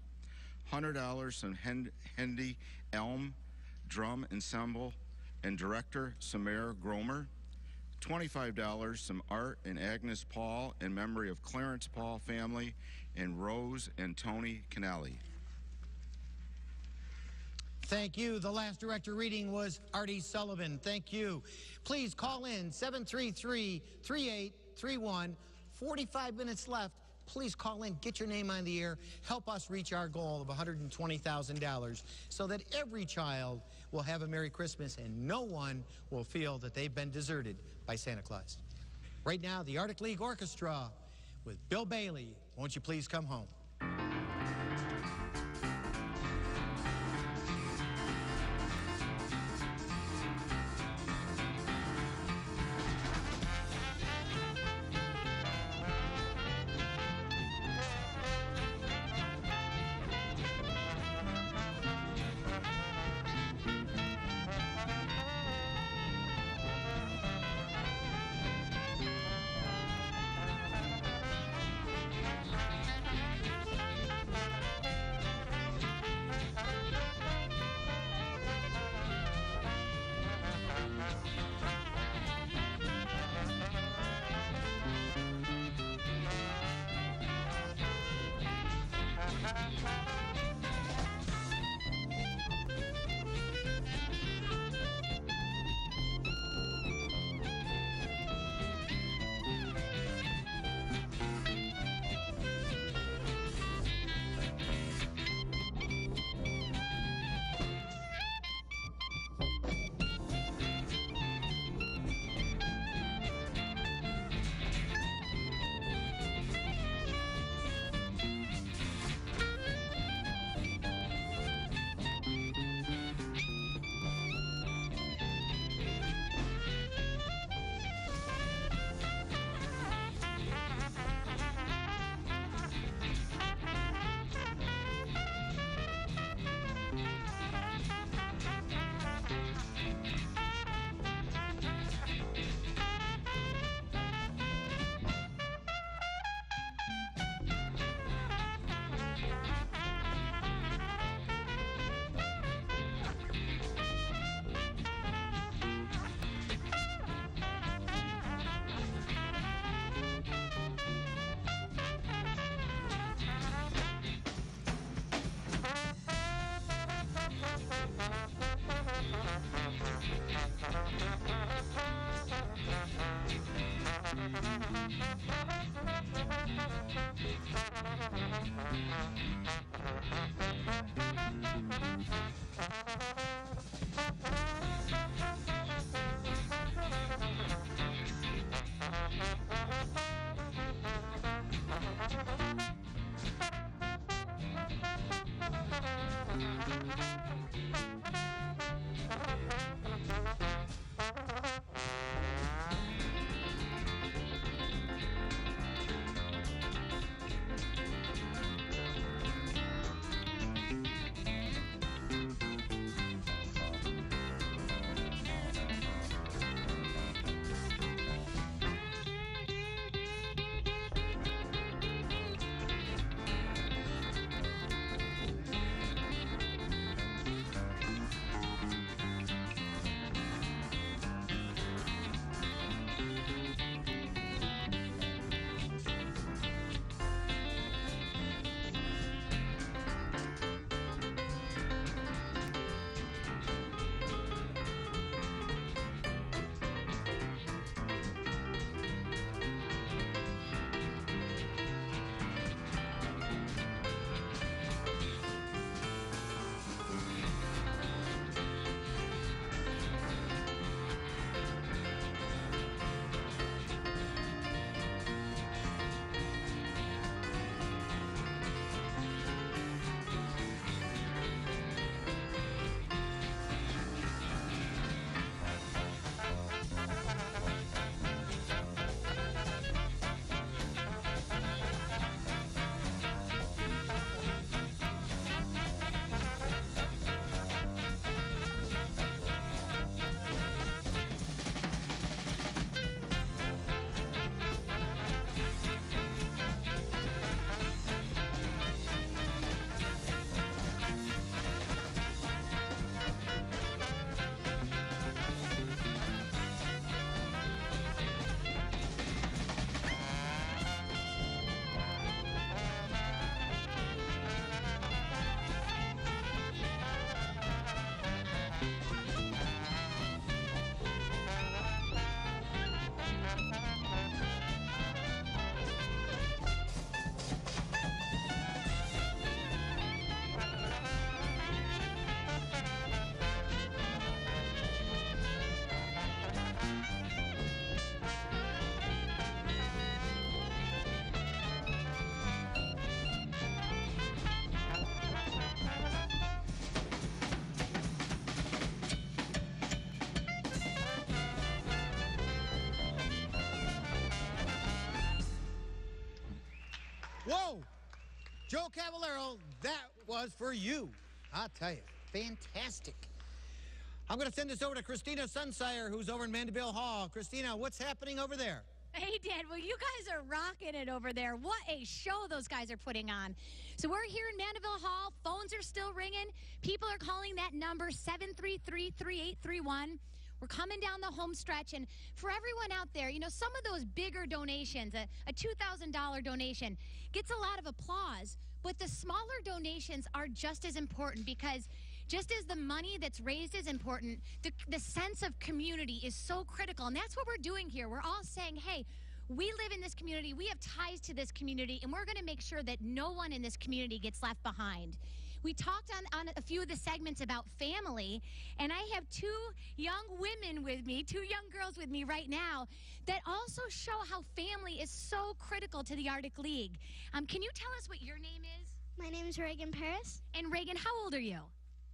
$100 from Hendy Elm Drum Ensemble and director Samir Gromer. $25 from Art and Agnes Paul in memory of Clarence Paul family and Rose and Tony Kennelly. Thank you. The last director reading was Artie Sullivan. Thank you. Please call in 733-3831. 45 minutes left. Please call in, get your name on the air, help us reach our goal of $120,000 so that every child will have a Merry Christmas and no one will feel that they've been deserted by Santa Claus. Right now, the Arctic League Orchestra with Bill Bailey. Won't you please come home? Whoa! Joe Cavallero, that was for you. I'll tell you, fantastic. I'm going to send this over to Christina Sunsire, who's over in Mandeville Hall. Christina, what's happening over there? Hey, Dad. Well, you guys are rocking it over there. What a show those guys are putting on. So we're here in Mandeville Hall. Phones are still ringing. People are calling that number, 733-3831. We're coming down the home stretch. And for everyone out there, you know, some of those bigger donations, a $2,000 donation, gets a lot of applause. But the smaller donations are just as important, because just as the money that's raised is important, the sense of community is so critical. And that's what we're doing here. We're all saying, hey, we live in this community, we have ties to this community, and we're going to make sure that no one in this community gets left behind. We talked on a few of the segments about family, and I have two young women with me, two young girls with me right now, that also show how family is so critical to the Arctic League. Can you tell us what your name is? My name is Reagan Paris. And Reagan, how old are you?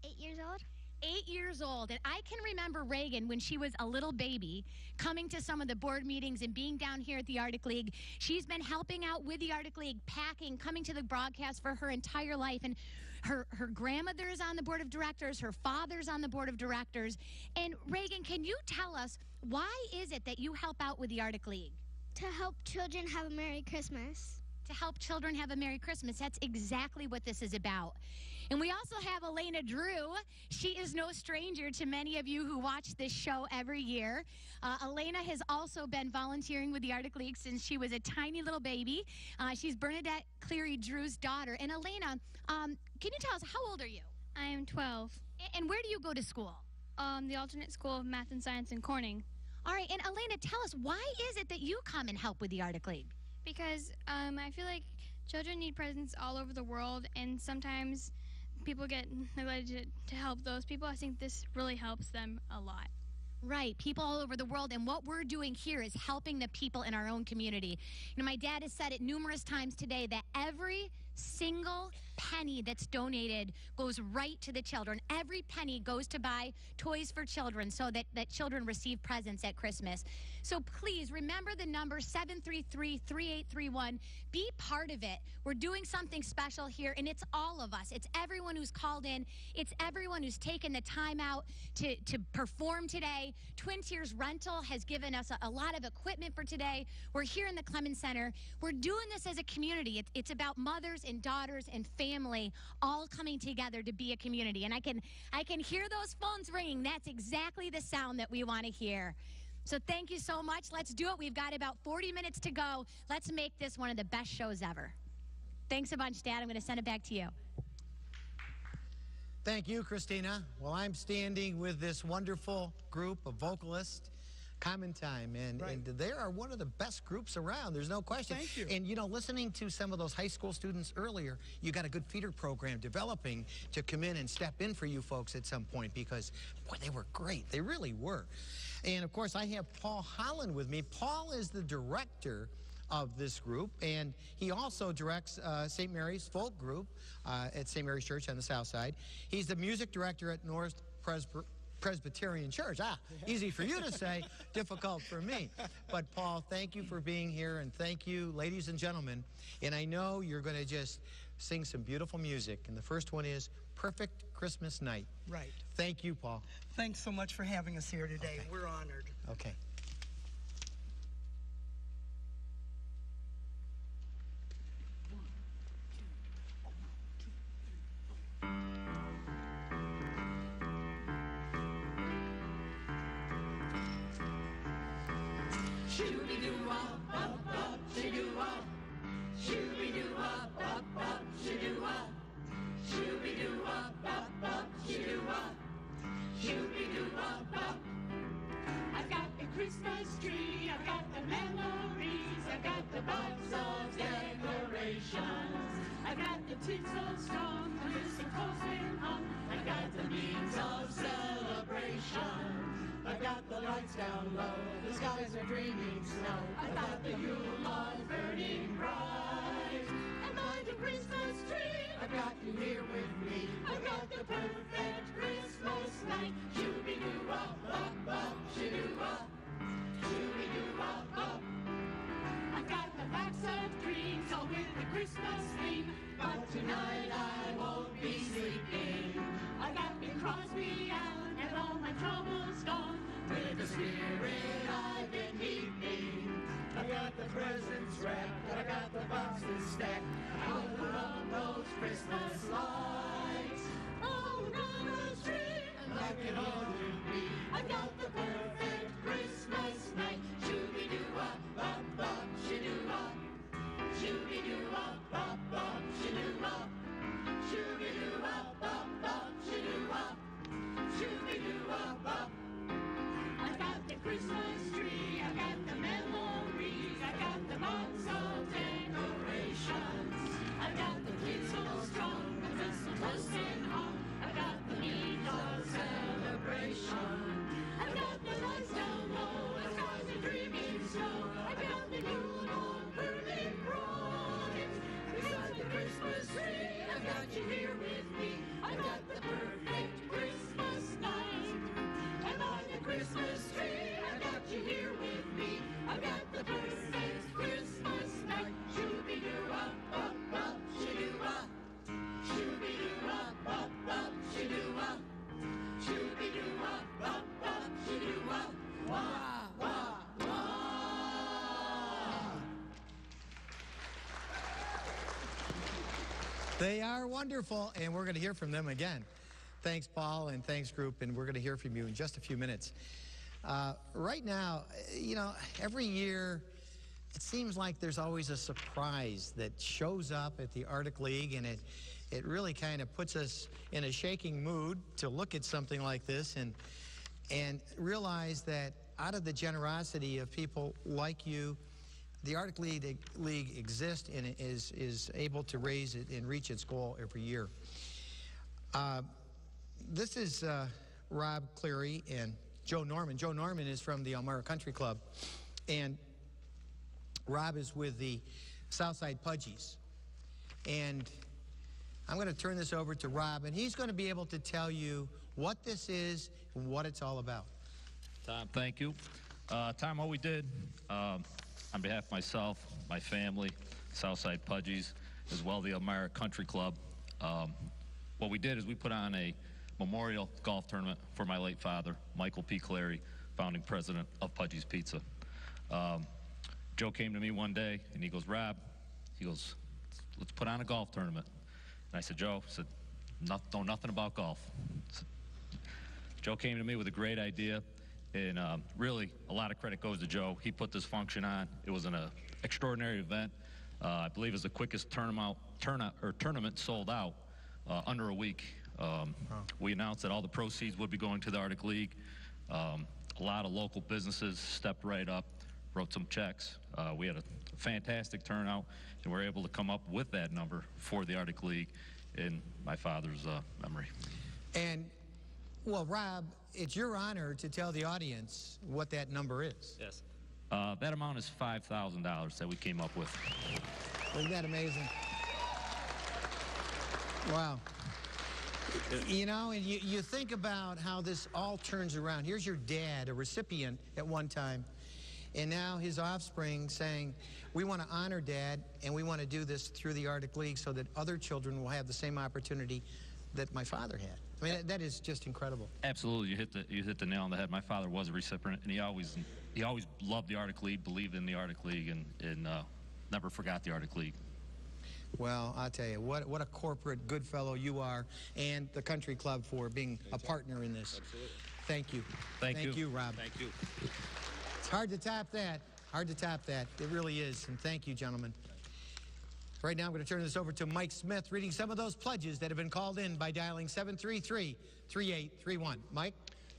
8 years old. 8 years old. And I can remember Reagan when she was a little baby coming to some of the board meetings and being down here at the Arctic League. She's been helping out with the Arctic League, packing, coming to the broadcast for her entire life. And her grandmother is on the board of directors, her father's on the board of directors. And Reagan, can you tell us, why is it that you help out with the Arctic League? To help children have a Merry Christmas. To help children have a Merry Christmas. That's exactly what this is about. And we also have Elena Drew. She is no stranger to many of you who watch this show every year. Elena has also been volunteering with the Arctic League since she was a tiny little baby. She's Bernadette Cleary Drew's daughter. And Elena, can you tell us, how old are you? I am 12. And where do you go to school? The Alternate School of Math and Science in Corning. All right, and Elena, tell us, why is it that you come and help with the Arctic League? Because I feel like children need presents all over the world, and sometimes people get neglected to help those people. I think this really helps them a lot. Right, people all over the world, and what we're doing here is helping the people in our own community. You know, my dad has said it numerous times today that every single penny that's donated goes right to the children. Every penny goes to buy toys for children so that children receive presents at Christmas. So please remember the number 733-3831. Be part of it. We're doing something special here, and it's all of us. It's everyone who's called in. It's everyone who's taken the time out to perform today. Twin Tiers Rental has given us a lot of equipment for today. We're here in the Clemens Center. We're doing this as a community. It's about mothers and daughters and family all coming together to be a community. And I can hear those phones ringing. That's exactly the sound that we want to hear. So thank you so much. Let's do it. We've got about 40 minutes to go. Let's make this one of the best shows ever. Thanks a bunch, Dad. I'm going to send it back to you. Thank you, Christina. Well, I'm standing with this wonderful group of vocalists, Common Time, and they are one of the best groups around. There's no question. Thank you. And, you know, listening to some of those high school students earlier, you got a good feeder program developing to come in and step in for you folks at some point because, boy, they were great. They really were. And, of course, I have Paul Holland with me. Paul is the director of this group, and he also directs St. Mary's Folk Group at St. Mary's Church on the south side. He's the music director at North Presbyterian Church. Easy for you to say, difficult for me. But Paul, thank you for being here, and thank you, ladies and gentlemen. And I know you're going to just sing some beautiful music, and the first one is Perfect Christmas Night. Right. Thank you, Paul. Thanks so much for having us here today. Okay. We're honored. Okay. Shooby-doo-wop, up, shoo-doo-wop. Shooby-doo-wop, up, shoo-doo-wop. Shooby-doo-wop, up, shoo-doo-wop. Shooby-doo-wop, up. I've got the Christmas tree, I've got the memories, I've got the box of decorations. I've got the tinsel strong, the mistletoe's been hung. I've got the means of celebration. I've got the lights down low, the skies are dreaming snow. I've got the Yule log burning bright. And by the Christmas tree, I've got you here with me. I've got the perfect Christmas night. Shooby-doo-wop, up, shoo-doo-wop. Shooby-doo-wop, up. I've got the box of dreams, all with the Christmas theme. But tonight I won't be sleeping. I've got Bing Crosby out and all my troubles gone. With the spirit I've been keeping. I got the presents wrapped, I got the boxes stacked. I'll put on those Christmas lights all around the tree, and like it all to be. I've got the perfect Christmas night. Shooby-doo-wop, up, shoo-doo-wop. Shooby-doo-wop, up, shoo-doo-wop. Shooby-doo-wop, up, shoo-doo-wop. Shooby-doo-wop, up. I've got the Christmas tree, I've got the memories, I've got the box of decorations. I've got the tinsel strong, the mistletoe's been hung. I've got the means of celebration. I've got the lights down low, the skies are dreaming snow. I've got the Yule log burning bright. Beside the Christmas tree, I've got you here with me. I've got the perfect Christmas night. And by the Christmas tree, I've got you here with me. I've got the perfect Christmas night. Shooby-doo-wop, up, shoo-doo-wop. Shooby-doo-wop, up, shoo-doo-wop. Shooby-doo-wop, up, shoo-doo-wop. Wah, wah, wah. They are wonderful, and we're going to hear from them again. Thanks, Paul, and thanks, group, and we're going to hear from you in just a few minutes. Right now, you know, every year, it seems like there's always a surprise that shows up at the Arctic League, and it really kind of puts us in a shaking mood to look at something like this and realize that out of the generosity of people like you, the Arctic League exists and is able to raise it and reach its goal every year. This is Rob Cleary and Joe Norman. Joe Norman is from the Elmira Country Club, and Rob is with the Southside Pudgies. And I'm going to turn this over to Rob, and he's going to be able to tell you what this is and what it's all about. Tom, thank you. Tom, what we did, on behalf of myself, my family, Southside Pudgies, as well the Elmira Country Club, what we did is we put on a memorial golf tournament for my late father, Michael P. Clary, founding president of Pudgy's Pizza. Joe came to me one day, and he goes, Rob, he goes, let's put on a golf tournament. And I said, Joe, I said, know nothing about golf. Joe came to me with a great idea, and really a lot of credit goes to Joe. He put this function on. It was an extraordinary event. I believe it was the quickest tournament sold out under a week. We announced that all the proceeds would be going to the Arctic League. A lot of local businesses stepped right up, wrote some checks. We had a fantastic turnout, and we were able to come up with that number for the Arctic League in my father's memory. And, well, Rob, it's your honor to tell the audience what that number is. Yes. That amount is $5,000 that we came up with. Isn't that amazing? Wow. You know, and you think about how this all turns around. Here's your dad, a recipient at one time, and now his offspring saying, we want to honor Dad, and we want to do this through the Arctic League so that other children will have the same opportunity that my father had. I mean, that is just incredible. Absolutely, you hit the nail on the head. My father was a recipient, and he always loved the Arctic League, believed in the Arctic League, and never forgot the Arctic League. Well, I'll tell you, what a corporate good fellow you are, and the country club for being a partner in this. Absolutely. Thank you. Thank you, Rob. Thank you. It's hard to top that. Hard to top that. It really is. And thank you, gentlemen. Right now, I'm going to turn this over to Mike Smith, reading some of those pledges that have been called in by dialing 733-3831. Mike?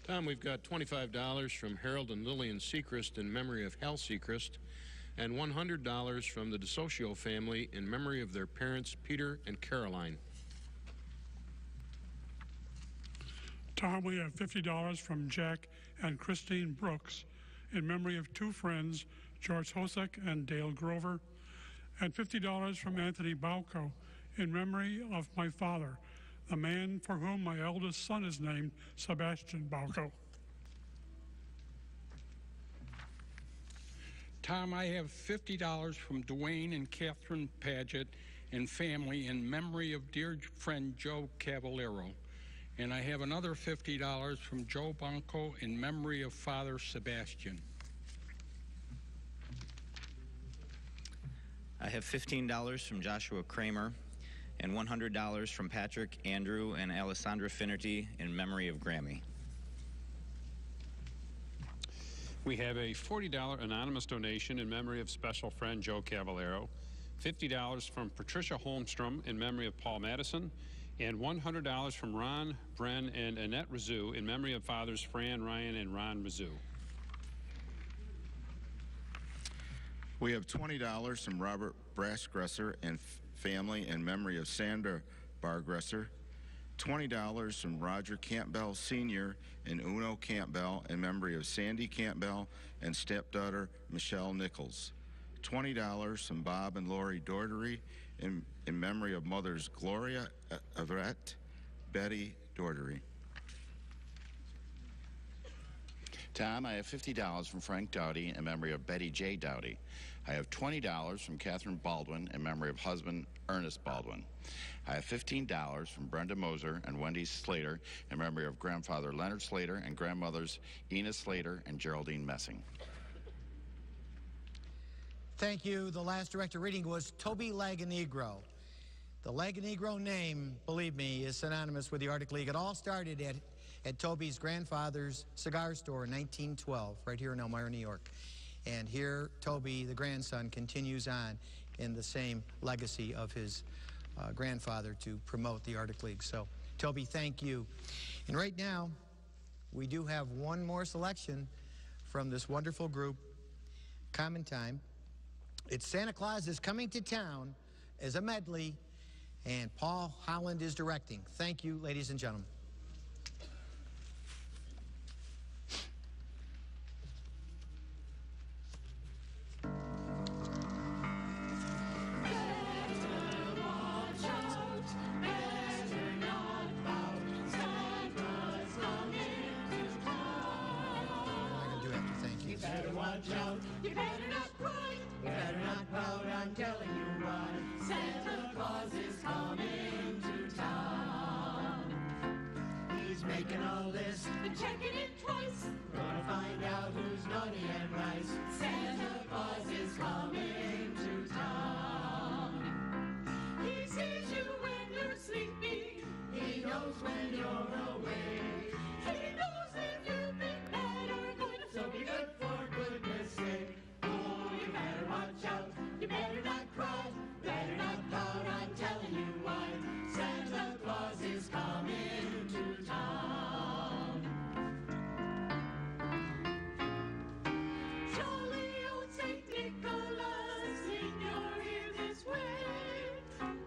Tom, we've got $25 from Harold and Lillian Sechrist in memory of Hal Sechrist, and $100 from the DeSocio family in memory of their parents, Peter and Caroline. Tom, we have $50 from Jack and Christine Brooks in memory of two friends, George Hosek and Dale Grover, and $50 from Anthony Bauco in memory of my father, the man for whom my eldest son is named, Sebastian Bauco. Tom, I have $50 from Dwayne and Catherine Paget and family in memory of dear friend Joe Cavallero. And I have another $50 from Joe Banco in memory of Father Sebastian. I have $15 from Joshua Kramer and $100 from Patrick, Andrew, and Alessandra Finnerty in memory of Grammy. We have a $40 anonymous donation in memory of special friend Joe Cavallero, $50 from Patricia Holmstrom in memory of Paul Madison, and $100 from Ron, Bren, and Annette Rizou in memory of fathers Fran, Ryan, and Ron Rizou. We have $20 from Robert Brassgresser and family in memory of Sandra Bargresser, $20 from Roger Campbell Sr. and Uno Campbell in memory of Sandy Campbell and stepdaughter Michelle Nichols, $20 from Bob and Lori Doherty in memory of mothers Gloria Everett, Betty Doherty. Tom, I have $50 from Frank Dowdy in memory of Betty J. Dowdy. I have $20 from Catherine Baldwin in memory of husband Ernest Baldwin. I have $15 from Brenda Moser and Wendy Slater in memory of grandfather Leonard Slater and grandmothers Ina Slater and Geraldine Messing. Thank you. The last director reading was Toby Laganegro. The Laganegro name, believe me, is synonymous with the Arctic League. It all started at Toby's grandfather's cigar store in 1912, right here in Elmira, New York. And here, Toby, the grandson, continues on in the same legacy of his grandfather to promote the Arctic League. So, Toby, thank you. And right now, we do have one more selection from this wonderful group, Common Time. It's Santa Claus is Coming to Town as a medley, and Paul Holland is directing. Thank you, ladies and gentlemen. watch out. You better not cry. You better not pout. I'm telling you why. Santa Claus is coming to town. He's making a list and checking it twice. Gonna find out who's naughty and nice. Santa Claus is coming to town. He sees you when you're sleeping. He knows when you're awake. He knows if you've been bad or good. So be good for goodness sake. Oh, you better watch out. You better not cry. Better not pout. I'm telling you why. Santa Claus is coming to town. Jolly old Saint Nicholas, in your ear this way.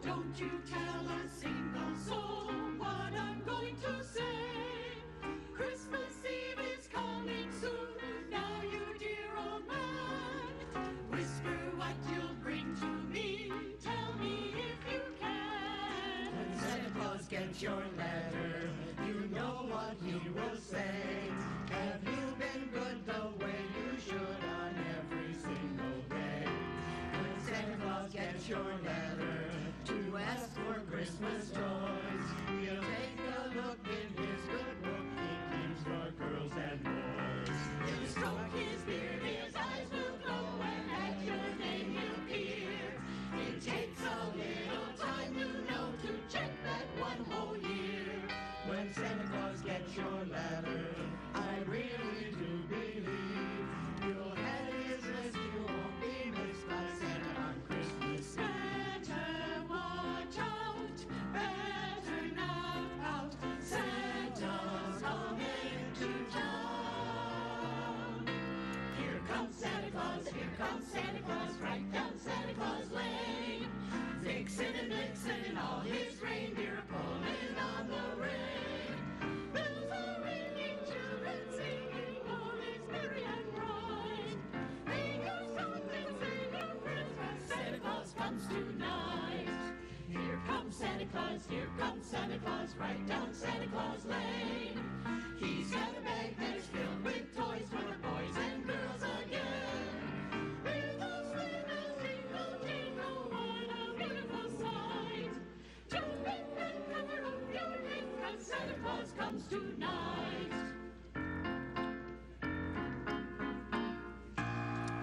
Don't you tell a single soul what I'm going to say. Christmas Eve is coming soon. Now, you dear old man, whisper what you'll bring to me. Tell me if you can. When Santa Claus gets your letter, you know what he will say. Have you been good the way you should on every single day? When Santa Claus gets your letter to ask for Christmas toys, he'll take a look in his good book he keeps for girls and boys. He'll stroke his beard, his eyes will glow, and at your name he'll peer. It takes a little time, you know, to check that one whole year. When Santa Claus gets your letter, I really do believe you'll head his list, you won't be missed by Santa on Christmas. Better watch out, better not pout. Santa's coming to town. Here comes Santa Claus, here comes Santa Claus, right down Santa Claus Lane. Vixen and Blitzen and all his reindeer pulling on the rein. Bells are ringing, children singing, all is merry and bright. Sing your songs and sing your Christmas, Santa Claus comes tonight. Here comes Santa Claus, here comes Santa Claus, right down Santa Claus Lane. He's got a bag that is filled with toys for the boys and girls again. With those sleigh bells jingle, jingle, what a beautiful sight. Jump in and cover up your head, 'cause Santa Claus comes tonight.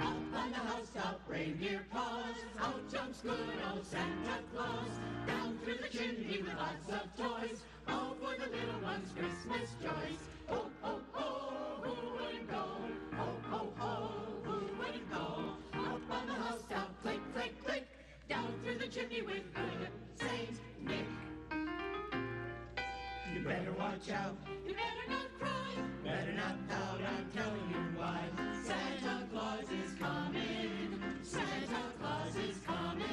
Up on the housetop, reindeer paws, out jumps good old Santa Claus. Down through the chimney with lots of toys, all for the little ones' Christmas joys. Ho, ho, ho, who wouldn't go? Ho, ho, ho, who wouldn't go? Up on the housetop, click, click, click, down through the chimney with good Saint Nick. You better watch out. You better not cry. Better not pout. I'm telling you why. Santa Claus is coming. Santa Claus is coming.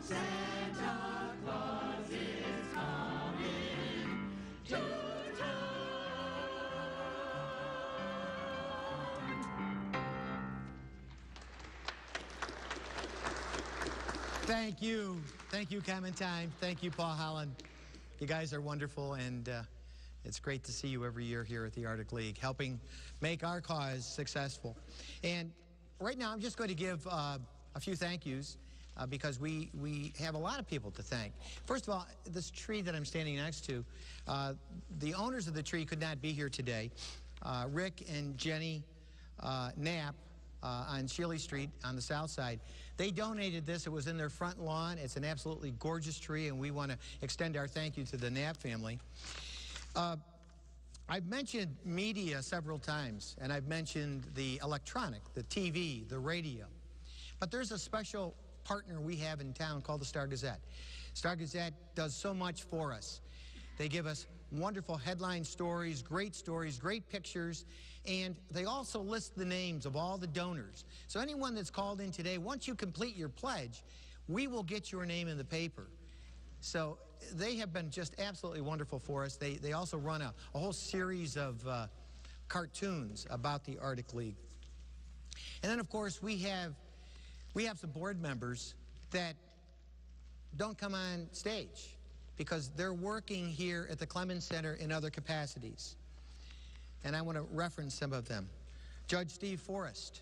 Santa Claus is coming to town. Thank you. Thank you, Clementine. Thank you, Paul Holland. You guys are wonderful, and it's great to see you every year here at the Arctic League, helping make our cause successful. And right now, I'm just going to give a few thank yous because we have a lot of people to thank. First of all, this tree that I'm standing next to, the owners of the tree could not be here today. Rick and Jenny Knapp on Shealy Street on the south side. They donated this. It was in their front lawn. It's an absolutely gorgeous tree, and we want to extend our thank you to the Knapp family. I've mentioned media several times, and I've mentioned the electronic, the TV, the radio. But there's a special partner we have in town called the Star-Gazette. Star-Gazette does so much for us. They give us wonderful headline stories, great pictures, and they also list the names of all the donors. So anyone that's called in today, once you complete your pledge, we will get your name in the paper. So they have been just absolutely wonderful for us. They also run a whole series of cartoons about the Arctic League. And then, of course, we have some board members that don't come on stage because they're working here at the Clemens Center in other capacities. And I want to reference some of them. Judge Steve Forrest,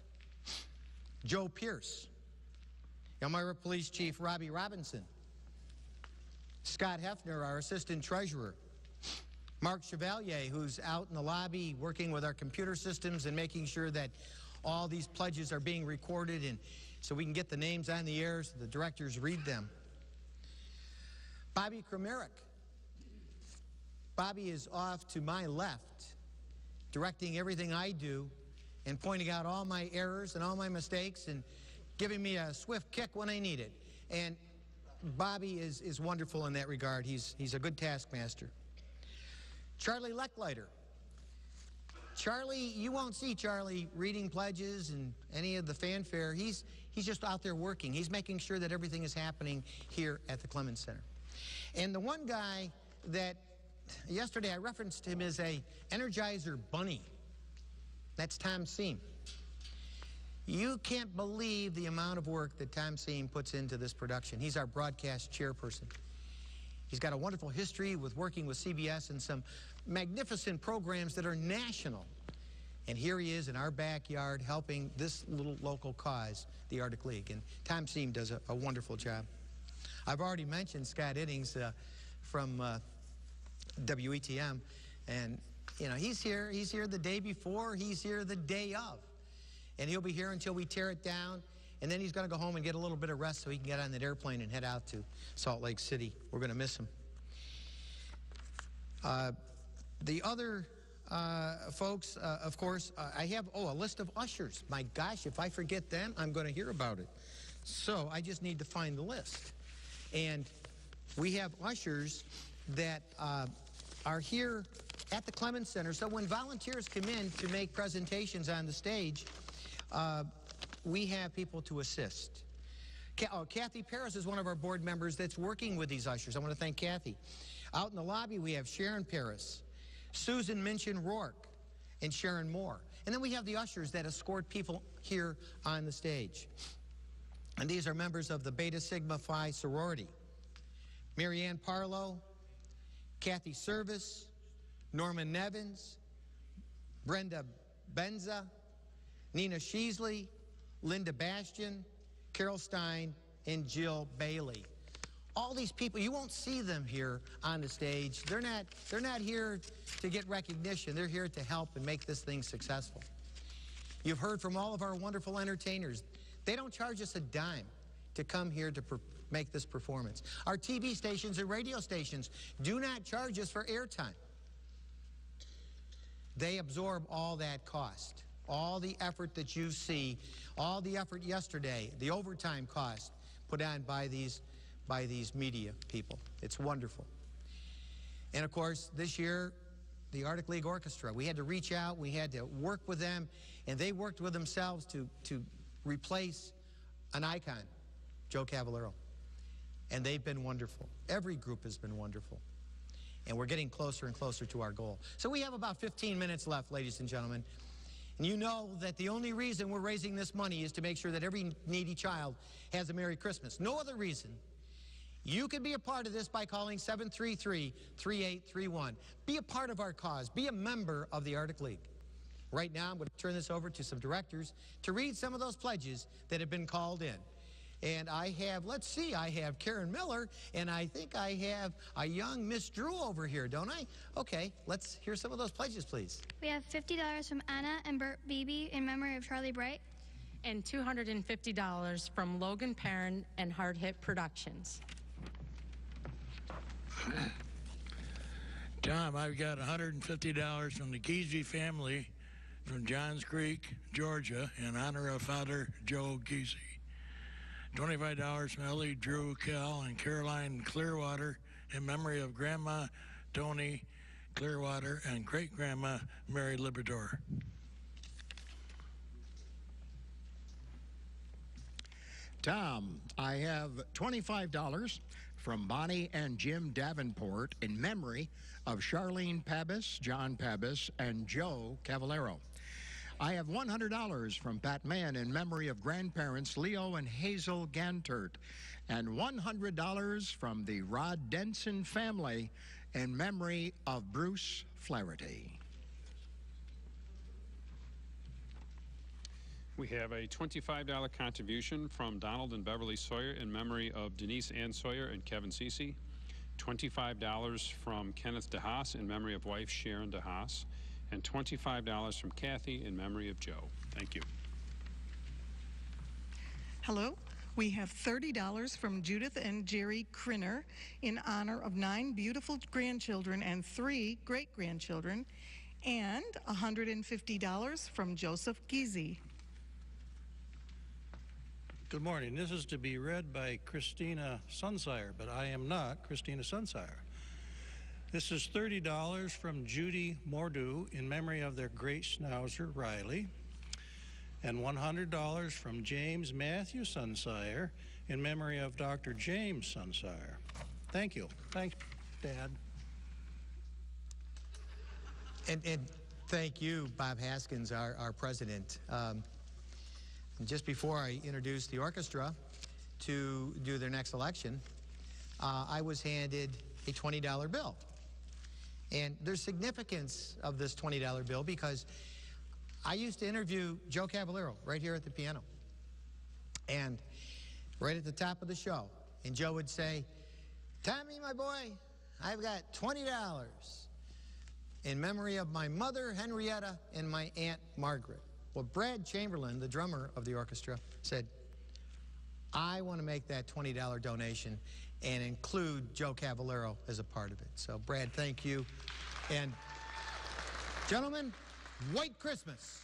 Joe Pierce, Elmira Police Chief Robbie Robinson, Scott Hefner, our Assistant Treasurer, Mark Chevalier, who's out in the lobby working with our computer systems and making sure that all these pledges are being recorded and so we can get the names on the air so the directors read them. Bobby Kramerick. Bobby is off to my left, directing everything I do and pointing out all my errors and all my mistakes and giving me a swift kick when I need it. And Bobby is wonderful in that regard. He's a good taskmaster. Charlie Lecklider. Charlie, you won't see Charlie reading pledges and any of the fanfare. He's just out there working. He's making sure that everything is happening here at the Clemens Center. And the one guy that yesterday I referenced him as a Energizer bunny. That's Tom Seam. You can't believe the amount of work that Tom Seam puts into this production. He's our broadcast chairperson. He's got a wonderful history with working with CBS and some magnificent programs that are national. And here he is in our backyard helping this little local cause, the Arctic League. And Tom Seam does a wonderful job. I've already mentioned Scott Iddings from WETM. And, you know, he's here the day before, he's here the day of. And he'll be here until we tear it down. And then he's going to go home and get a little bit of rest so he can get on that airplane and head out to Salt Lake City. We're going to miss him. The other folks, of course, I have, a list of ushers. My gosh, if I forget them, I'm going to hear about it. So I just need to find the list. And we have ushers that are here at the Clemens Center. So when volunteers come in to make presentations on the stage, we have people to assist. Kathy Paris is one of our board members that's working with these ushers. I want to thank Kathy. Out in the lobby, we have Sharon Paris, Susan Minchin-Rourke, and Sharon Moore. And then we have the ushers that escort people here on the stage. And these are members of the Beta Sigma Phi sorority. Marianne Parlow, Kathy Service, Norman Nevins, Brenda Benza, Nina Sheasley, Linda Bastian, Carol Stein, and Jill Bailey. All these people, you won't see them here on the stage. They're not here to get recognition. They're here to help and make this thing successful. You've heard from all of our wonderful entertainers. They don't charge us a dime to come here to make this performance. Our TV stations and radio stations do not charge us for airtime. They absorb all that cost. All the effort that you see, all the effort yesterday, the overtime cost put on by these media people. It's wonderful. And of course, this year, the Arctic League Orchestra, we had to reach out, we had to work with them, and they worked with themselves to replace an icon, Joe Cavallero. And they've been wonderful. Every group has been wonderful. And we're getting closer and closer to our goal. So we have about 15 minutes left, ladies and gentlemen. And you know that the only reason we're raising this money is to make sure that every needy child has a Merry Christmas. No other reason. You can be a part of this by calling 733-3831. Be a part of our cause. Be a member of the Arctic League. Right now, I'm going to turn this over to some directors to read some of those pledges that have been called in. And I have, let's see, I have Karen Miller, and I think I have a young Miss Drew over here, don't I? Okay, let's hear some of those pledges, please. We have $50 from Anna and Bert Beebe in memory of Charlie Bright. And $250 from Logan Perrin and Hard Hit Productions. Tom, I've got $150 from the Giese family from Johns Creek, Georgia, in honor of Father Joe Giese. $25 from Ellie, Drew, Cal, and Caroline Clearwater in memory of Grandma Tony Clearwater and great-grandma Mary Libertor. Tom, I have $25 from Bonnie and Jim Davenport in memory of Charlene Pabis, John Pabis, and Joe Cavallero. I have $100 from Pat Mann in memory of grandparents Leo and Hazel Gantert, and $100 from the Rod Denson family in memory of Bruce Flaherty. We have a $25 contribution from Donald and Beverly Sawyer in memory of Denise Ann Sawyer and Kevin Cece. $25 from Kenneth DeHaas in memory of wife Sharon DeHaas. And $25 from Kathy in memory of Joe. Thank you. Hello. We have $30 from Judith and Jerry Crinner in honor of 9 beautiful grandchildren and 3 great-grandchildren, and $150 from Joseph Giese. Good morning. This is to be read by Christina Sunsire, but I am not Christina Sunsire. This is $30 from Judy Mordew in memory of their great schnauzer, Riley, and $100 from James Matthew Sunsire in memory of Dr. James Sunsire. Thank you. Thanks, Dad. And thank you, Bob Haskins, our president. Just before I introduce the orchestra to do their next election, I was handed a $20 bill. And there's significance of this $20 bill because I used to interview Joe Cavallero right here at the piano. And right at the top of the show, and Joe would say, "Tommy, my boy, I've got $20 in memory of my mother, Henrietta, and my Aunt Margaret." Well, Brad Chamberlain, the drummer of the orchestra, said, "I want to make that $20 donation and include Joe Cavallero as a part of it." So, Brad, thank you. And, gentlemen, White Christmas.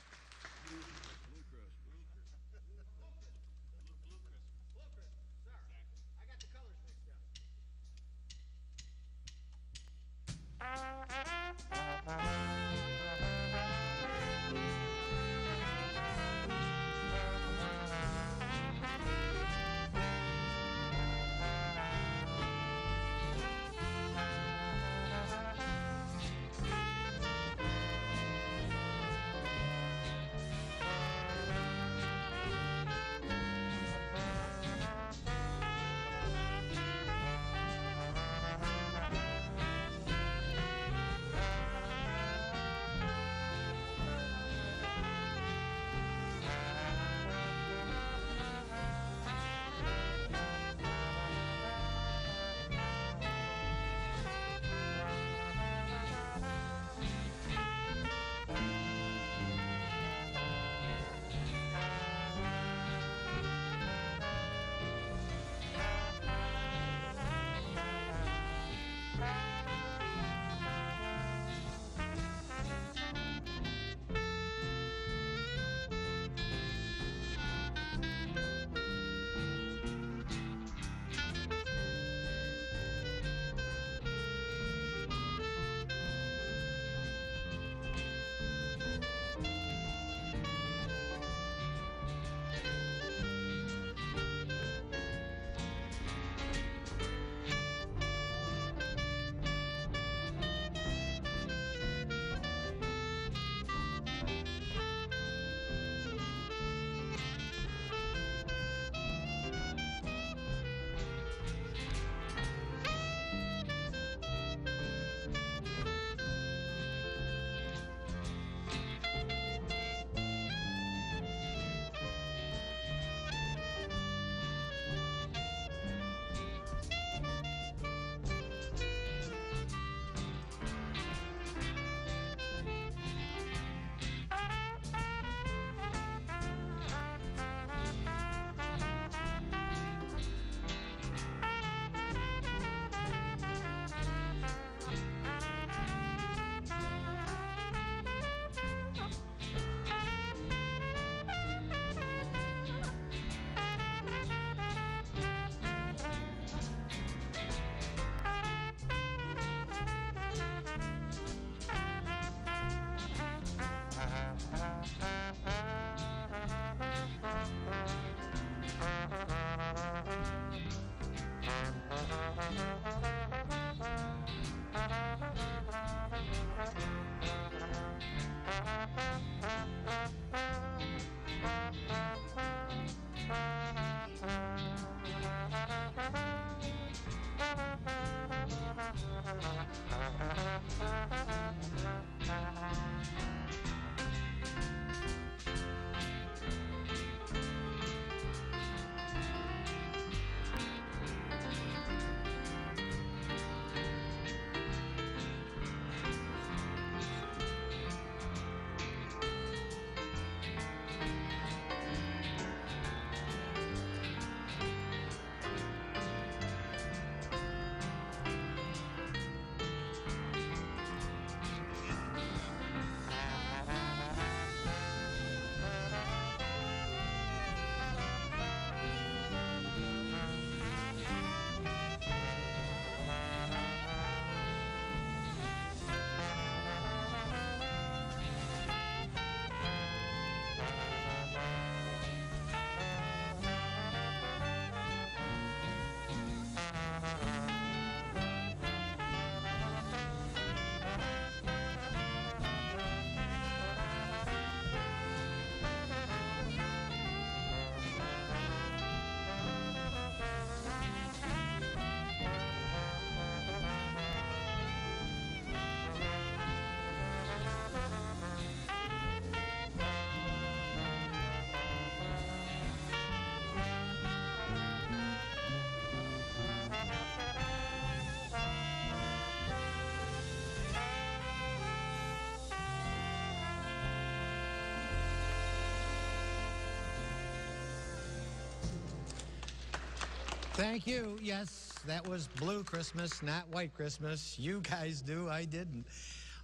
Thank you. Yes, that was Blue Christmas, not White Christmas. You guys do, I didn't.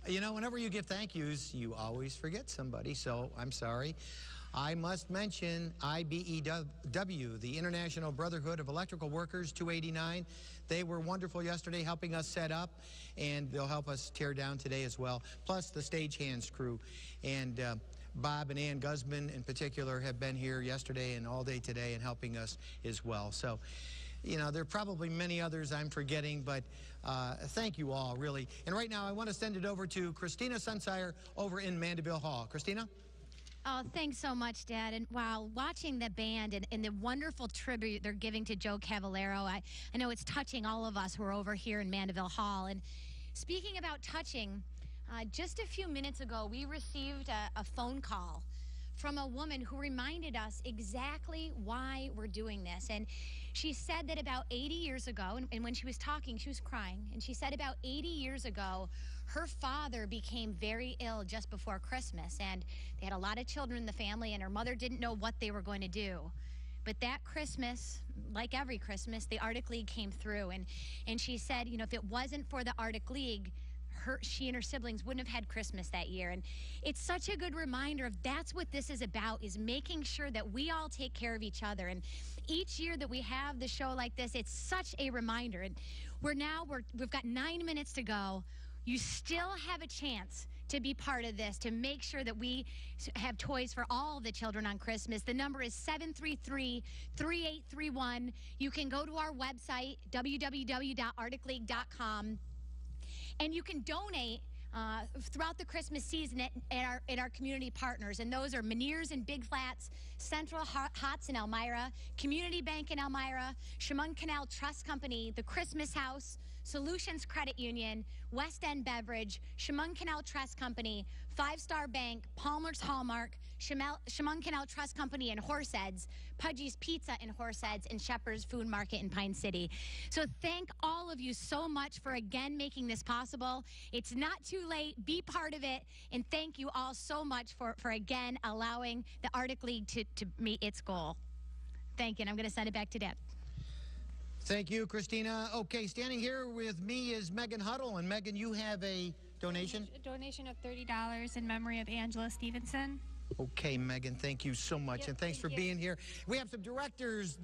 You know, whenever you give thank yous, you always forget somebody, so I'm sorry. I must mention IBEW, the International Brotherhood of Electrical Workers, 289. They were wonderful yesterday helping us set up, and they'll help us tear down today as well, plus the Stagehands crew. And Bob and Ann Guzman in particular have been here yesterday and all day today and helping us as well. So, you know, there are probably many others I'm forgetting, but thank you all, really. And right now, I want to send it over to Christina Sunsire over in Mandeville Hall. Christina? Oh, thanks so much, Dad. And wow, watching the band and the wonderful tribute they're giving to Joe Cavallero, I know it's touching all of us who are over here in Mandeville Hall. And speaking about touching, just a few minutes ago, we received a phone call from a woman who reminded us exactly why we're doing this. And she said that about 80 years ago, and when she was talking, she was crying, and she said about 80 years ago, her father became very ill just before Christmas, and they had a lot of children in the family, and her mother didn't know what they were going to do. But that Christmas, like every Christmas, the Arctic League came through, and she said, you know, if it wasn't for the Arctic League, she and her siblings wouldn't have had Christmas that year. And it's such a good reminder of that's what this is about, is making sure that we all take care of each other. And each year that we have the show like this, it's such a reminder. And we've got 9 minutes to go. You still have a chance to be part of this, to make sure that we have toys for all the children on Christmas. The number is 733-3831. You can go to our website, www.arcticleague.com. And you can donate throughout the Christmas season at our community partners. And those are Meniere's in Big Flats, Central Hots in Elmira, Community Bank in Elmira, Chemung Canal Trust Company, the Christmas House, Solutions Credit Union, West End Beverage, Chemung Canal Trust Company, Five Star Bank, Palmer's Hallmark, Chemung Canal Trust Company in Horseheads, Pudgy's Pizza in Horseheads, and Shepherd's Food Market in Pine City. So thank all of you so much for again making this possible. It's not too late. Be part of it. And thank you all so much for again allowing the Arctic League to meet its goal. Thank you. And I'm going to send it back to Deb. Thank you, Christina. Okay, standing here with me is Megan Huddle. And Megan, you have a donation? A donation of $30 in memory of Angela Stevenson. Okay, Megan, thank you so much. Yep, and thanks for being here. We have some directors.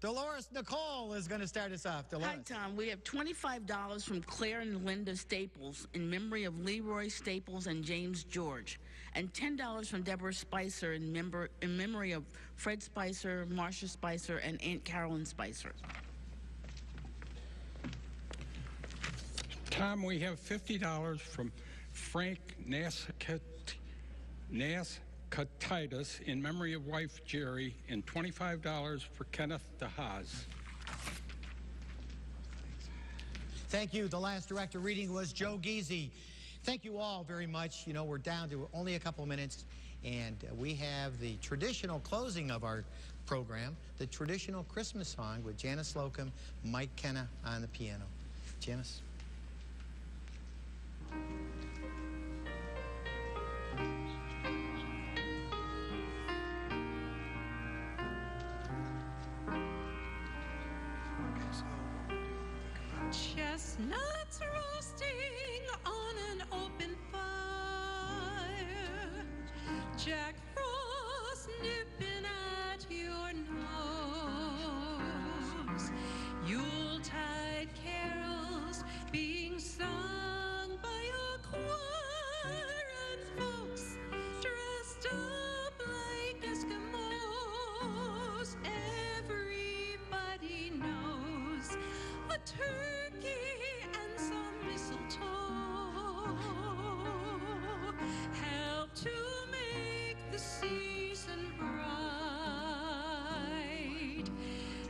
Dolores Nicole is going to start us off. Dolores. Hi, Tom. We have $25 from Claire and Linda Staples in memory of Leroy Staples and James George, and $10 from Deborah Spicer in memory of Fred Spicer, Marcia Spicer, and Aunt Carolyn Spicer. Tom, we have $50 from Frank Nascatitis in memory of wife Jerry, and $25 for Kenneth DeHaas. Thank you. The last director reading was Joe Giese. Thank you all very much. You know, we're down to only a couple of minutes, and we have the traditional closing of our program, the traditional Christmas song with Janice Slocum, Mike Kenna on the piano. Janice. Chestnuts roasting on an open fire, Jack Frost nipping at your nose, Yuletide carols being sung by a choir, and folks dressed up like Eskimos. Everybody knows a turkey and some mistletoe help to make the season bright.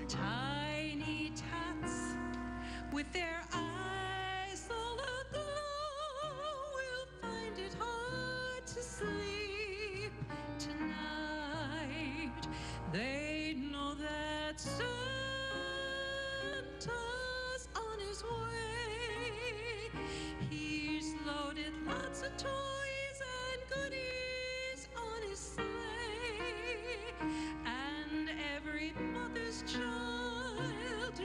Tiny tots with their eyes all aglow will find it hard to sleep tonight. They know that Santa's on his way. He's loaded lots of toys and goodies on his sleigh, and every mother's child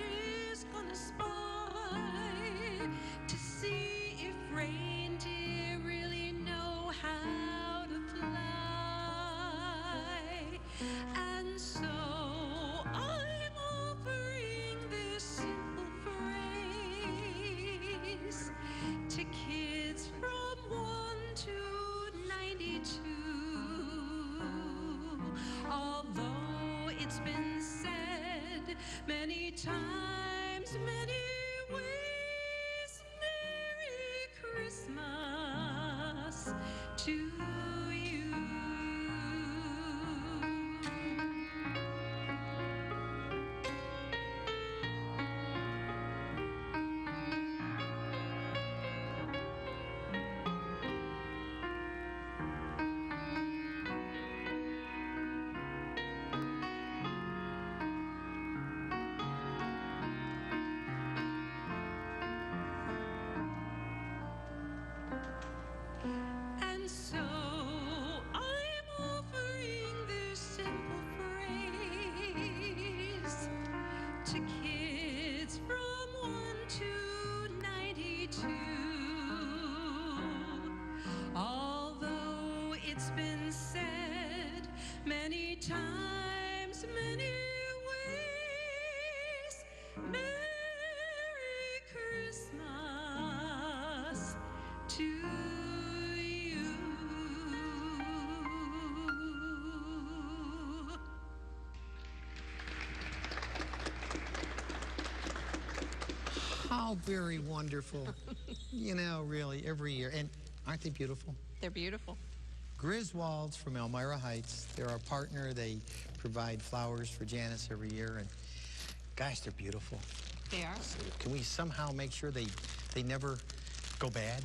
to you. And so I'm offering this simple phrase to kids from 1 to 92. Although it's been said many times, many ways, Merry Christmas to you. How very wonderful. You know, really, every year. And aren't they beautiful? They're beautiful. Griswolds from Elmira Heights. They're our partner. They provide flowers for Janice every year. And gosh, they're beautiful. They are. So can we somehow make sure they never go bad?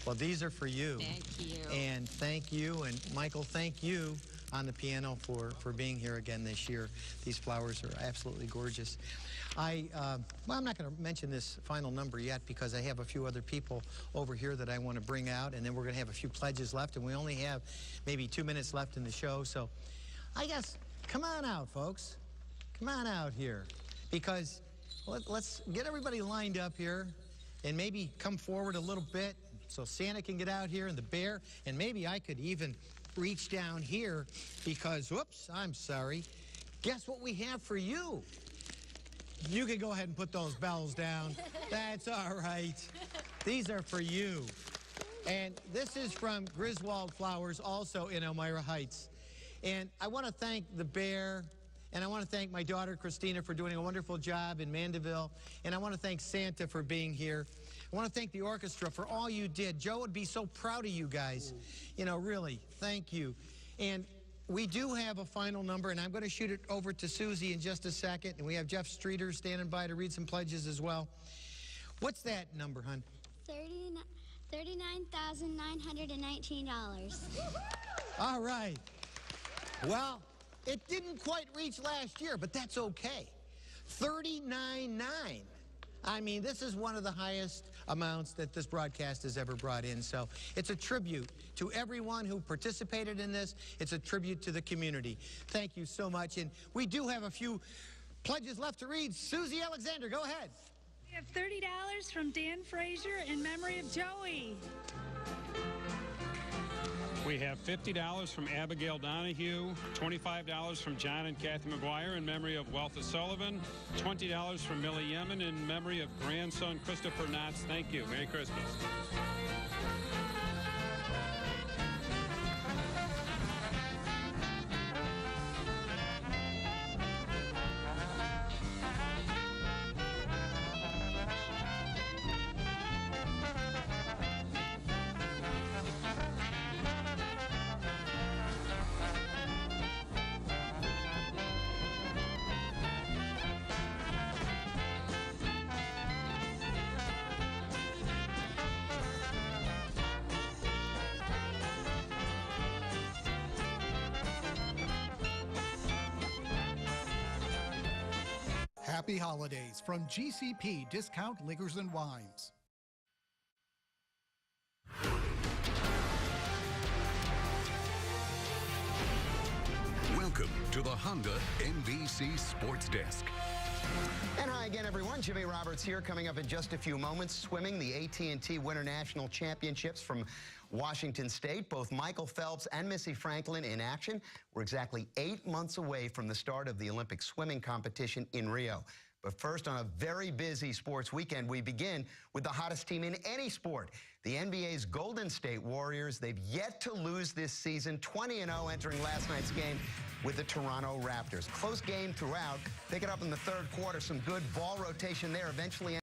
Well, these are for you. Thank you. And thank you. And Michael, thank you on the piano for being here again this year. These flowers are absolutely gorgeous. Well, I'm not going to mention this final number yet because I have a few other people over here that I want to bring out, and then we're going to have a few pledges left, and we only have maybe 2 minutes left in the show. So I guess, come on out, folks. Come on out here, because let's get everybody lined up here and maybe come forward a little bit so Santa can get out here and the bear, and maybe I could even reach down here because, whoops, I'm sorry. Guess what we have for you? You can go ahead and put those bells down. That's all right. These are for you. And this is from Griswold Flowers, also in Elmira Heights. And I want to thank the bear, and I want to thank my daughter, Christina, for doing a wonderful job in Mandeville. And I want to thank Santa for being here. I want to thank the orchestra for all you did. Joe would be so proud of you guys. You know, really, thank you. And we do have a final number, and I'm going to shoot it over to Susie in just a second. And we have Jeff Streeter standing by to read some pledges as well. What's that number, hon? $39,919. All right. Well, it didn't quite reach last year, but that's okay. $39,900. I mean, this is one of the highest amounts that this broadcast has ever brought in. So it's a tribute to everyone who participated in this. It's a tribute to the community. Thank you so much. And we do have a few pledges left to read. Susie Alexander, go ahead. We have $30 from Dan Frazier in memory of Joey. We have $50 from Abigail Donahue, $25 from John and Kathy McGuire in memory of Wealtha Sullivan, $20 from Millie Yemen in memory of grandson Christopher Knotts. Thank you. Merry Christmas. Happy holidays from GCP Discount Liquors and Wines. Welcome to the Honda NBC Sports Desk. And hi again, everyone. Jimmy Roberts here. Coming up in just a few moments, swimming, the AT&T Winter National Championships from Washington State. Both Michael Phelps and Missy Franklin in action. We're exactly 8 months away from the start of the Olympic swimming competition in Rio. But first, on a very busy sports weekend, we begin with the hottest team in any sport. The NBA's Golden State Warriors. They've yet to lose this season, 20-0 entering last night's game with the Toronto Raptors. Close game throughout. Pick it up in the third quarter. Some good ball rotation there. Eventually